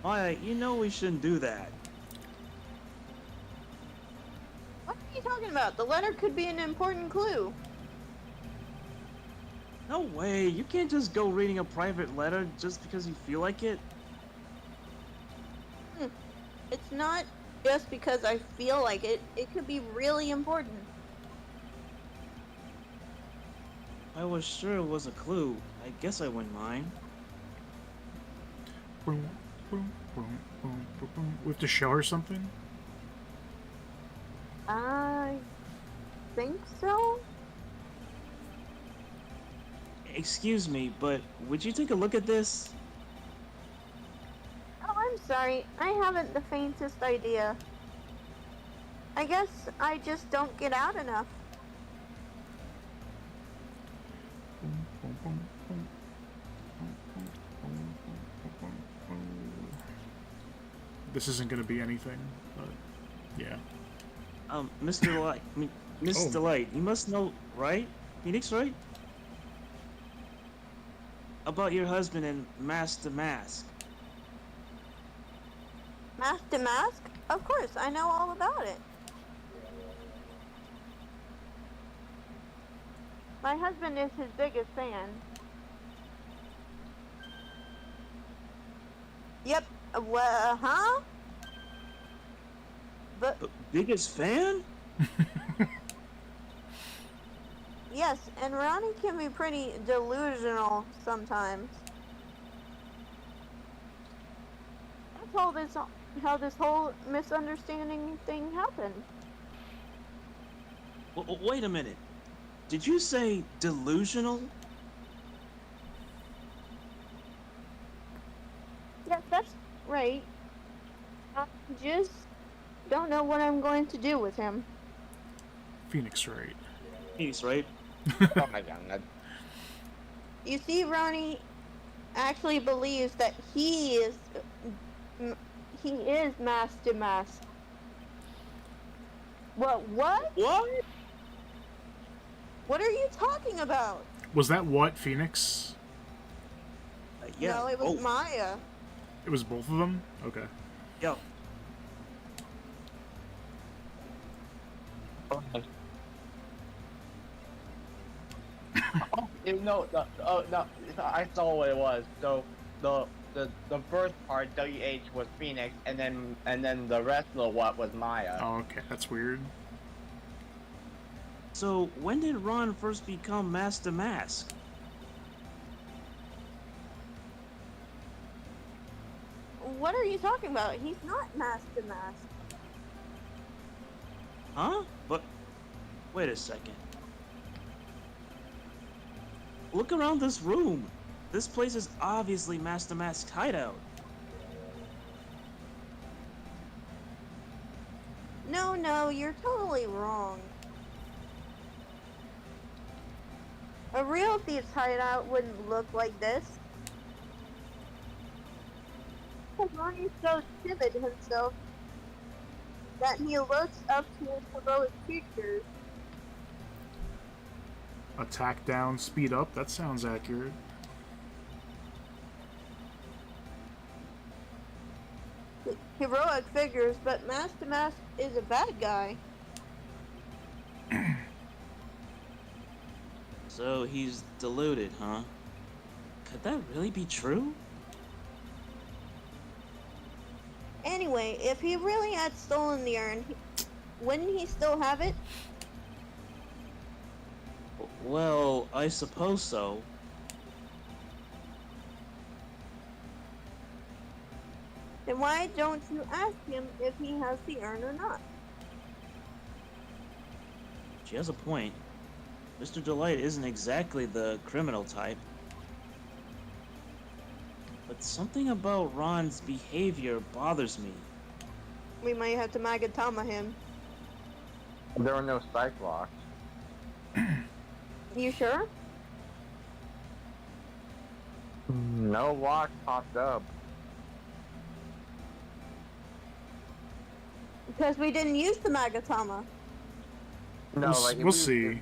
Maya, you know we shouldn't do that. What are you talking about? The letter could be an important clue. No way, you can't just go reading a private letter just because you feel like it. It's not just because I feel like it. It could be really important. I was sure it was a clue. I guess I wouldn't mind. Boom, boom, boom, boom, boom, boom. We have to show her something? I think so. Excuse me, but would you take a look at this? Oh, I'm sorry. I haven't the faintest idea. I guess I just don't get out enough. Boom, boom, boom, boom. Boom, boom, boom, boom, boom, boom. This isn't gonna be anything, but yeah. Mr. Delight, Miss Oh. Delight, you must know, right? Phoenix, right? About your husband and Mask to Mask. Mask to mask? Of course, I know all about it. My husband is his biggest fan. Yep. Huh? But Biggest fan? yes, and Ronnie can be pretty delusional sometimes. That's how this whole misunderstanding thing happened. Wait a minute. Did you say delusional? Yes, that's right. I just don't know what I'm going to do with him. Phoenix, right? Phoenix, right? Oh my god. You see, Ronnie actually believes that he is mask to mask. What? What? What are you talking about? Was that what, Phoenix? Yeah. No, it was Maya. It was both of them? Okay. Yo. No, I saw what it was. So the first part WH was Phoenix, and then the rest of the what was Maya. Oh, okay. That's weird. So when did Ron first become Mask to Mask? What are you talking about? He's not mask to mask. Huh? But wait a second. Look around this room. This place is obviously Mask to Mask's hideout. No, you're totally wrong. A real thief's hideout wouldn't look like this. Ronnie's so timid himself that he looks up to his heroic features. Attack down, speed up. That sounds accurate. Heroic figures, but Mask to Mask is a bad guy. So he's deluded, huh? Could that really be true? Anyway, if he really had stolen the urn, wouldn't he still have it? Well, I suppose so. Then why don't you ask him if he has the urn or not? She has a point. Mr. Delight isn't exactly the criminal type. but something about Ron's behavior bothers me. We might have to Magatama him. There were no psych locks. You sure? No lock popped up. Because we didn't use the Magatama. No, We'll see.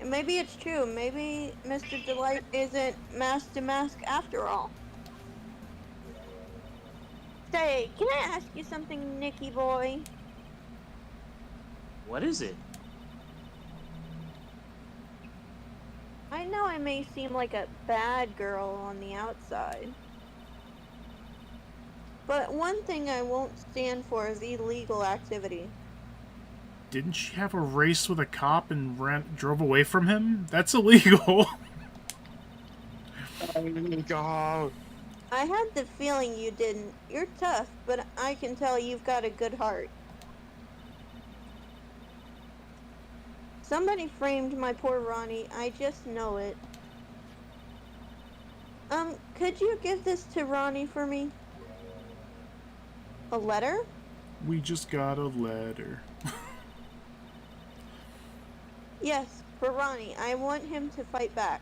Maybe it's true. Maybe Mr. Delight isn't mask to mask after all. Say, can I ask you something, Nicky boy? What is it? I know I may seem like a bad girl on the outside, but one thing I won't stand for is illegal activity. Didn't she have a race with a cop and drove away from him? That's illegal. Oh, God. I had the feeling you didn't. You're tough, but I can tell you've got a good heart. Somebody framed my poor Ronnie. I just know it. Could you give this to Ronnie for me? A letter? We just got a letter. Yes, for Ronnie. I want him to fight back.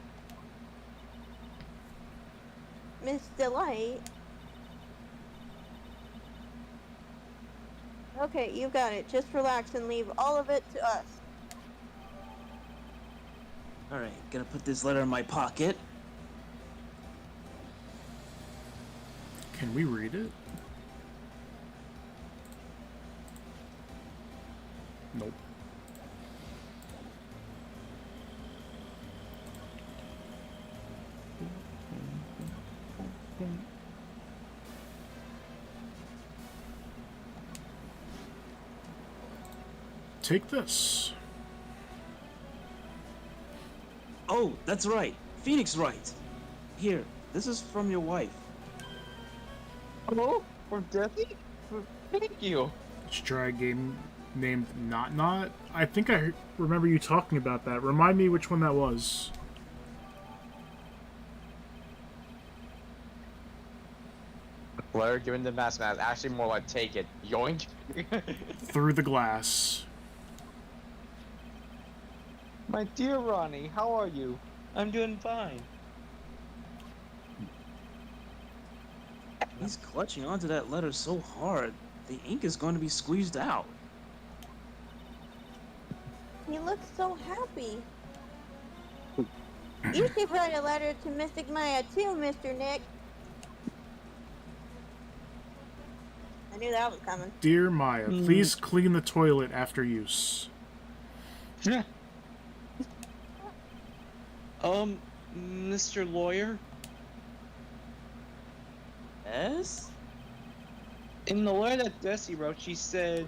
Miss Delight? Okay, you got it. Just relax and leave all of it to us. Alright, gonna put this letter in my pocket. Can we read it? Nope. Take this. Oh, that's right. Phoenix right. Here, this is from your wife. Oh, from Deathy? Thank you. Let's try a game named Not Not. I think I remember you talking about that. Remind me which one that was. Letter given to mask. Actually, more like take it. Yoink. Through the glass. My dear Ronnie, how are you? I'm doing fine. He's clutching onto that letter so hard, the ink is going to be squeezed out. He looks so happy. You should write a letter to Mystic Maya too, Mr. Nick. I knew that was coming. Dear Maya, please clean the toilet after use. Mr. Lawyer? Yes? In the letter that Desi wrote, she said,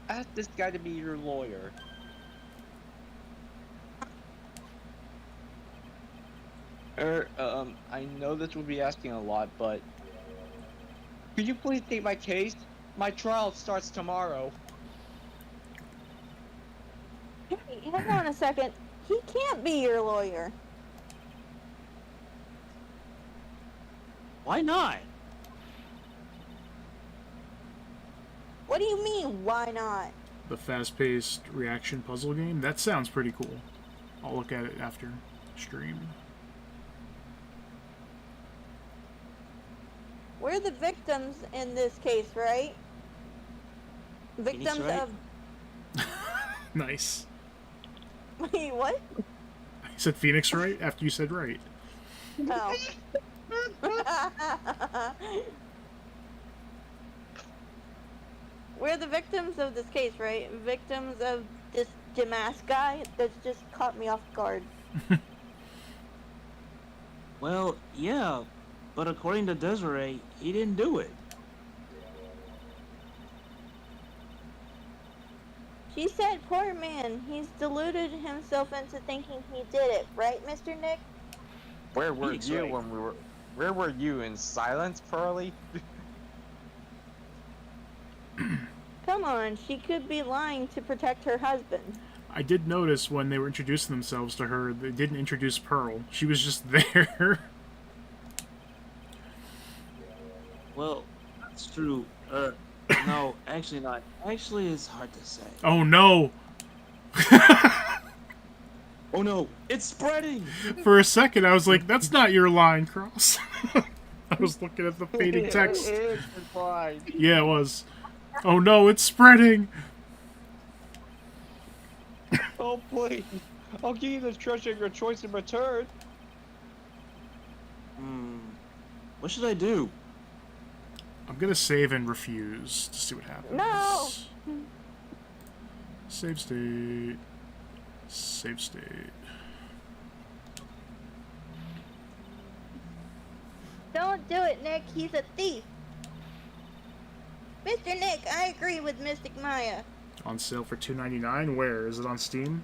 ask this guy to be your lawyer. I know this would be asking a lot, but could you please take my case? My trial starts tomorrow. Hey, hang on a second. He can't be your lawyer. Why not? What do you mean, why not? The fast-paced reaction puzzle game? That sounds pretty cool. I'll look at it after stream. We're the victims in this case, right? Victims right? of... Nice. Wait, what? I said Phoenix right after you said right. Oh. We're the victims of this case, right? Victims of this Damas guy that's just caught me off guard. Well, yeah, but according to Desiree, he didn't do it. She said, poor man, he's deluded himself into thinking he did it, right, Mr. Nick? Where were Phoenix you right. when we were? Where were you in silence, Pearly? Come on, she could be lying to protect her husband. I did notice when they were introducing themselves to her, they didn't introduce Pearl. She was just there. Well, that's true. No, actually not. Actually, it's hard to say. Oh no! Oh no, it's spreading! For a second, I was like, that's not your line, Cross. I was looking at the fading text. It's fine. Yeah, it was. Oh no, it's spreading! Oh, please. I'll give you the treasure of your choice in return. What should I do? I'm gonna save and refuse to see what happens. No! Save state. Save state. Don't do it, Nick. He's a thief. Mr. Nick, I agree with Mystic Maya. On sale for $2.99. Where? Is it on Steam?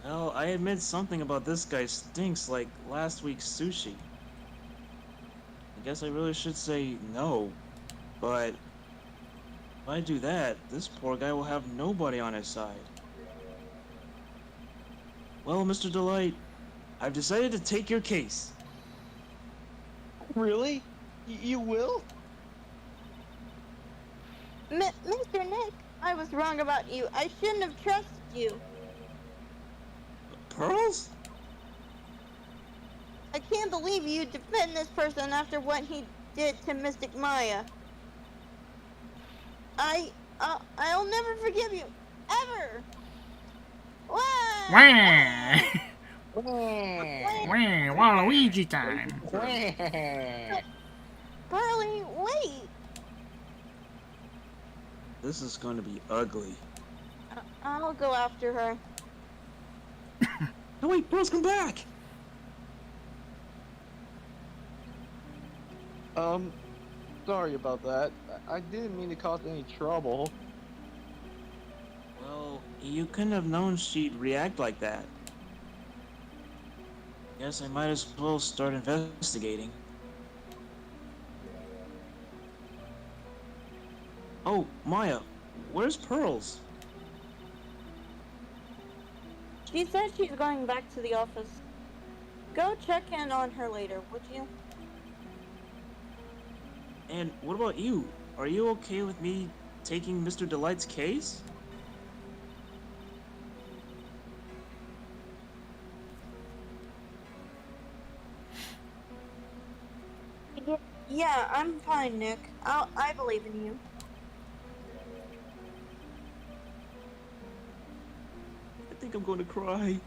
Well, I admit something about this guy stinks like last week's sushi. I guess I really should say no, but if I do that, this poor guy will have nobody on his side. Well, Mr. Delight, I've decided to take your case. Really? You will? Mr. Nick, I was wrong about you. I shouldn't have trusted you. Pearls? I can't believe you defend this person after what he did to Mystic Maya. I'll never forgive you. Ever. Wah! Wah! Wah! Waluigi time! Pearly, wait. This is going to be ugly. I'll go after her. No, wait, Pearls, come back! Sorry about that. I didn't mean to cause any trouble. Well, you couldn't have known she'd react like that. Guess I might as well start investigating. Oh, Maya, where's Pearls? She said she's going back to the office. Go check in on her later, would you? And what about you? Are you okay with me taking Mr. Delight's case? Yeah, I'm fine, Nick. I believe in you. I think I'm going to cry.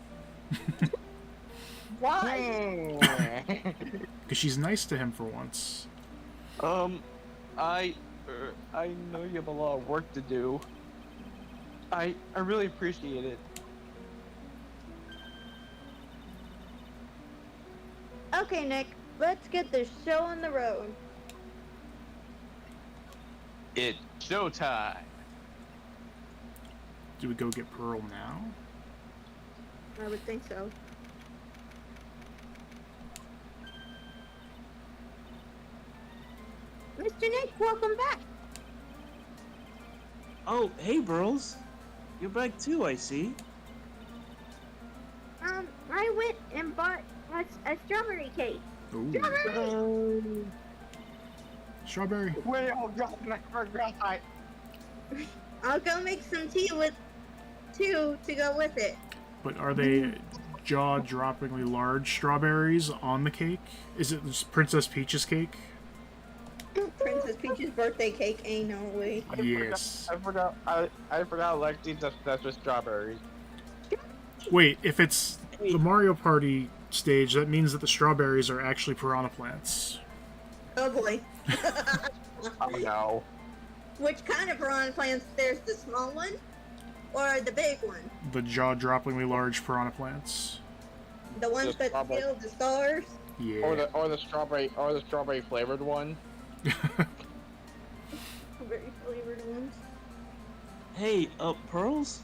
Why? Because she's nice to him for once. I know you have a lot of work to do. I really appreciate it. Okay, Nick, let's get this show on the road. It's showtime. Do we go get Pearl now? I would think so. Mr. Nick, welcome back. Oh, hey, Pearls. You're back too, I see. I went and bought a strawberry cake. Ooh. Strawberry! Strawberry. Wait, oh god, I forgot. I'll go make some tea with two to go with it. But are they jaw-droppingly large strawberries on the cake? Is it just Princess Peach's cake? Princess Peach's birthday cake, ain't no way. Yes. I forgot Lexi's obsessed with strawberries. Wait, if it's the Mario Party stage, that means that the strawberries are actually piranha plants. Oh boy. Oh no. Which kind of piranha plants? There's the small one or the big one? The jaw-droppingly large piranha plants. The ones that steal the stars? Yeah. Or the strawberry flavored one. Very flavored ones. Hey, Pearls?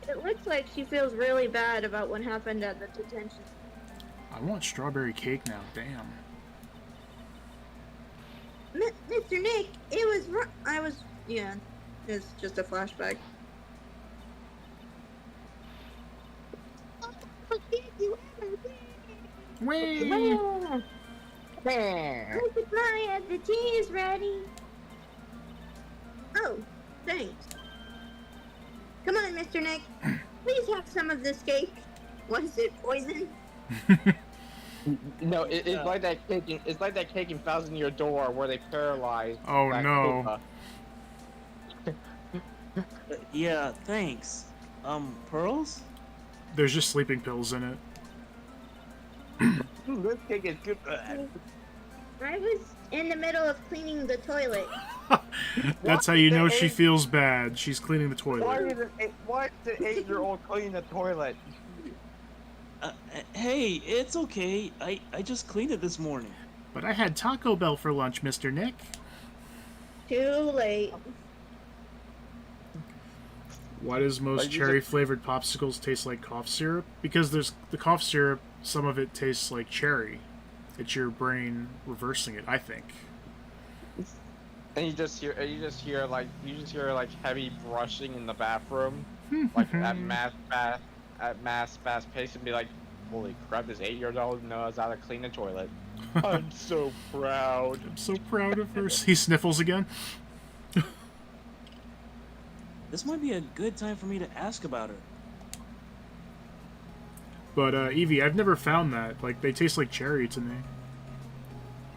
It looks like she feels really bad about what happened at the detention. I want strawberry cake now, damn. Mr. Nick, it was yeah, it's just a flashback. Whee! Look at Maya, the tea is ready. Oh, thanks. Come on, Mr. Nick. Please have some of this cake. What is it, poison? No, it's like that cake. It's like that cake in Thousand Year Door where they paralyze. Oh, that no. Koopa. Yeah, thanks. Pearls? There's just sleeping pills in it. This cake is good. I was in the middle of cleaning the toilet. That's how you know she feels bad. She's cleaning the toilet. Why is an 8-year-old cleaning the toilet? Hey, it's okay. I just cleaned it this morning. But I had Taco Bell for lunch, Mr. Nick. Too late. Why does most cherry-flavored popsicles taste like cough syrup? Because there's the cough syrup, some of it tastes like cherry. It's your brain reversing it, I think. And you just hear like heavy brushing in the bathroom, like at mass fast pace, and be like, holy crap, this 8-year-old knows how to clean the toilet. I'm so proud. I'm so proud of her. He sniffles again. This might be a good time for me to ask about her. But, Evie, I've never found that. Like, they taste like cherry to me.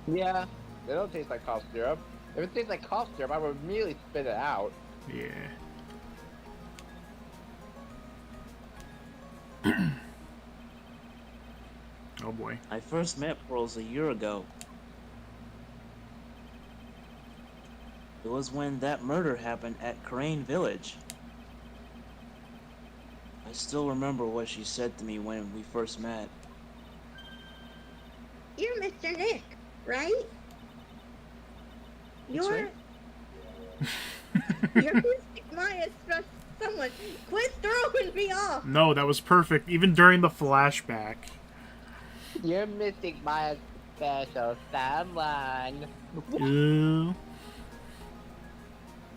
Yeah, they don't taste like cough syrup. If it tastes like cough syrup, I would immediately spit it out. Yeah. Oh boy. I first met Pearls a year ago. It was when that murder happened at Crane Village. I still remember what she said to me when we first met. You're Mr. Nick, right? You're Mystic Maya struck someone. Quit throwing me off. No, that was perfect. Even during the flashback. You're Mystic Maya's special someone. Ooh.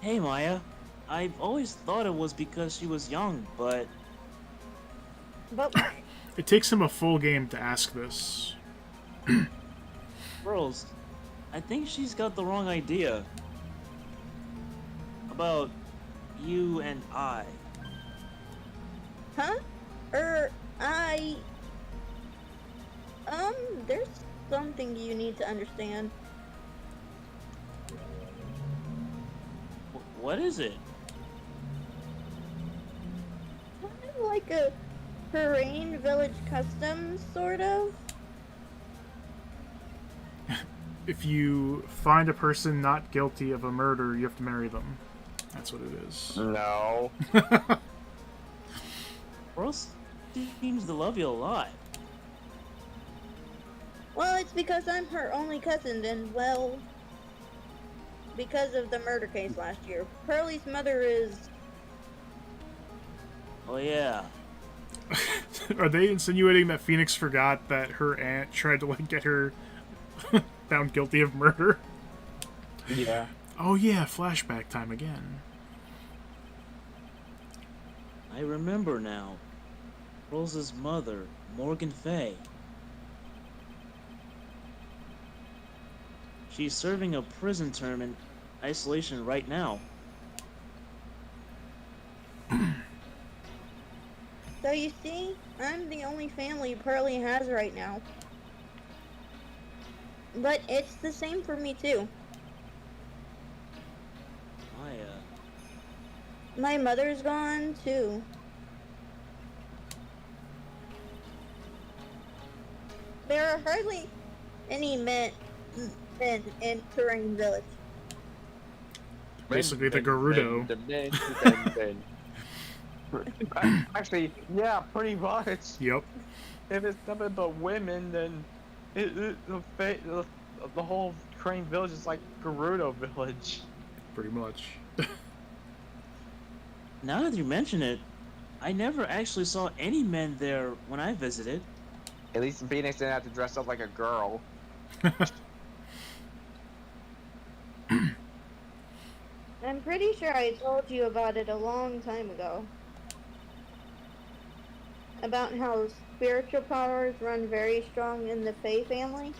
Hey Maya, I've always thought it was because she was young, but But what? It takes him a full game to ask this. Pearls, I think she's got the wrong idea about you and I. Huh? There's something you need to understand. What is it? Kind of like a Terrain Village custom, sort of. If you find a person not guilty of a murder, you have to marry them. That's what it is. No. Pearls seems to love you a lot. Well, it's because I'm her only cousin, and well, because of the murder case last year. Pearlie's mother is... Oh yeah. Are they insinuating that Phoenix forgot that her aunt tried to like get her found guilty of murder? Yeah. Oh yeah, flashback time again. I remember now. Pearls' mother, Morgan Fay. She's serving a prison term in isolation right now. So you see, I'm the only family Pearlie has right now. But it's the same for me too. My mother's gone too. There are hardly any men in Terrain Village. Basically the Gerudo. Actually, yeah, pretty much. Yep. If it's nothing but women, then the whole Crane Village is like Gerudo Village. Pretty much. Now that you mention it, I never actually saw any men there when I visited. At least Phoenix didn't have to dress up like a girl. I'm pretty sure I told you about it a long time ago. About how spiritual powers run very strong in the Fae family?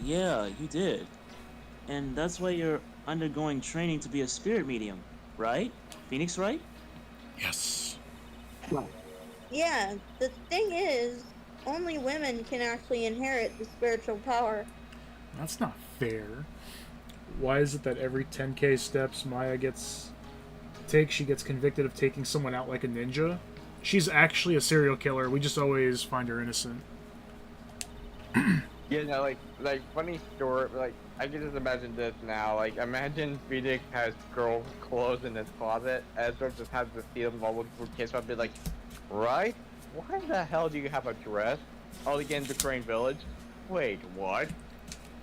Yeah, you did. And that's why you're undergoing training to be a spirit medium, right? Phoenix, right? Yes. Yeah, the thing is, only women can actually inherit the spiritual power. That's not fair. Why is it that every 10k steps Maya she gets convicted of taking someone out like a ninja? She's actually a serial killer. We just always find her innocent. You know, like funny story. Like I can just imagine this now. Like imagine Phoenix has girl clothes in his closet. Ezra just has the field while looking for kids. I'd be like, right? Why the hell do you have a dress? Oh, again, the Crane Village. Wait, what?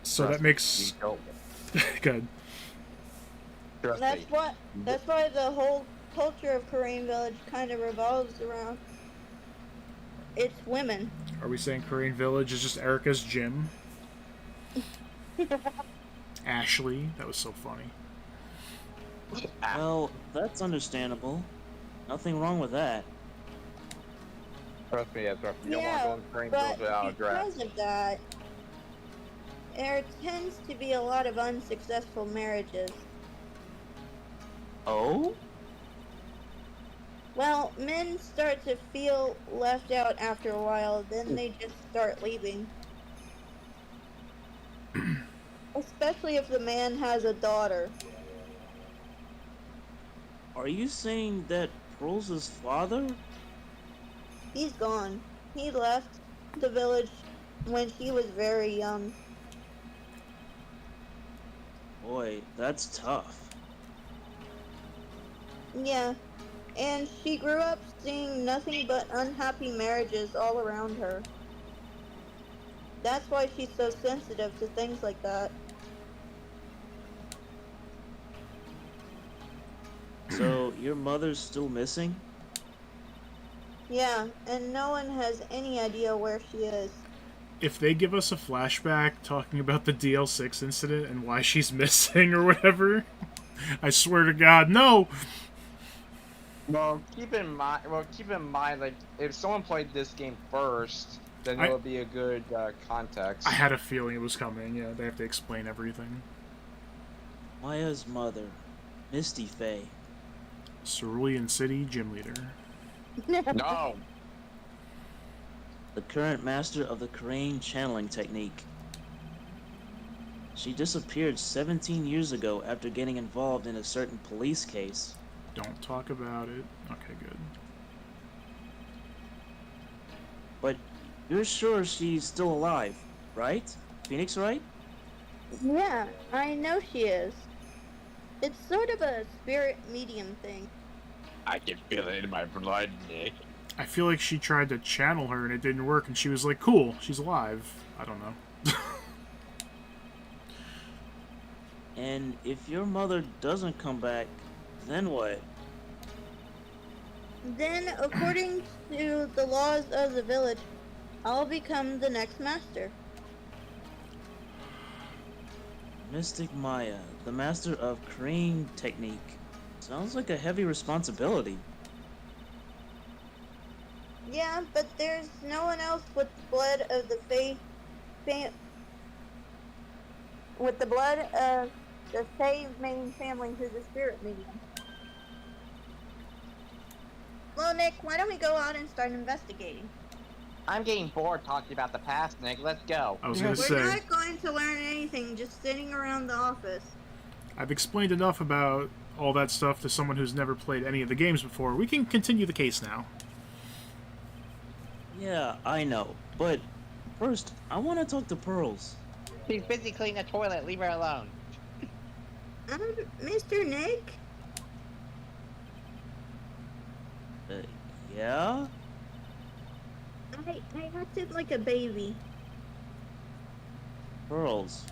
So Trust that me, makes you don't. good. Trust That's me. what. That's why the whole culture of Korean Village kind of revolves around it's women. Are we saying Korean Village is just Erica's gym? Ashley, that was so funny. Well, that's understandable. Nothing wrong with that. Trust me, Ezra. You don't want to Yeah, go in Crane but Village without a dress. because of that, there tends to be a lot of unsuccessful marriages. Oh? Well, men start to feel left out after a while, then they just start leaving. Especially if the man has a daughter. Are you saying that Pearl's father? He's gone. He left the village when she was very young. Boy, that's tough. Yeah, and she grew up seeing nothing but unhappy marriages all around her. That's why she's so sensitive to things like that. So, your mother's still missing? Yeah, and no one has any idea where she is. If they give us a flashback talking about the DL6 incident and why she's missing or whatever, I swear to God, no! Well, keep in mind, like if someone played this game first, then it would be a good context. I had a feeling it was coming. Yeah, they have to explain everything. Maya's mother, Misty Faye. Cerulean City gym leader. No. The current master of the Crane channeling technique. She disappeared 17 years ago after getting involved in a certain police case. Don't talk about it. Okay, good. But you're sure she's still alive, right? Phoenix, right? Yeah, I know she is. It's sort of a spirit medium thing. I can feel it in my blood, Nick. I feel like she tried to channel her and it didn't work, and she was like, cool, she's alive. I don't know. And if your mother doesn't come back, then what? Then, according to the laws of the village, I'll become the next master. Mystic Maya, the master of Crane technique. Sounds like a heavy responsibility. Yeah, but there's no one else with the blood of the with the blood of the Fae main family who's a spirit medium. Well, Nick, why don't we go out and start investigating? I'm getting bored talking about the past, Nick. Let's go. I was gonna We're say, not going to learn anything just sitting around the office. I've explained enough about all that stuff to someone who's never played any of the games before. We can continue the case now. Yeah, I know. But first, I want to talk to Pearls. She's busy cleaning the toilet. Leave her alone. Mr. Nick? Yeah? I acted like a baby. Pearls.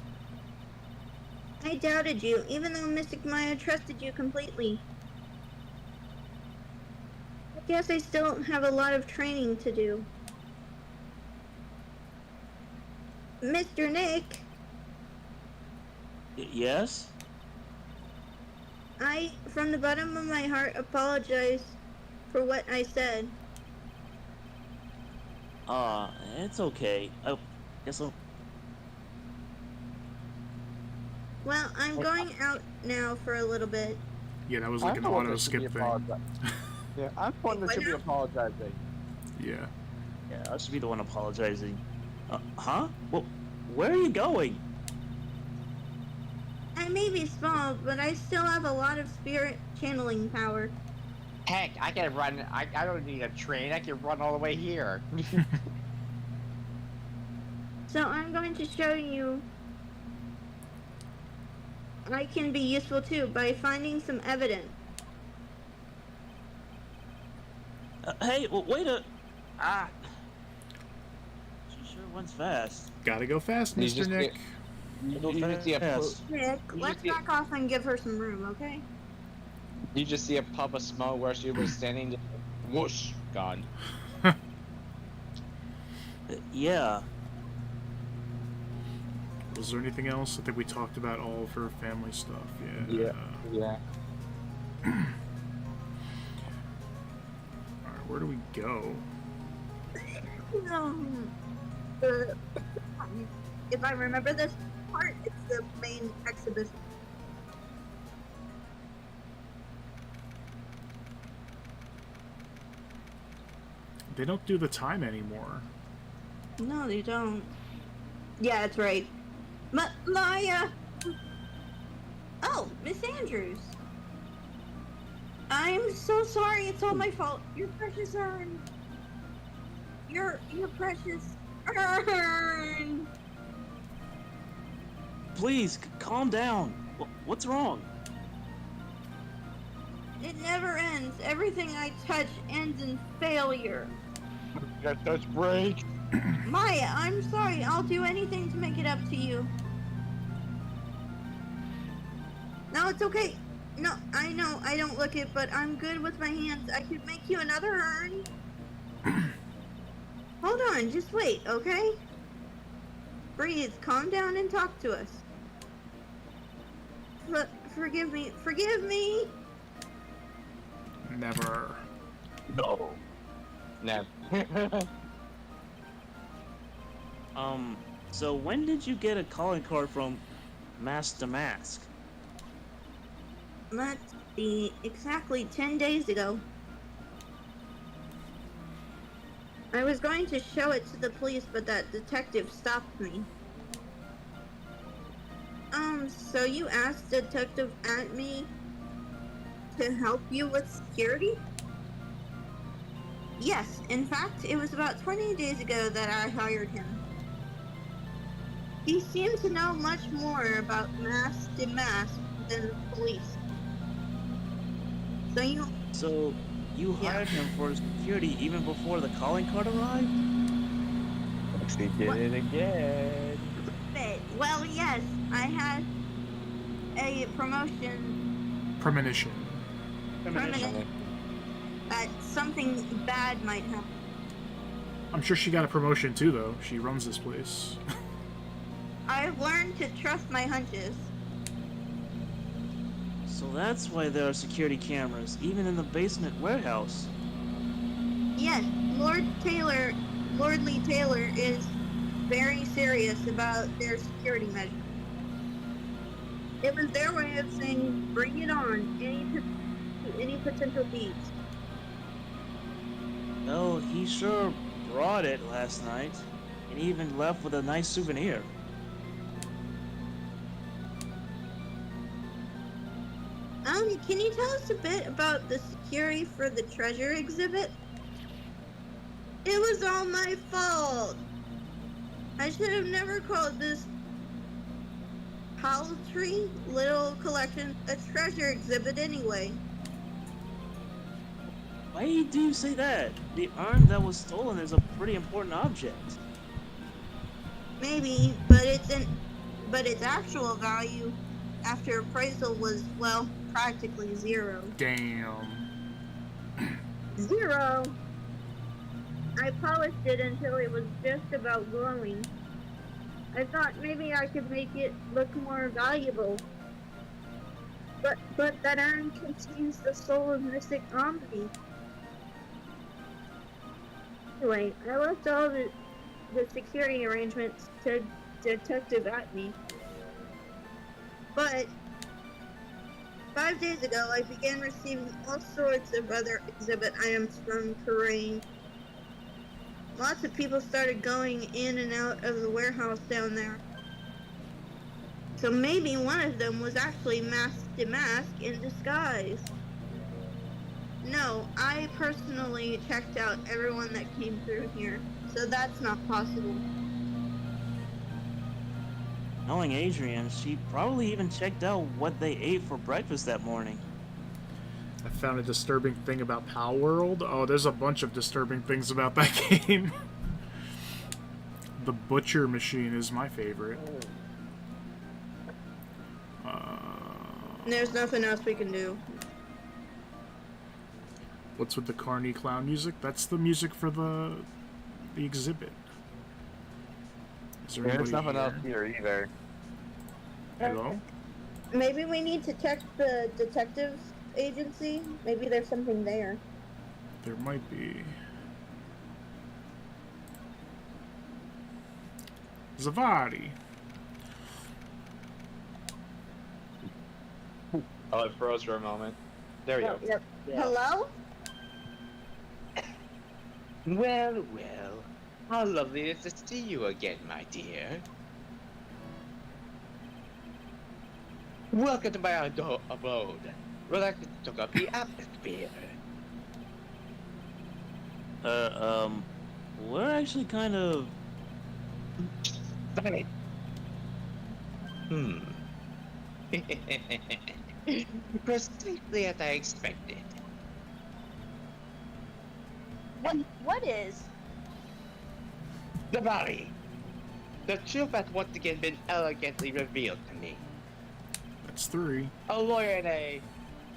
I doubted you, even though Mystic Maya trusted you completely. I guess I still have a lot of training to do. Mr. Nick, Yes? I, from the bottom of my heart, apologize for what I said. It's okay. I guess I'll... Well, I'm going out now for a little bit. Yeah, that was like an auto skip thing. Yeah, I'm the one that should be apologizing. Yeah. Yeah, I should be the one apologizing. Huh? Well, where are you going? I may be small, but I still have a lot of spirit channeling power. Heck, I can run. I don't need a train. I can run all the way here. So I'm going to show you I can be useful too by finding some evidence. Hey, well, wait a... She sure went fast. Gotta go fast, Mr. Nick. You just see a Nick, let's back off and give her some room, okay? you just see a puff of smoke where she was standing. Just whoosh, gone. Yeah. Was there anything else? I think we talked about all of her family stuff. Yeah. Yeah. Alright, where do we go? If I remember this part, it's the main exhibition. They don't do the time anymore. No, they don't. Yeah, that's right. Maya! Oh, Miss Andrews. I'm so sorry, it's all my fault. Your precious urn. Your precious urn. Please, calm down. What's wrong? It never ends. Everything I touch ends in failure. Got touch break. Maya, I'm sorry. I'll do anything to make it up to you. No, it's okay. No, I know I don't look it, but I'm good with my hands. I could make you another urn. Hold on, just wait, okay? Breathe, calm down, and talk to us. Forgive me. Forgive me! Never. No. Never. So when did you get a calling card from Mask to Mask? Let's see, exactly 10 days ago. I was going to show it to the police, but that detective stopped me. So you asked Detective at me to help you with security? Yes, in fact, it was about 20 days ago that I hired him. He seemed to know much more about Mask to Mask than the police. So you hired him for security even before the calling card arrived? She did it again. Well, yes, I had a promotion. Premonition. That something bad might happen. I'm sure she got a promotion too, though. She runs this place. I've learned to trust my hunches. So that's why there are security cameras, even in the basement warehouse. Yes, Lordly Taylor is very serious about their security measures. It was their way of saying, bring it on, any potential thieves. Oh, he sure brought it last night, and even left with a nice souvenir. Can you tell us a bit about the security for the treasure exhibit? It was all my fault. I should have never called this paltry little collection a treasure exhibit anyway. Why do you say that? The urn that was stolen is a pretty important object. Maybe, but its actual value after appraisal was, well, practically zero. Damn. Zero? I polished it until it was just about glowing. I thought maybe I could make it look more valuable. But that urn contains the soul of Mystic Omni. Anyway, I left all the security arrangements to Detective Atney. But 5 days ago, I began receiving all sorts of other exhibit items from Terrain. Lots of people started going in and out of the warehouse down there. So maybe one of them was actually Mask to Mask in disguise. No, I personally checked out everyone that came through here, so that's not possible. Knowing Adrian, she probably even checked out what they ate for breakfast that morning. I found a disturbing thing about Pal World. Oh, there's a bunch of disturbing things about that game. The butcher machine is my favorite. There's nothing else we can do. What's with the Carney Clown music? That's the music for the exhibit. Is there There's anybody nothing else here? here either. Hello? Maybe we need to check the detectives agency. Maybe there's something there. There might be. Zavari. Oh, it froze for a moment. There we go. Yep. Yeah. Hello? Well, well. How lovely it is to see you again, my dear. Welcome to my abode. Relax and soak up the atmosphere. We're actually kind of... Stop it. Precisely as I expected. What is? The body. The truth has once again been elegantly revealed to me. That's 3. A lawyer and a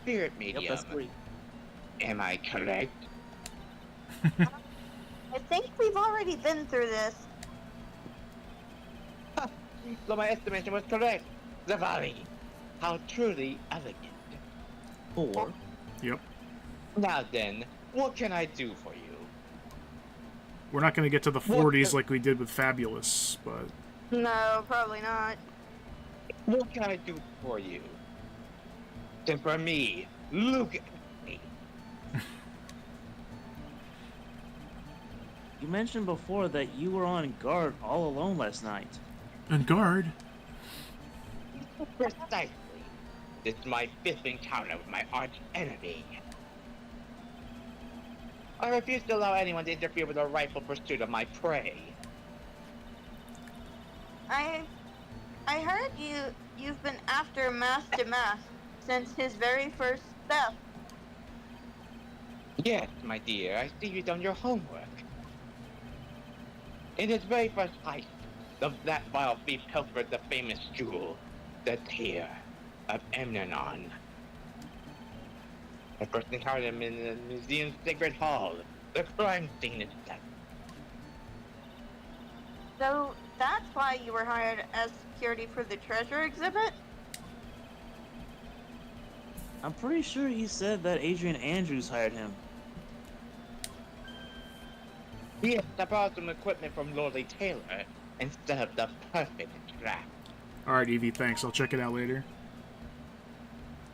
spirit medium. Yep, that's 3. Am I correct? I think we've already been through this. So my estimation was correct. The body. How truly elegant. 4. Yep. Now then, what can I do for you? We're not going to get to the 40s like we did with Fabulous, but... No, probably not. What can I do for you? Then for me, look at me. You mentioned before that you were on guard all alone last night. And guard. Precisely. This is my 5th encounter with my arch enemy. I refuse to allow anyone to interfere with the rightful pursuit of my prey. I heard you've been after Mask to Mask since his very first theft. Yes, my dear, I see you've done your homework. In his very first heist, that vile thief pilfered the famous jewel, the tear of Emnanon. I first encountered him in the museum's sacred hall, the crime scene itself. So that's why you were hired as security for the treasure exhibit? I'm pretty sure he said that Adrian Andrews hired him. Yes, I brought some equipment from Lordly Taylor and set up the perfect trap. Alright, Evie, thanks. I'll check it out later.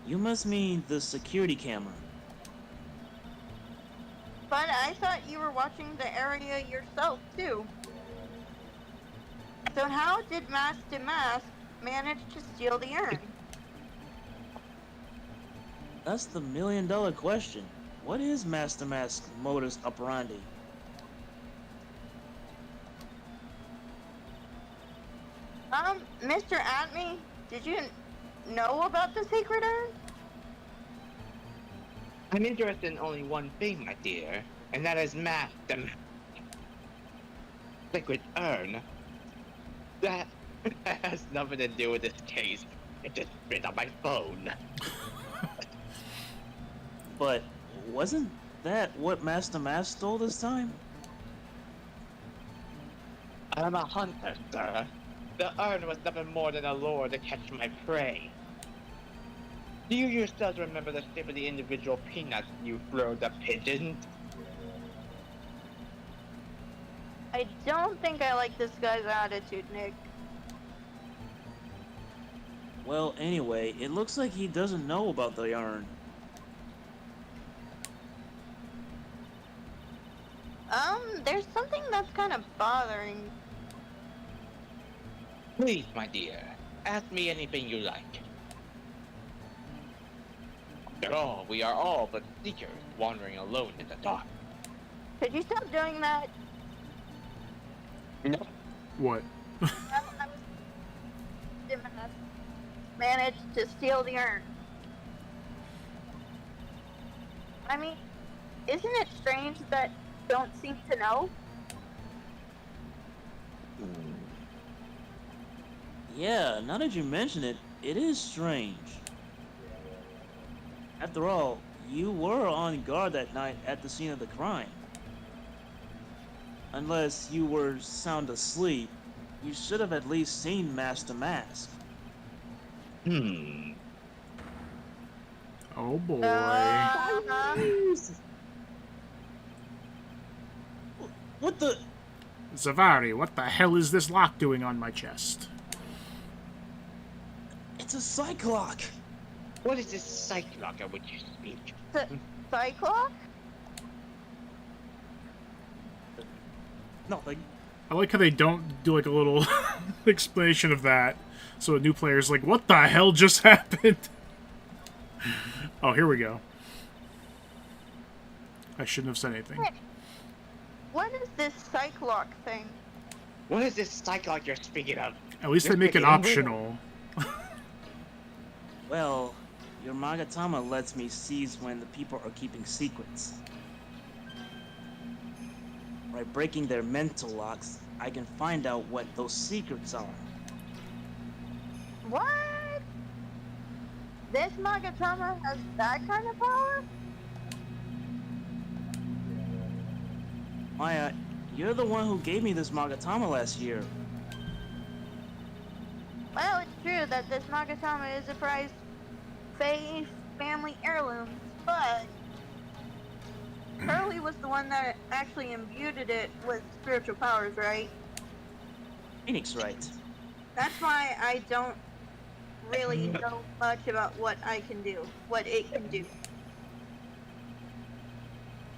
You must mean the security camera. But I thought you were watching the area yourself, too. So how did Mask to Mask manage to steal the urn? That's the million-dollar question. What is Mask to Mask's modus operandi? Mr. Atney, did you know about the secret urn? I'm interested in only one thing, my dear, and that is math. The sacred urn. That has nothing to do with this case. It just spit on my phone. But wasn't that what Mask to Mask stole this time? I'm a hunter, sir. The urn was nothing more than a lure to catch my prey. Do you yourselves remember the shape of the individual peanuts you throw the pigeons? I don't think I like this guy's attitude, Nick. Well, anyway, it looks like he doesn't know about the urn. There's something that's kind of bothering. Please, my dear, ask me anything you like. After all, we are all but seekers wandering alone in the dark. Could you stop doing that? No. What? I managed to steal the urn. I mean, isn't it strange that you don't seem to know? Yeah, now that you mention it, it is strange. After all, you were on guard that night at the scene of the crime. Unless you were sound asleep, you should have at least seen Mask to Mask. Oh boy. What the? Zavari, what the hell is this lock doing on my chest? It's a Cyclock! What is this Cyclock of which you speak? Cyclops? Nothing. I like how they don't do like a little explanation of that. So a new player's like, what the hell just happened? Oh, here we go. I shouldn't have said anything. What is this Cyclops thing? What is this Cyclock you're speaking of? At least they You're make it speaking of optional. Well, your Magatama lets me seize when the people are keeping secrets. By breaking their mental locks, I can find out what those secrets are. What? This Magatama has that kind of power? Maya, you're the one who gave me this Magatama last year. Well, it's true that this Magatama is a prized Fae family heirloom, but Curly was the one that actually imbued it with spiritual powers, right? Phoenix, right? That's why I don't really know much about what it can do.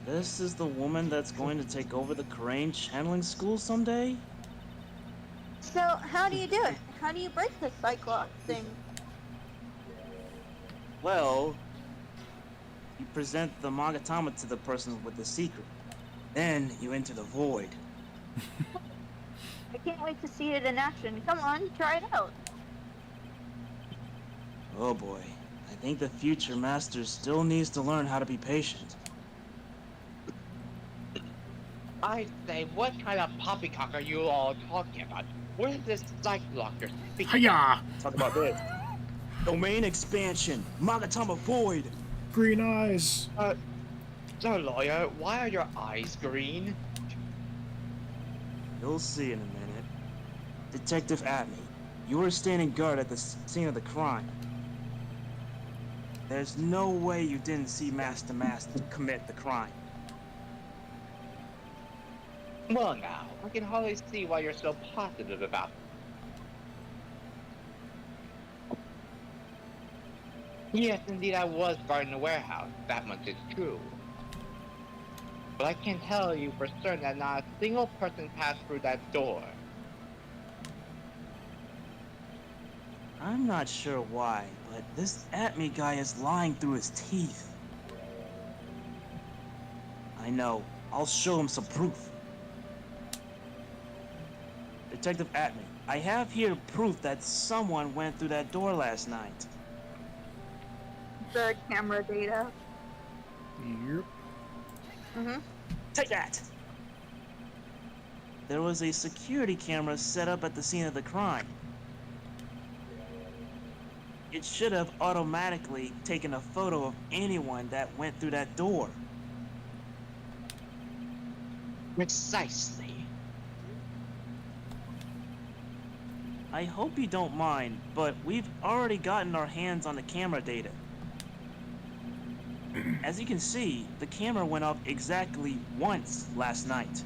This is the woman that's going to take over the Crane channeling school someday? So, how do you do it? How do you break this Cyclops thing? Well, you present the Magatama to the person with the secret. Then you enter the void. I can't wait to see it in action. Come on, try it out. Oh boy, I think the future master still needs to learn how to be patient. I say, what kind of poppycock are you all talking about? What is this Cyclock you're speaking of? Hiya! Talk about this. Domain expansion, Magatama void. Green eyes. So, lawyer, why are your eyes green? You'll see in a minute. Detective Atney, you were standing guard at the scene of the crime. There's no way you didn't see Mask to Mask commit the crime. Well now, I can hardly see why you're so positive about it. Yes, indeed I was guarding the warehouse, that much is true. But I can tell you for certain that not a single person passed through that door. I'm not sure why, but this Atney guy is lying through his teeth. I know. I'll show him some proof. Detective Atney, I have here proof that someone went through that door last night. The camera data. Yep. Mm-hmm. Take that! There was a security camera set up at the scene of the crime. It should have automatically taken a photo of anyone that went through that door. Precisely. I hope you don't mind, but we've already gotten our hands on the camera data. As you can see, the camera went off exactly once last night.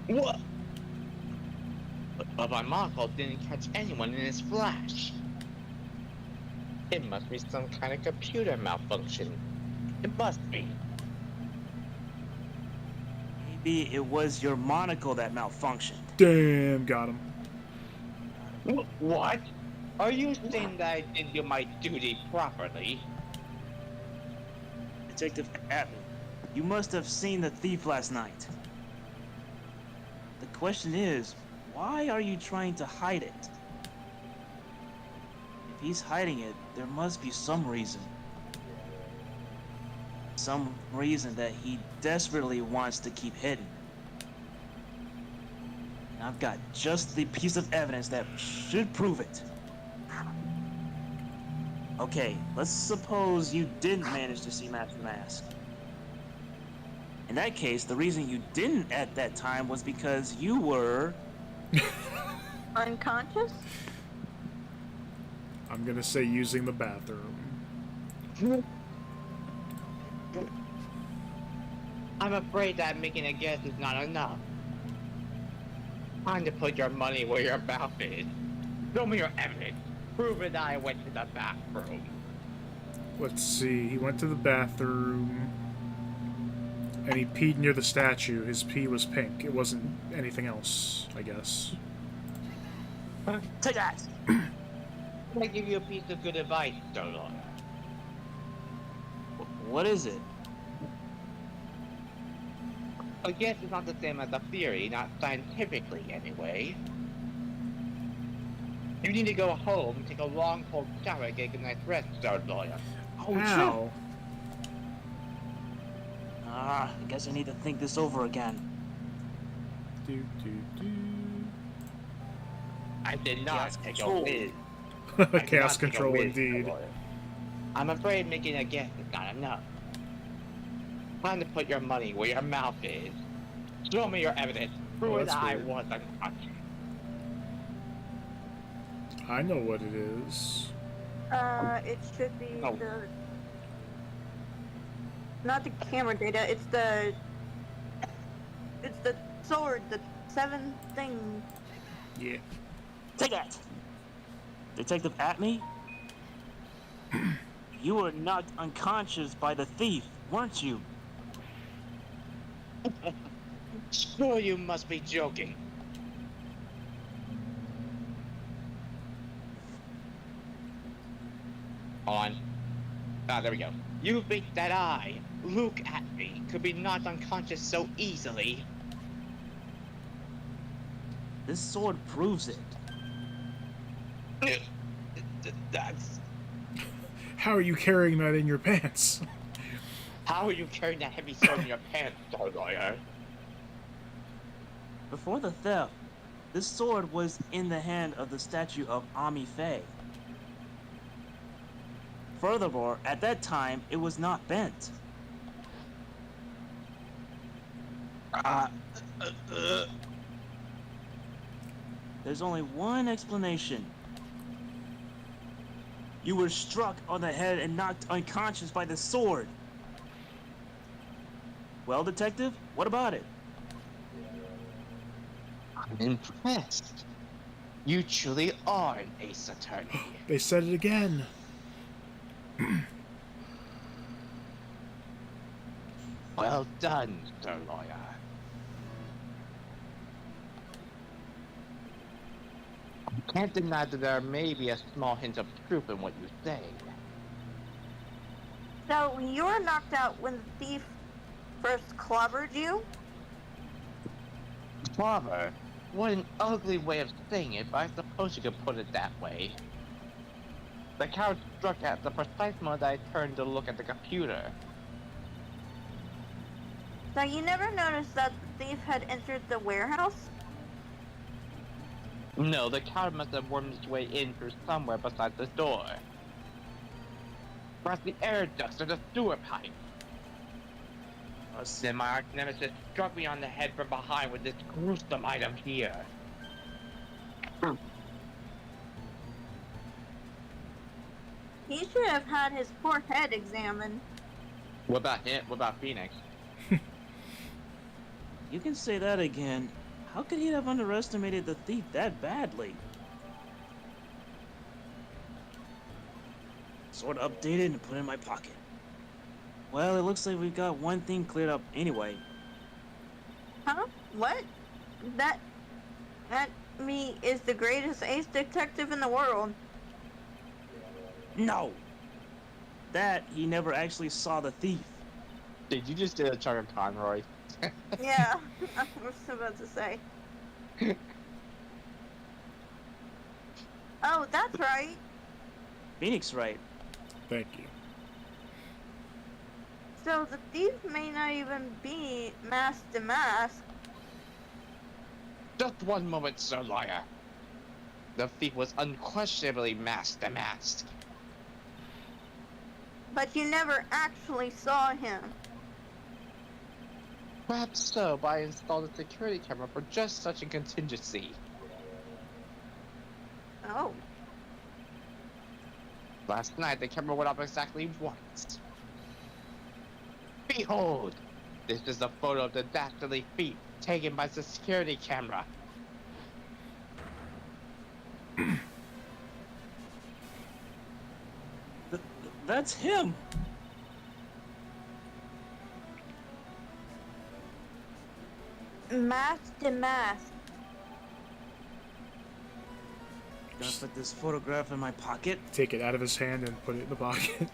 What? But my monocle didn't catch anyone in his flash. It must be some kind of computer malfunction. It must be. Maybe it was your monocle that malfunctioned. Damn, got him. What? Are you saying that I didn't do my duty properly? Detective Atman, you must have seen the thief last night. The question is, why are you trying to hide it? If he's hiding it, there must be some reason. Some reason that he desperately wants to keep hidden. And I've got just the piece of evidence that should prove it. Okay, let's suppose you didn't manage to see Master Mask. In that case, the reason you didn't at that time was because you were... Unconscious? I'm gonna say using the bathroom. I'm afraid that making a guess is not enough. Time to put your money where your mouth is. Show me your evidence. Prove it that I went to the bathroom. Let's see. He went to the bathroom, and he peed near the statue. His pee was pink. It wasn't anything else, I guess. Take that! I give you a piece of good advice, Sherlock. What is it? A guess is not the same as a theory, not scientifically anyway. You need to go home, take a long cold shower, and get a good night's rest, Sherlock. Oh, Ow. I guess I need to think this over again. Do, do, I did not take a control. whiz. do. I did Chaos not take a control, whiz, indeed. Sherlock. I'm afraid making a guess is not enough. Time to put your money where your mouth is. Show me your evidence. Prove that's that I weird. was unconscious. I know what it is. It should be Oh. not the camera data, it's the sword, the 7 thing. Yeah. Take that! Detective Atme? You were knocked unconscious by the thief, weren't you? Sure, you must be joking. On. There we go. You think that I, Luke Atme, could be knocked unconscious so easily? This sword proves it. That's... How are you carrying that in your pants? How are you carrying that heavy sword in your pants, lawyer? Before the theft, this sword was in the hand of the statue of Ami Faye. Furthermore, at that time, it was not bent. There's only one explanation. You were struck on the head and knocked unconscious by the sword. Well, detective, what about it? I'm impressed. You truly are an ace attorney. They said it again. Well done, Sir Lawyer. I can't deny that there may be a small hint of truth in what you say. So, you were knocked out when the thief first clobbered you? Clobber? What an ugly way of saying it, but I suppose you could put it that way. The coward struck at the precise moment I turned to look at the computer. So you never noticed that the thief had entered the warehouse? No, the coward must have wormed its way in through somewhere besides the door. Perhaps the air ducts or the sewer pipe. Then my arch nemesis struck me on the head from behind with this gruesome item here. He should have had his poor head examined. What about him? What about Phoenix? You can say that again. How could he have underestimated the thief that badly? Sort of updated and put in my pocket. Well, it looks like we got one thing cleared up anyway. Huh? What? That me is the greatest ace detective in the world. No! That he never actually saw the thief. Did you just do a chunk of Conroy? Yeah, I was about to say. Oh, that's right. Phoenix, right? Thank you. So the thief may not even be mask to mask. Just one moment, Sir Liar. The thief was unquestionably masked to mask. But you never actually saw him. Perhaps so, but I installed a security camera for just such a contingency. Oh. Last night, the camera went off exactly once. Behold! This is a photo of the dastardly thief taken by the security camera. That's him! Mask to mask. Gonna put this photograph in my pocket. Take it out of his hand and put it in the pocket.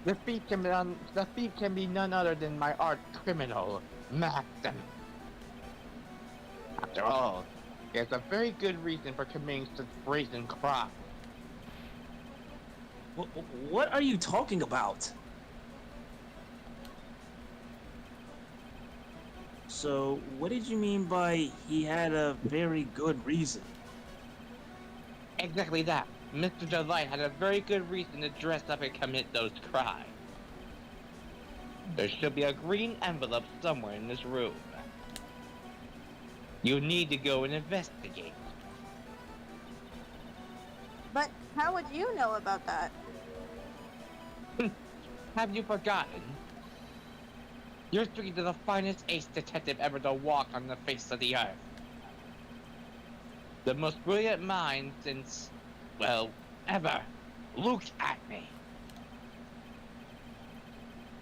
The thief can be none other than my arch criminal, Maxim. After all, he has a very good reason for committing such brazen crime. What are you talking about? So, what did you mean by he had a very good reason? Exactly that. Mr. Delight had a very good reason to dress up and commit those crimes. There should be a green envelope somewhere in this room. You need to go and investigate. But how would you know about that? Have you forgotten? You're speaking to the finest ace detective ever to walk on the face of the earth. The most brilliant mind since, well, ever. Look at me.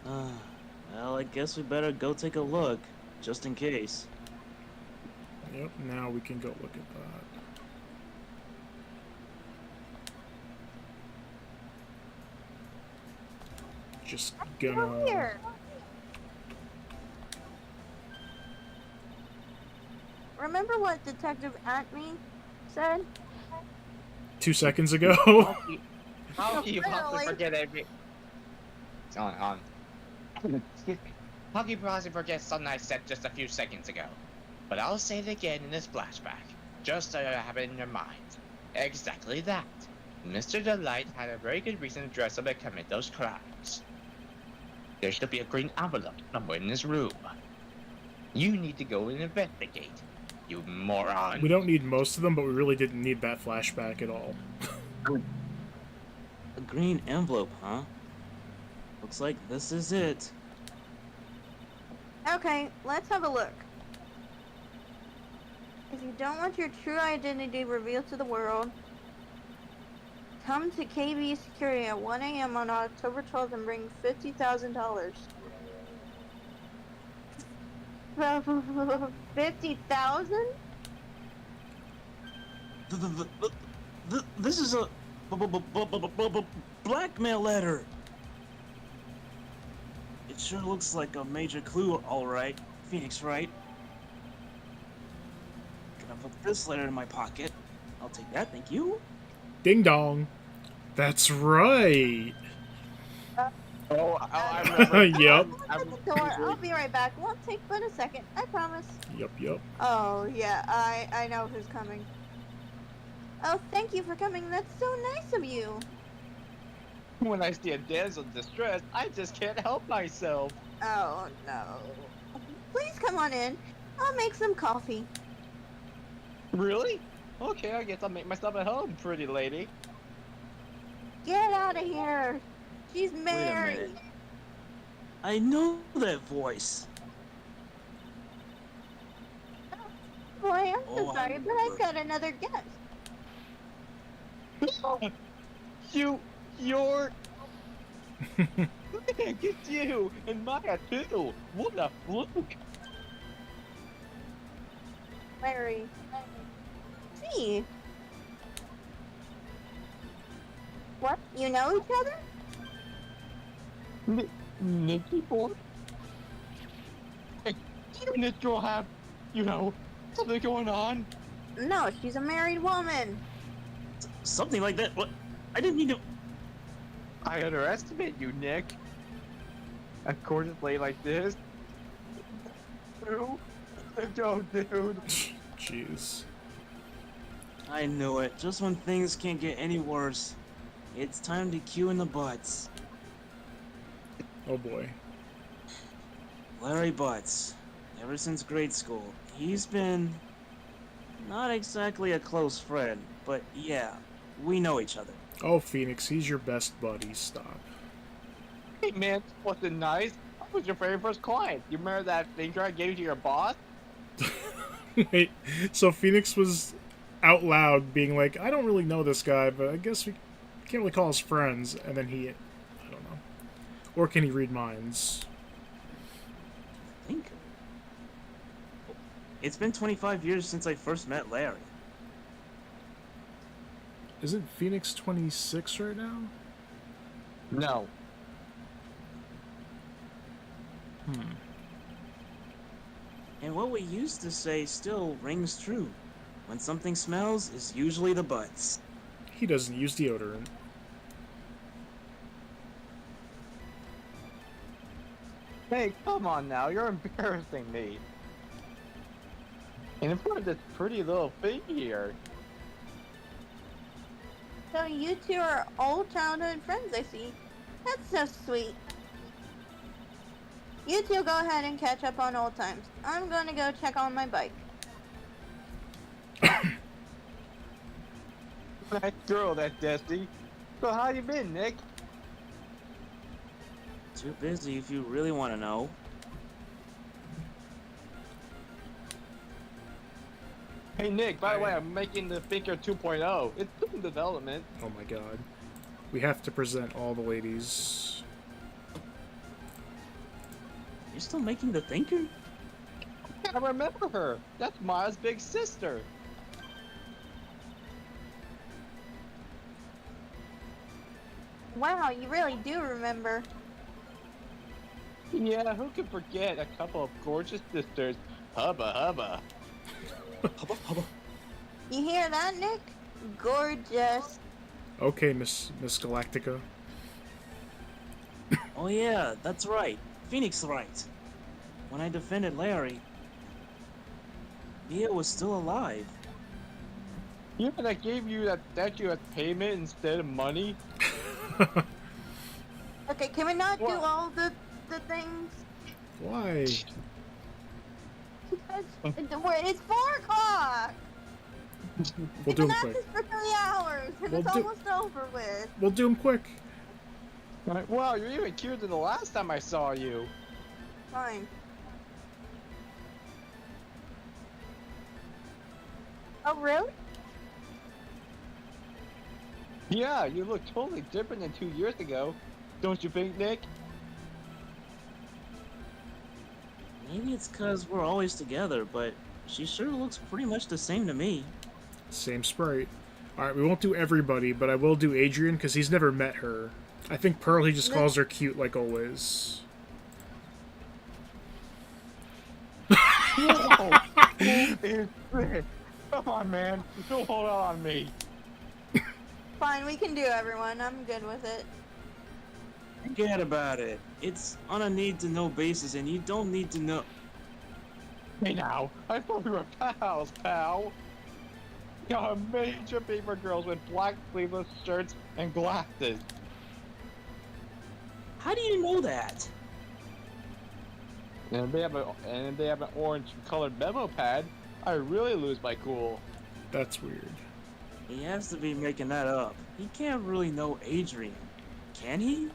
Well, I guess we better go take a look, just in case. Yep, now we can go look at that. Just Come gonna... here. Remember what Detective Atme said? 2 seconds ago. How can you possibly Really? forget every... How can you possibly forget something I said just a few seconds ago? But I'll say it again in this flashback, just so you have it in your mind. Exactly that. Mr. Delight had a very good reason to dress up and commit those crimes. There should be a green envelope somewhere in this room. You need to go and investigate, you moron. We don't need most of them, but we really didn't need that flashback at all. A green envelope, huh? Looks like this is it. Okay, let's have a look. If you don't want your true identity revealed to the world, come to KB Security at 1 a.m. on October 12th and bring $50,000. 50,000? This is a blackmail letter. It sure looks like a major clue, all right. Phoenix, right? Gonna put this letter in my pocket. I'll take that, thank you. Ding dong. That's right. I remember. Yep. At the door. I'll be right back. Won't take but a second. I promise. Yep. Oh, yeah. I know who's coming. Oh, thank you for coming. That's so nice of you. When I see a damsel in distress, I just can't help myself. Oh, no. Please come on in. I'll make some coffee. Really? Okay, I guess I'll make myself at home, pretty lady. Get out of here. She's Wait a married. minute. I know that voice. Boy, I'm so Oh, I sorry, but remember. I've got another guest. You're... Nick, it's you! And Maya too! What a fluke! Larry. Gee. What? You know each other? Nicky boy? Hey, you and this girl have, something going on? No, she's a married woman. Something like that. What? I didn't mean to. I underestimate you, Nick. A gorgeous lady like this? No, dude. Jeez. I knew it. Just when things can't get any worse, it's time to cue in the butts. Oh boy. Larry Butts. Ever since grade school, he's been not exactly a close friend, but yeah, we know each other. Oh, Phoenix, he's your best buddy. Stop. Hey man, wasn't nice. I was your very first client. You remember that finger I gave to your boss? Wait, so Phoenix was out loud being like, I don't really know this guy, but I guess we can't really call us friends. And then I don't know. Or can he read minds? I think. It's been 25 years since I first met Larry. Isn't Phoenix 26 right now? No. And what we used to say still rings true. When something smells, it's usually the butts. He doesn't use deodorant. Hey, come on now, you're embarrassing me. And in front of this pretty little thing here. So you two are old childhood friends, I see. That's so sweet. You two go ahead and catch up on old times. I'm gonna go check on my bike. Nice girl, that Destiny. So how you been, Nick? Too busy if you really want to know. Hey Nick, by the way, I'm making the Thinker 2.0. It's still in development. Oh my god. We have to present all the ladies. You're still making the thinker? I remember her. That's Maya's big sister. Wow, you really do remember. Yeah, who could forget a couple of gorgeous sisters? Hubba hubba. Hubba, hubba. You hear that, Nick? Gorgeous. Okay, Miss Galactica. Oh yeah, that's right. Phoenix right. When I defended Larry, Mia was still alive. You mean I gave you that statue as payment instead of money? Okay, can we not do What? all the things? Why? Because it's 4 o'clock. We'll do We've been them at quick. this for 3 hours, and We'll it's do- almost over with. We'll do them quick. Right. Wow, you're even cuter than the last time I saw you. Fine. Oh, really? Yeah, you look totally different than 2 years ago. Don't you think, Nick? Maybe it's because we're always together, but she sure looks pretty much the same to me. Same sprite. Alright, we won't do everybody, but I will do Adrian because he's never met her. I think Pearl, he just calls her cute like always. Whoa! Who is this? Come on, man. Don't hold out on me. Fine, we can do everyone. I'm good with it. Forget about it. It's on a need-to-know basis, and you don't need to know. Hey now, I thought we were pals, pal. You're major paper girls with black sleeveless shirts and glasses. How do you know that? And if they have an orange-colored memo pad, I really lose my cool. That's weird. He has to be making that up. He can't really know Adrian, can he?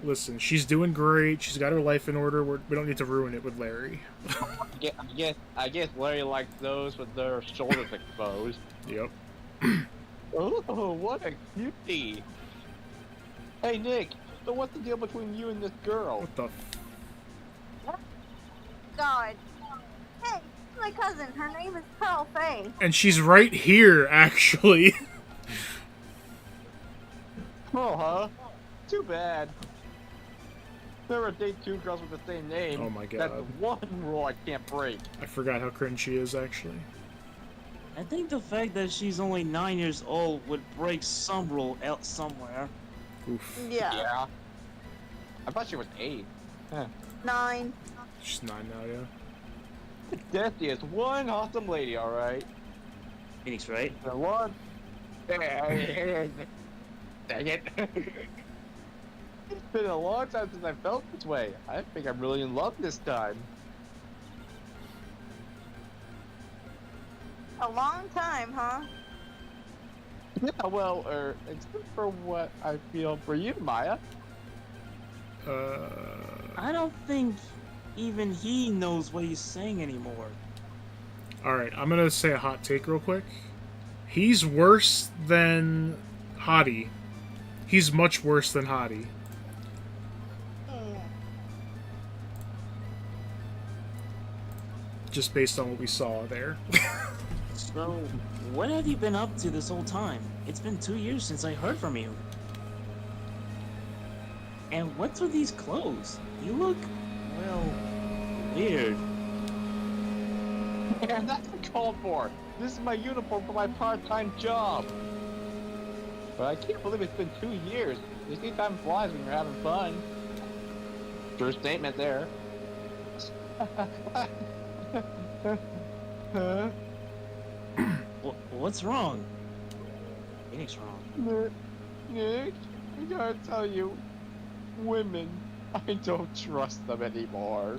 Listen, she's doing great. She's got her life in order. We don't need to ruin it with Larry. I guess Larry likes those with their shoulders exposed. Yep. Oh, what a cutie! Hey Nick, so what's the deal between you and this girl? What the? God. Hey, my cousin. Her name is Pearl Faye. And she's right here, actually. Oh, huh? Too bad. Never date two girls with the same name. Oh my god. That's one rule I can't break. I forgot how cringe she is, actually. I think the fact that she's only 9 years old would break some rule out somewhere. Oof. Yeah. I thought she was 8. 9. She's 9 now, yeah. Desi is one awesome lady, alright? Phoenix, right? The one. Dang it. It's been a long time since I felt this way. I think I'm really in love this time. A long time, huh? Yeah, well, except for what I feel for you, Maya. I don't think even he knows what he's saying anymore. Alright, I'm gonna say a hot take real quick. He's worse than Hottie. He's much worse than Hottie. Just based on what we saw there. So, what have you been up to this whole time? It's been 2 years since I heard from you. And what's with these clothes? You look, well, weird. Man, that's uncalled for. This is my uniform for my part-time job. But I can't believe it's been 2 years. You see, time flies when you're having fun. True statement there. What's wrong? Phoenix wrong. Nick, I gotta tell you, women, I don't trust them anymore.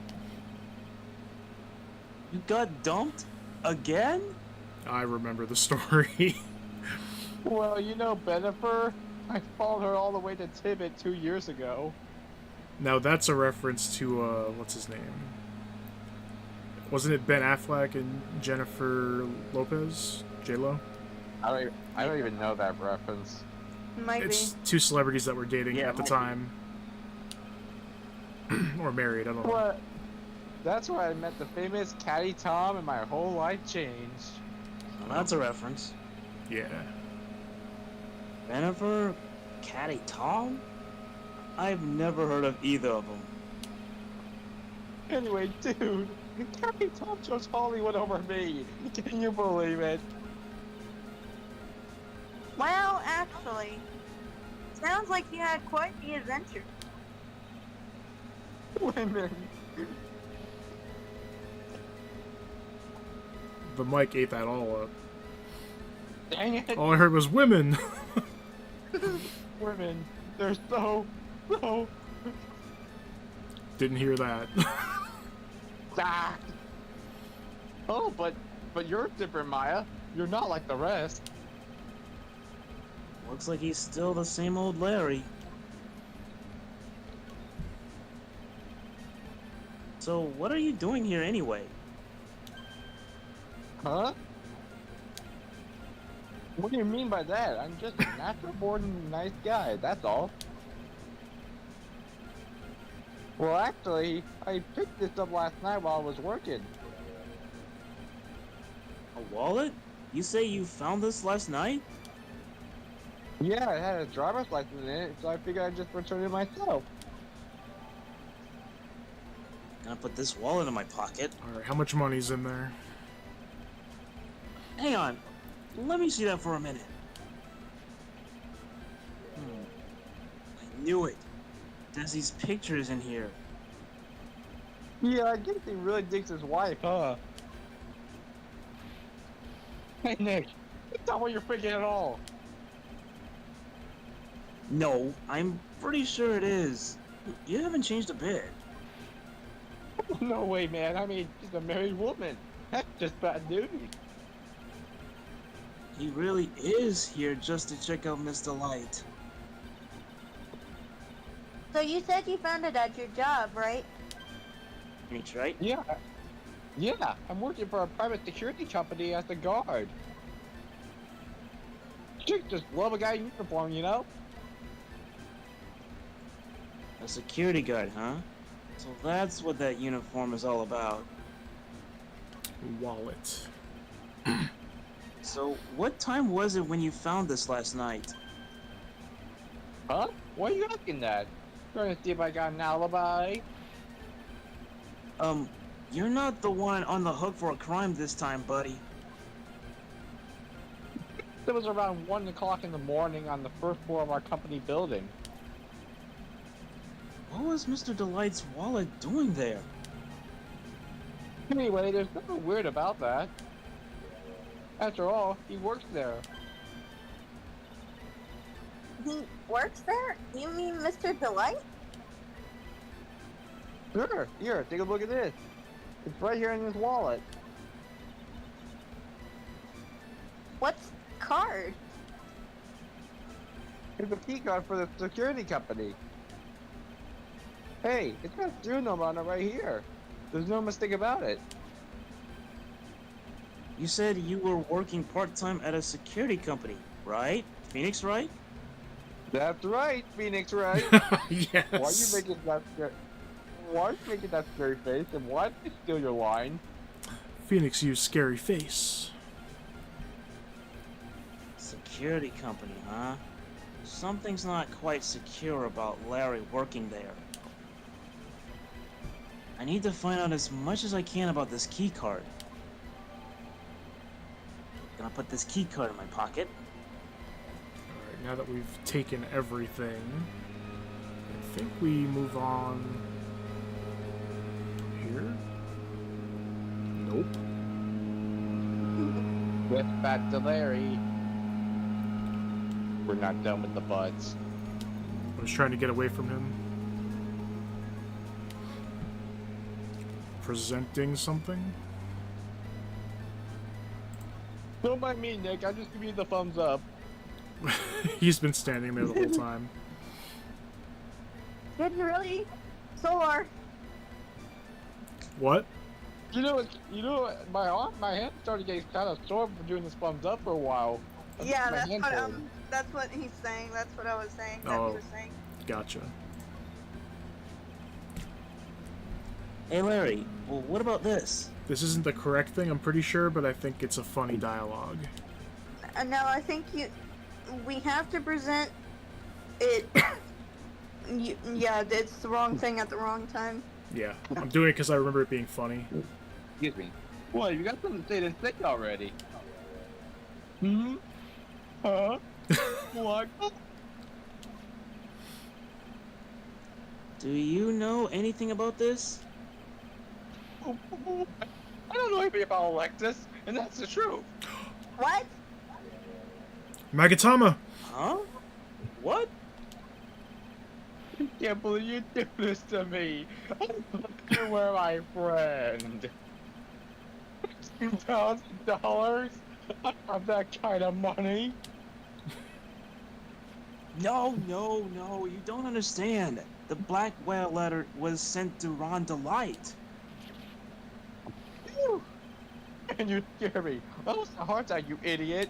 You got dumped? Again? I remember the story. Well, you know Bennifer? I followed her all the way to Tibet 2 years ago. Now that's a reference to, what's his name? Wasn't it Ben Affleck and Jennifer Lopez? J-Lo? I don't even know that reference. Might It's two celebrities that were dating Yeah, at the might time. Or married, I don't know. What? That's where I met the famous Caddy Tom and my whole life changed. Well, that's a reference. Yeah. Jennifer, Caddy Tom? I've never heard of either of them. Anyway, dude, Caddy Tom chose Hollywood over me. Can you believe it? Well, actually, sounds like you had quite the adventure. Women. The mic ate that all up. Dang it. All I heard was women. Women. They're so. Didn't hear that. Ah. Oh, but you're different, Maya. You're not like the rest. Looks like he's still the same old Larry. So, what are you doing here anyway? Huh? What do you mean by that? I'm just a natural born nice guy, that's all. Well, actually, I picked this up last night while I was working. A wallet? You say you found this last night? Yeah, it had a driver's license in it, so I figured I'd just return it myself. Gonna put this wallet in my pocket. Alright, how much money's in there? Hang on. Let me see that for a minute. I knew it. Desi's picture is in here. Yeah, I guess he really digs his wife, huh? Hey, Nick, that's not what you're thinking at all. No, I'm pretty sure it is. You haven't changed a bit. No way, man. I mean, she's a married woman. That's just bad news. He really is here just to check out Mr. Light. So you said you found it at your job, right? Phoenix, right? Yeah. Yeah, I'm working for a private security company as a guard. Chicks just love a guy in uniform, you know? A security guard, huh? So that's what that uniform is all about. Wallet. So what time was it when you found this last night? Huh? Why are you asking that? Trying to see if I got an alibi? You're not the one on the hook for a crime this time, buddy. It was around 1 o'clock in the morning on the first floor of our company building. What was Mr. Delight's wallet doing there? Anyway, there's nothing weird about that. After all, he works there. He works there? You mean Mr. Delight? Sure, here, take a look at this. It's right here in his wallet. What's card? It's a key card for the security company. Hey, it's got serial number on it right here. There's no mistake about it. You said you were working part-time at a security company, right? Phoenix, right? That's right, Phoenix, right? Yes. Why are you making that scary face, and why did you steal your line? Phoenix used scary face. Security company, huh? Something's not quite secure about Larry working there. I need to find out as much as I can about this key card. Gonna put this key card in my pocket. Alright, now that we've taken everything, I think we move on here. Nope. Get back to Larry. We're not done with the buds. I was trying to get away from him. Presenting something? Don't mind me, Nick. I just give you the thumbs up. He's been standing there the whole time. Did you really? Solar. What? You know, my hand started getting kind of sore from doing this thumbs up for a while. Yeah, My that's hand what hurt. that's what he's saying. That's what I was saying. That Oh. he was saying. Gotcha. Hey Larry, well what about this? This isn't the correct thing, I'm pretty sure, but I think it's a funny dialogue. No, I think we have to present it. Yeah, it's the wrong thing at the wrong time. Yeah, I'm doing it because I remember it being funny. Excuse me. What? You got something to say already? Hmm? Huh? What? Do you know anything about this? I don't know anything about Alexis, and that's the truth. What? Magatama! Huh? What? I can't believe you do this to me. You were my friend. $2,000? I have that kind of money. No, you don't understand. The black whale letter was sent to Ron Delight. Phew. And you scare me. That was a hard time, you idiot.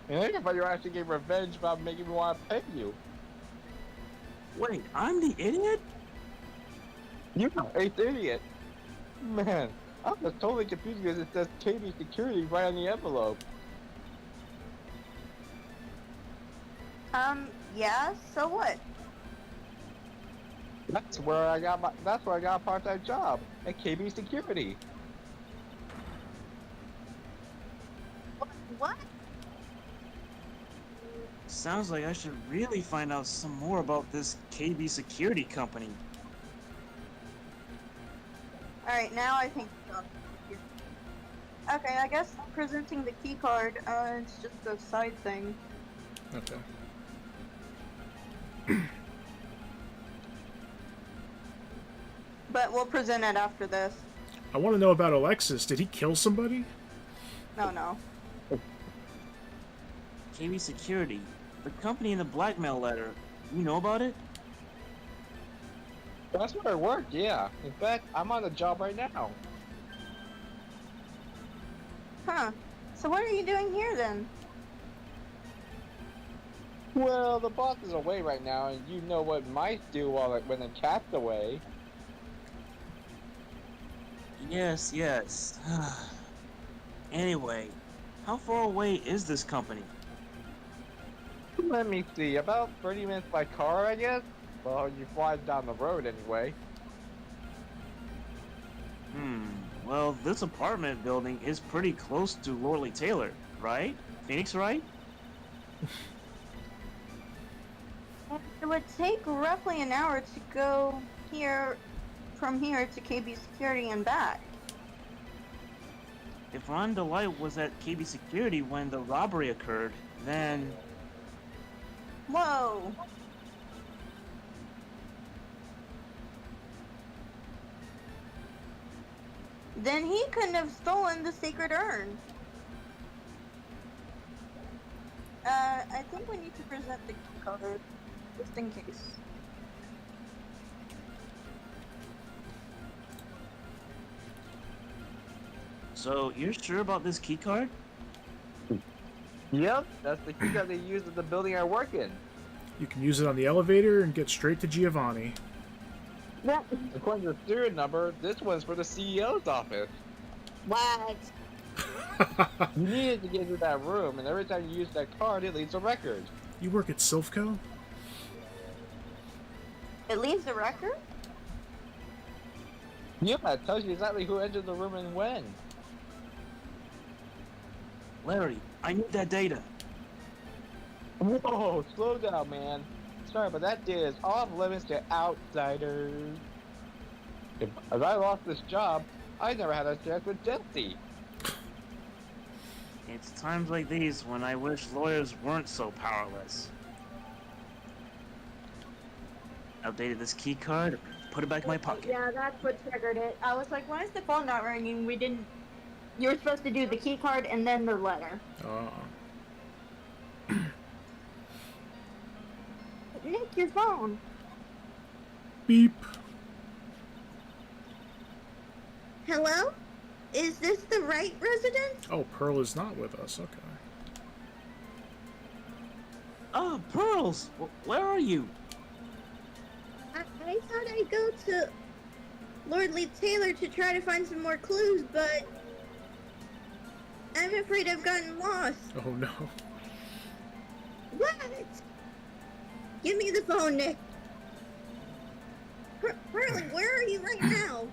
And I thought you actually getting revenge about making me want to pay you. Wait, I'm the idiot? You're an idiot. Man, I was totally confused because it says KB Security right on the envelope. Yeah, so what? That's where I got a part-time job at KB Security. What? Sounds like I should really find out some more about this KB security company. Alright, now I think. Okay, I guess presenting the key card, it's just a side thing. Okay. But we'll present it after this. I want to know about Alexis. Did he kill somebody? No. KB Security, the company in the blackmail letter. You know about it? That's where I work, yeah. In fact, I'm on the job right now. Huh. So what are you doing here then? Well, the boss is away right now, and you know what mice do when the cat's away. Yes, yes. Anyway, how far away is this company? Let me see, about 30 minutes by car, I guess? Well, you fly down the road anyway. Well, this apartment building is pretty close to Lordly Taylor, right? Phoenix, right? It would take roughly an hour to go from here to KB Security and back. If Ron Delight was at KB Security when the robbery occurred, then... Whoa! Then he couldn't have stolen the sacred urn. I think we need to present the key card, just in case. So, you're sure about this key card? Yep, that's the key that they use at the building I work in. You can use it on the elevator and get straight to Giovanni. According to the serial number, this one's for the CEO's office. What? You needed to get into that room, and every time you use that card, it leaves a record. You work at Silphco? It leaves a record? Yeah, it tells you exactly who entered the room and when. Larry, I need that data. Whoa, slow down, man. Sorry, but that data is off limits to outsiders. If I lost this job, I never had a chance with Jesse. It's times like these when I wish lawyers weren't so powerless. Updated this key card, put it back in my pocket. Yeah, that's what triggered it. I was like, why is the phone not ringing? We didn't... You were supposed to do the key card and then the letter. Nick, your phone. Beep. Hello? Is this the right residence? Oh, Pearl is not with us. Okay. Oh, Pearls! Where are you? I thought I'd go to Lordly Taylor to try to find some more clues, but I'm afraid I've gotten lost. Oh no. What? Give me the phone, Nick. Pearlie, where are you right now?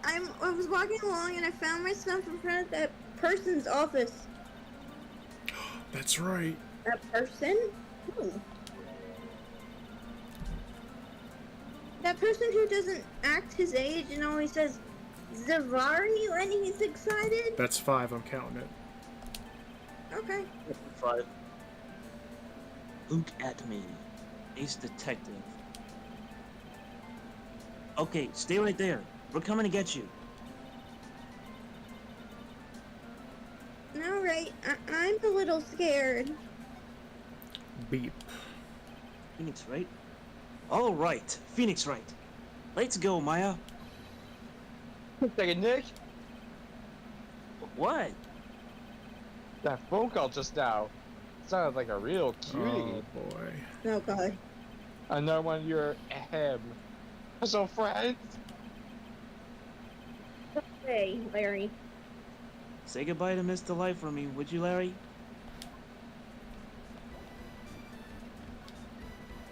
I was walking along and I found myself in front of that person's office. That's right. That person? Who? That person who doesn't act his age and always says Zavari when he's excited? That's 5. I'm counting it. Okay. 5. Look at me. Ace Detective. Okay, stay right there. We're coming to get you. Alright, I'm a little scared. Beep. Phoenix, right? All right, Phoenix, right. Let's go, Maya. Second, Nick. What? That phone call just now sounded like a real cutie. Oh boy. Oh god. Another one of your so friends. Hey, Larry. Say goodbye to Miss Delight for me, would you, Larry?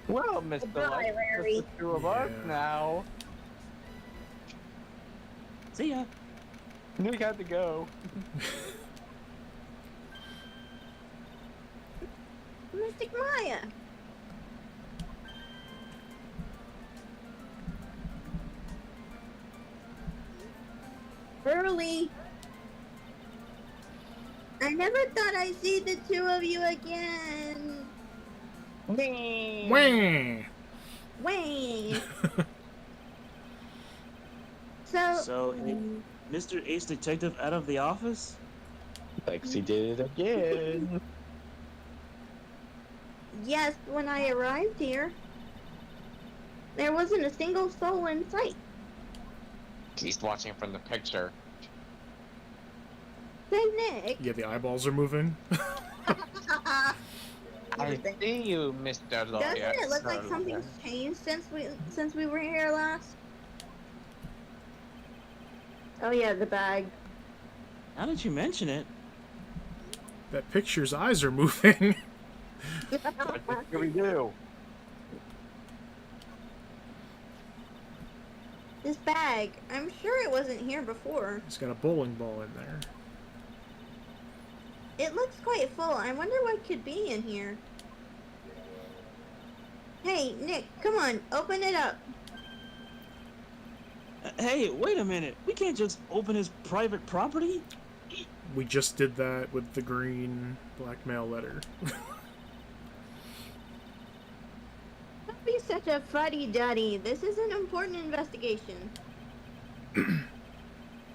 Well, Mr. Goodbye, Light, Larry. it's the two of us Yeah. now. See ya. Nick had to go. Mystic Maya. Early. I never thought I'd see the two of you again. Wah! Wait. So, Mr. Ace Detective out of the office? Lexi did it again. Yes, when I arrived here, there wasn't a single soul in sight. He's watching from the picture. Say, Nick. Yeah, the eyeballs are moving. I see you, Mr. Lawyer. Doesn't it look Sir like something's changed since we were here last? Oh yeah, the bag. Now that you mention it, That picture's eyes are moving. What do we do? This bag. I'm sure it wasn't here before. He's got a bowling ball in there. It looks quite full. I wonder what could be in here. Hey, Nick, come on, open it up. hey, wait a minute. We can't just open his private property. We just did that with the green blackmail letter. Don't be such a fuddy-duddy. This is an important investigation.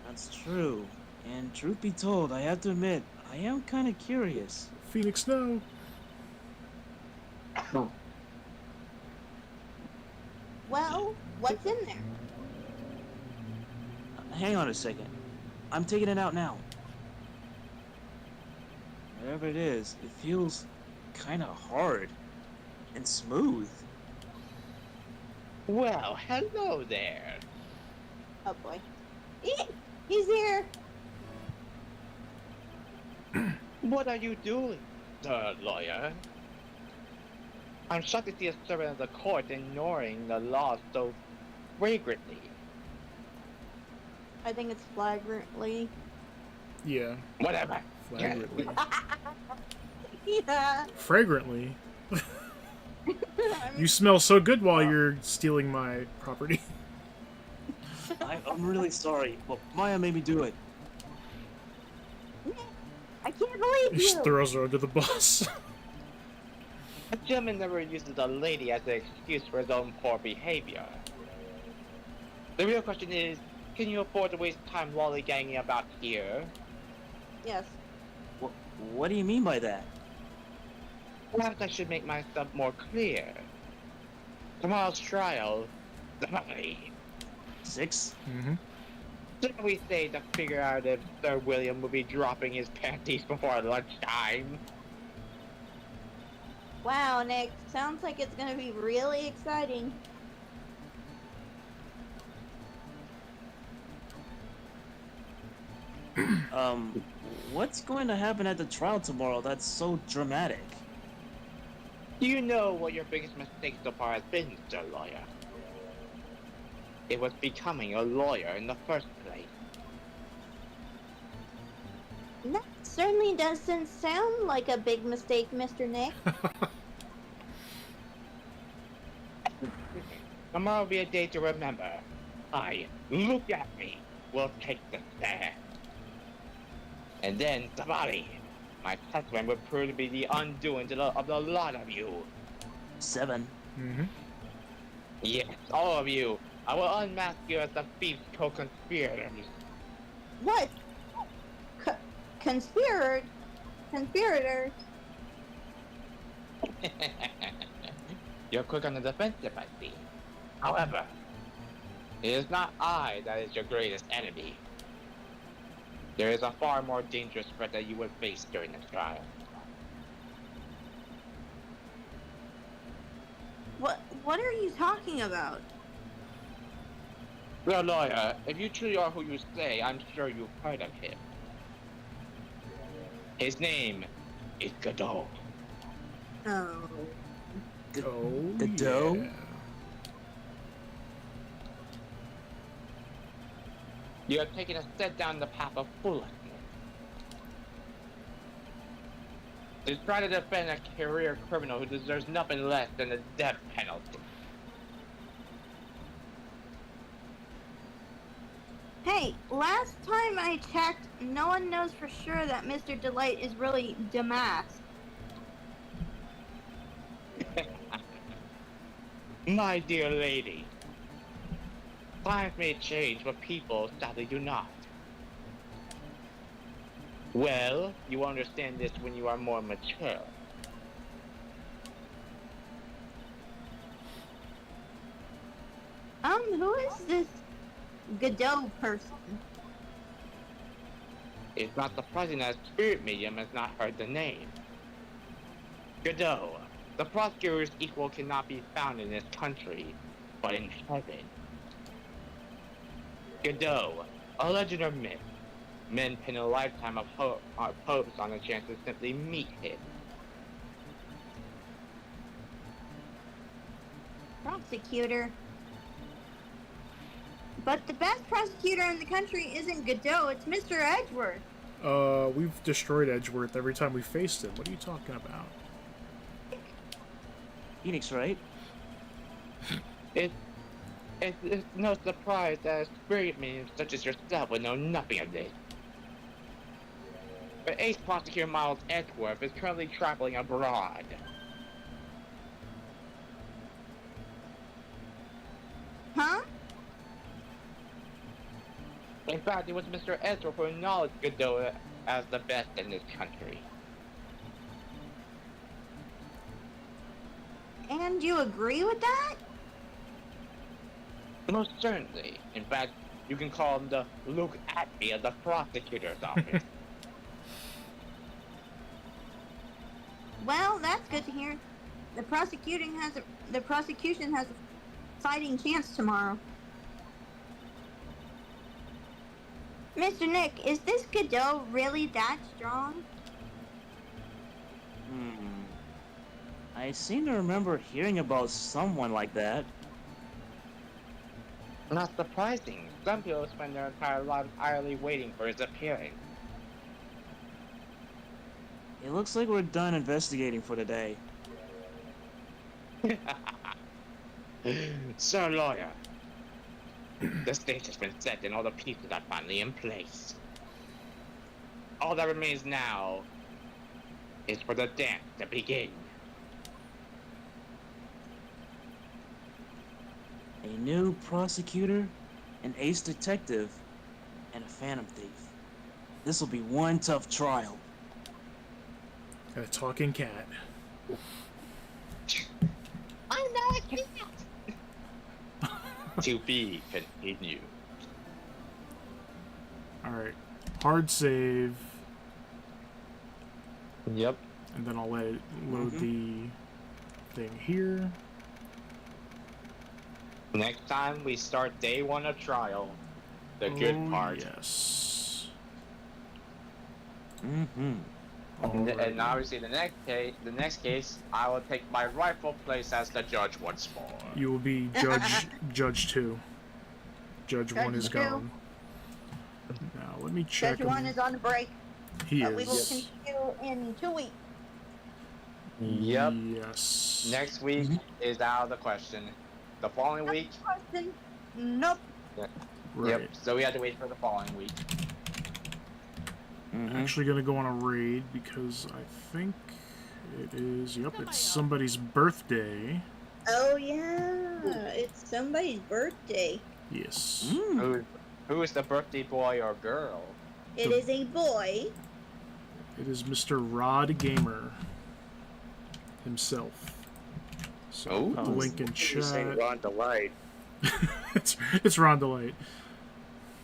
That's true. And truth be told, I have to admit, I am kind of curious. Phoenix, no. Well, what's in there? Hang on a second. I'm taking it out now. Whatever it is, it feels kind of hard and smooth. Well, hello there. Oh boy. He's here! What are you doing, sir lawyer? I'm shocked to see a servant of the court ignoring the law so flagrantly. I think it's flagrantly. Yeah, Whatever. flagrantly. Yeah. Fragrantly. I You smell so good while you're stealing my property. I'm really sorry, but Maya made me do it. I can't believe He just you! throws her under the bus. A gentleman never uses a lady as an excuse for his own poor behavior. The real question is, can you afford to waste time lollygagging about here? Yes. What do you mean by that? Perhaps I should make myself more clear. Tomorrow's trial, lovely. 6? Mm-hmm. Shouldn't we say to figure out if Sir William will be dropping his panties before lunchtime? Wow, Nick. Sounds like it's gonna be really exciting. What's going to happen at the trial tomorrow that's so dramatic? Do you know what your biggest mistake so far has been, Sir Lawyer? It was becoming a lawyer in the first place. That certainly doesn't sound like a big mistake, Mr. Nick. Tomorrow will be a day to remember. Look at me, will take the stand. And then, Tabari, my testament would prove to be the undoing of the lot of you. 7. Mm-hmm. Yes, all of you. I will unmask you as the thief's co-conspirators. What? Conspirators? You're quick on the defensive, I see. However, it is not I that is your greatest enemy. There is a far more dangerous threat that you would face during the trial. What are you talking about? Well, lawyer, if you truly are who you say, I'm sure you've heard of him. His name is Godot. Oh. Oh, The dough? yeah. You have taken a step down the path of foolishness. To try to defend a career criminal who deserves nothing less than the death penalty. Hey, last time I checked, no one knows for sure that Mr. Delight is really Damask. My dear lady, times may change, but people sadly do not. Well, you will understand this when you are more mature. Who is this Godot person? It's not surprising that Spirit Medium has not heard the name. Godot, the prosecutor's equal cannot be found in this country, but in heaven. Godot, a legend or myth. Men pin a lifetime of hopes on the chance to simply meet him. Prosecutor. But the best prosecutor in the country isn't Godot, it's Mr. Edgeworth. We've destroyed Edgeworth every time we faced him. What are you talking about? Phoenix, right? It's no surprise that spirit mediums such as yourself would know nothing of this. But Ace Prosecutor Miles Edgeworth is currently traveling abroad. Huh? In fact, it was Mr. Edgeworth who acknowledged Godot as the best in this country. And you agree with that? Most certainly. In fact, you can call him the Luke at me of the prosecutor's office. Well, that's good to hear. The prosecution has a fighting chance tomorrow. Mr. Nick, is this Godot really that strong? I seem to remember hearing about someone like that. Not surprising. Some people spend their entire lives idly waiting for his appearance. It looks like we're done investigating for today. Sir Lawyer, the stage has been set and all the pieces are finally in place. All that remains now is for the dance to begin. A new prosecutor, an ace detective, and a phantom thief. This will be one tough trial. And a talking cat. I'm not a cat. To be continued. Alright. Hard save. Yep. And then I'll let it load the thing here. Next time we start day one of trial. The good part. Yes. And obviously the next case, I will take my rightful place as the judge once more. You will be Judge 2. Judge 1 is 2. gone. Now, let me check. Judge 1 is on the break. He We will is. continue in 2 weeks. Yep. Yes. Next week is out of the question. The following week. Question? Nope. Right. Yep. So we have to wait for the following week. I'm actually gonna go on a raid because I think it is. Yep, it's somebody's birthday. Oh yeah, it's somebody's birthday. Yes. Who is the birthday boy or girl? It is a boy. It is Mr. Rod Gamer himself. So the link in chat. Ron Delight. it's Ron Delight.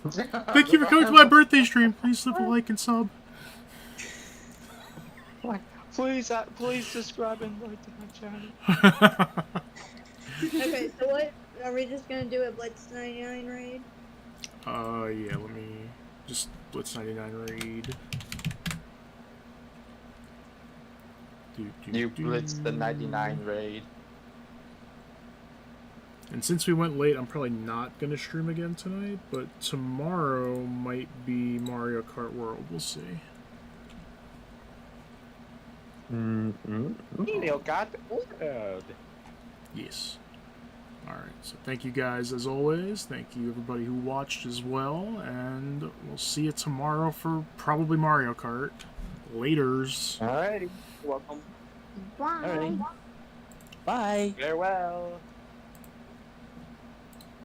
Thank you for coming to my birthday stream. Please leave a like and sub. Please subscribe and like to my channel. Okay, so what? Are we just gonna do a Blitz 99 raid? Yeah, let me just Blitz 99 raid. You blitzed the 99 raid. And since we went late, I'm probably not going to stream again tonight, but tomorrow might be Mario Kart World. We'll see. Mario Kart World. Yes. Alright, so thank you guys as always. Thank you everybody who watched as well, and we'll see you tomorrow for probably Mario Kart. Laters. Alrighty. Welcome. Bye. Alrighty. Bye. Farewell.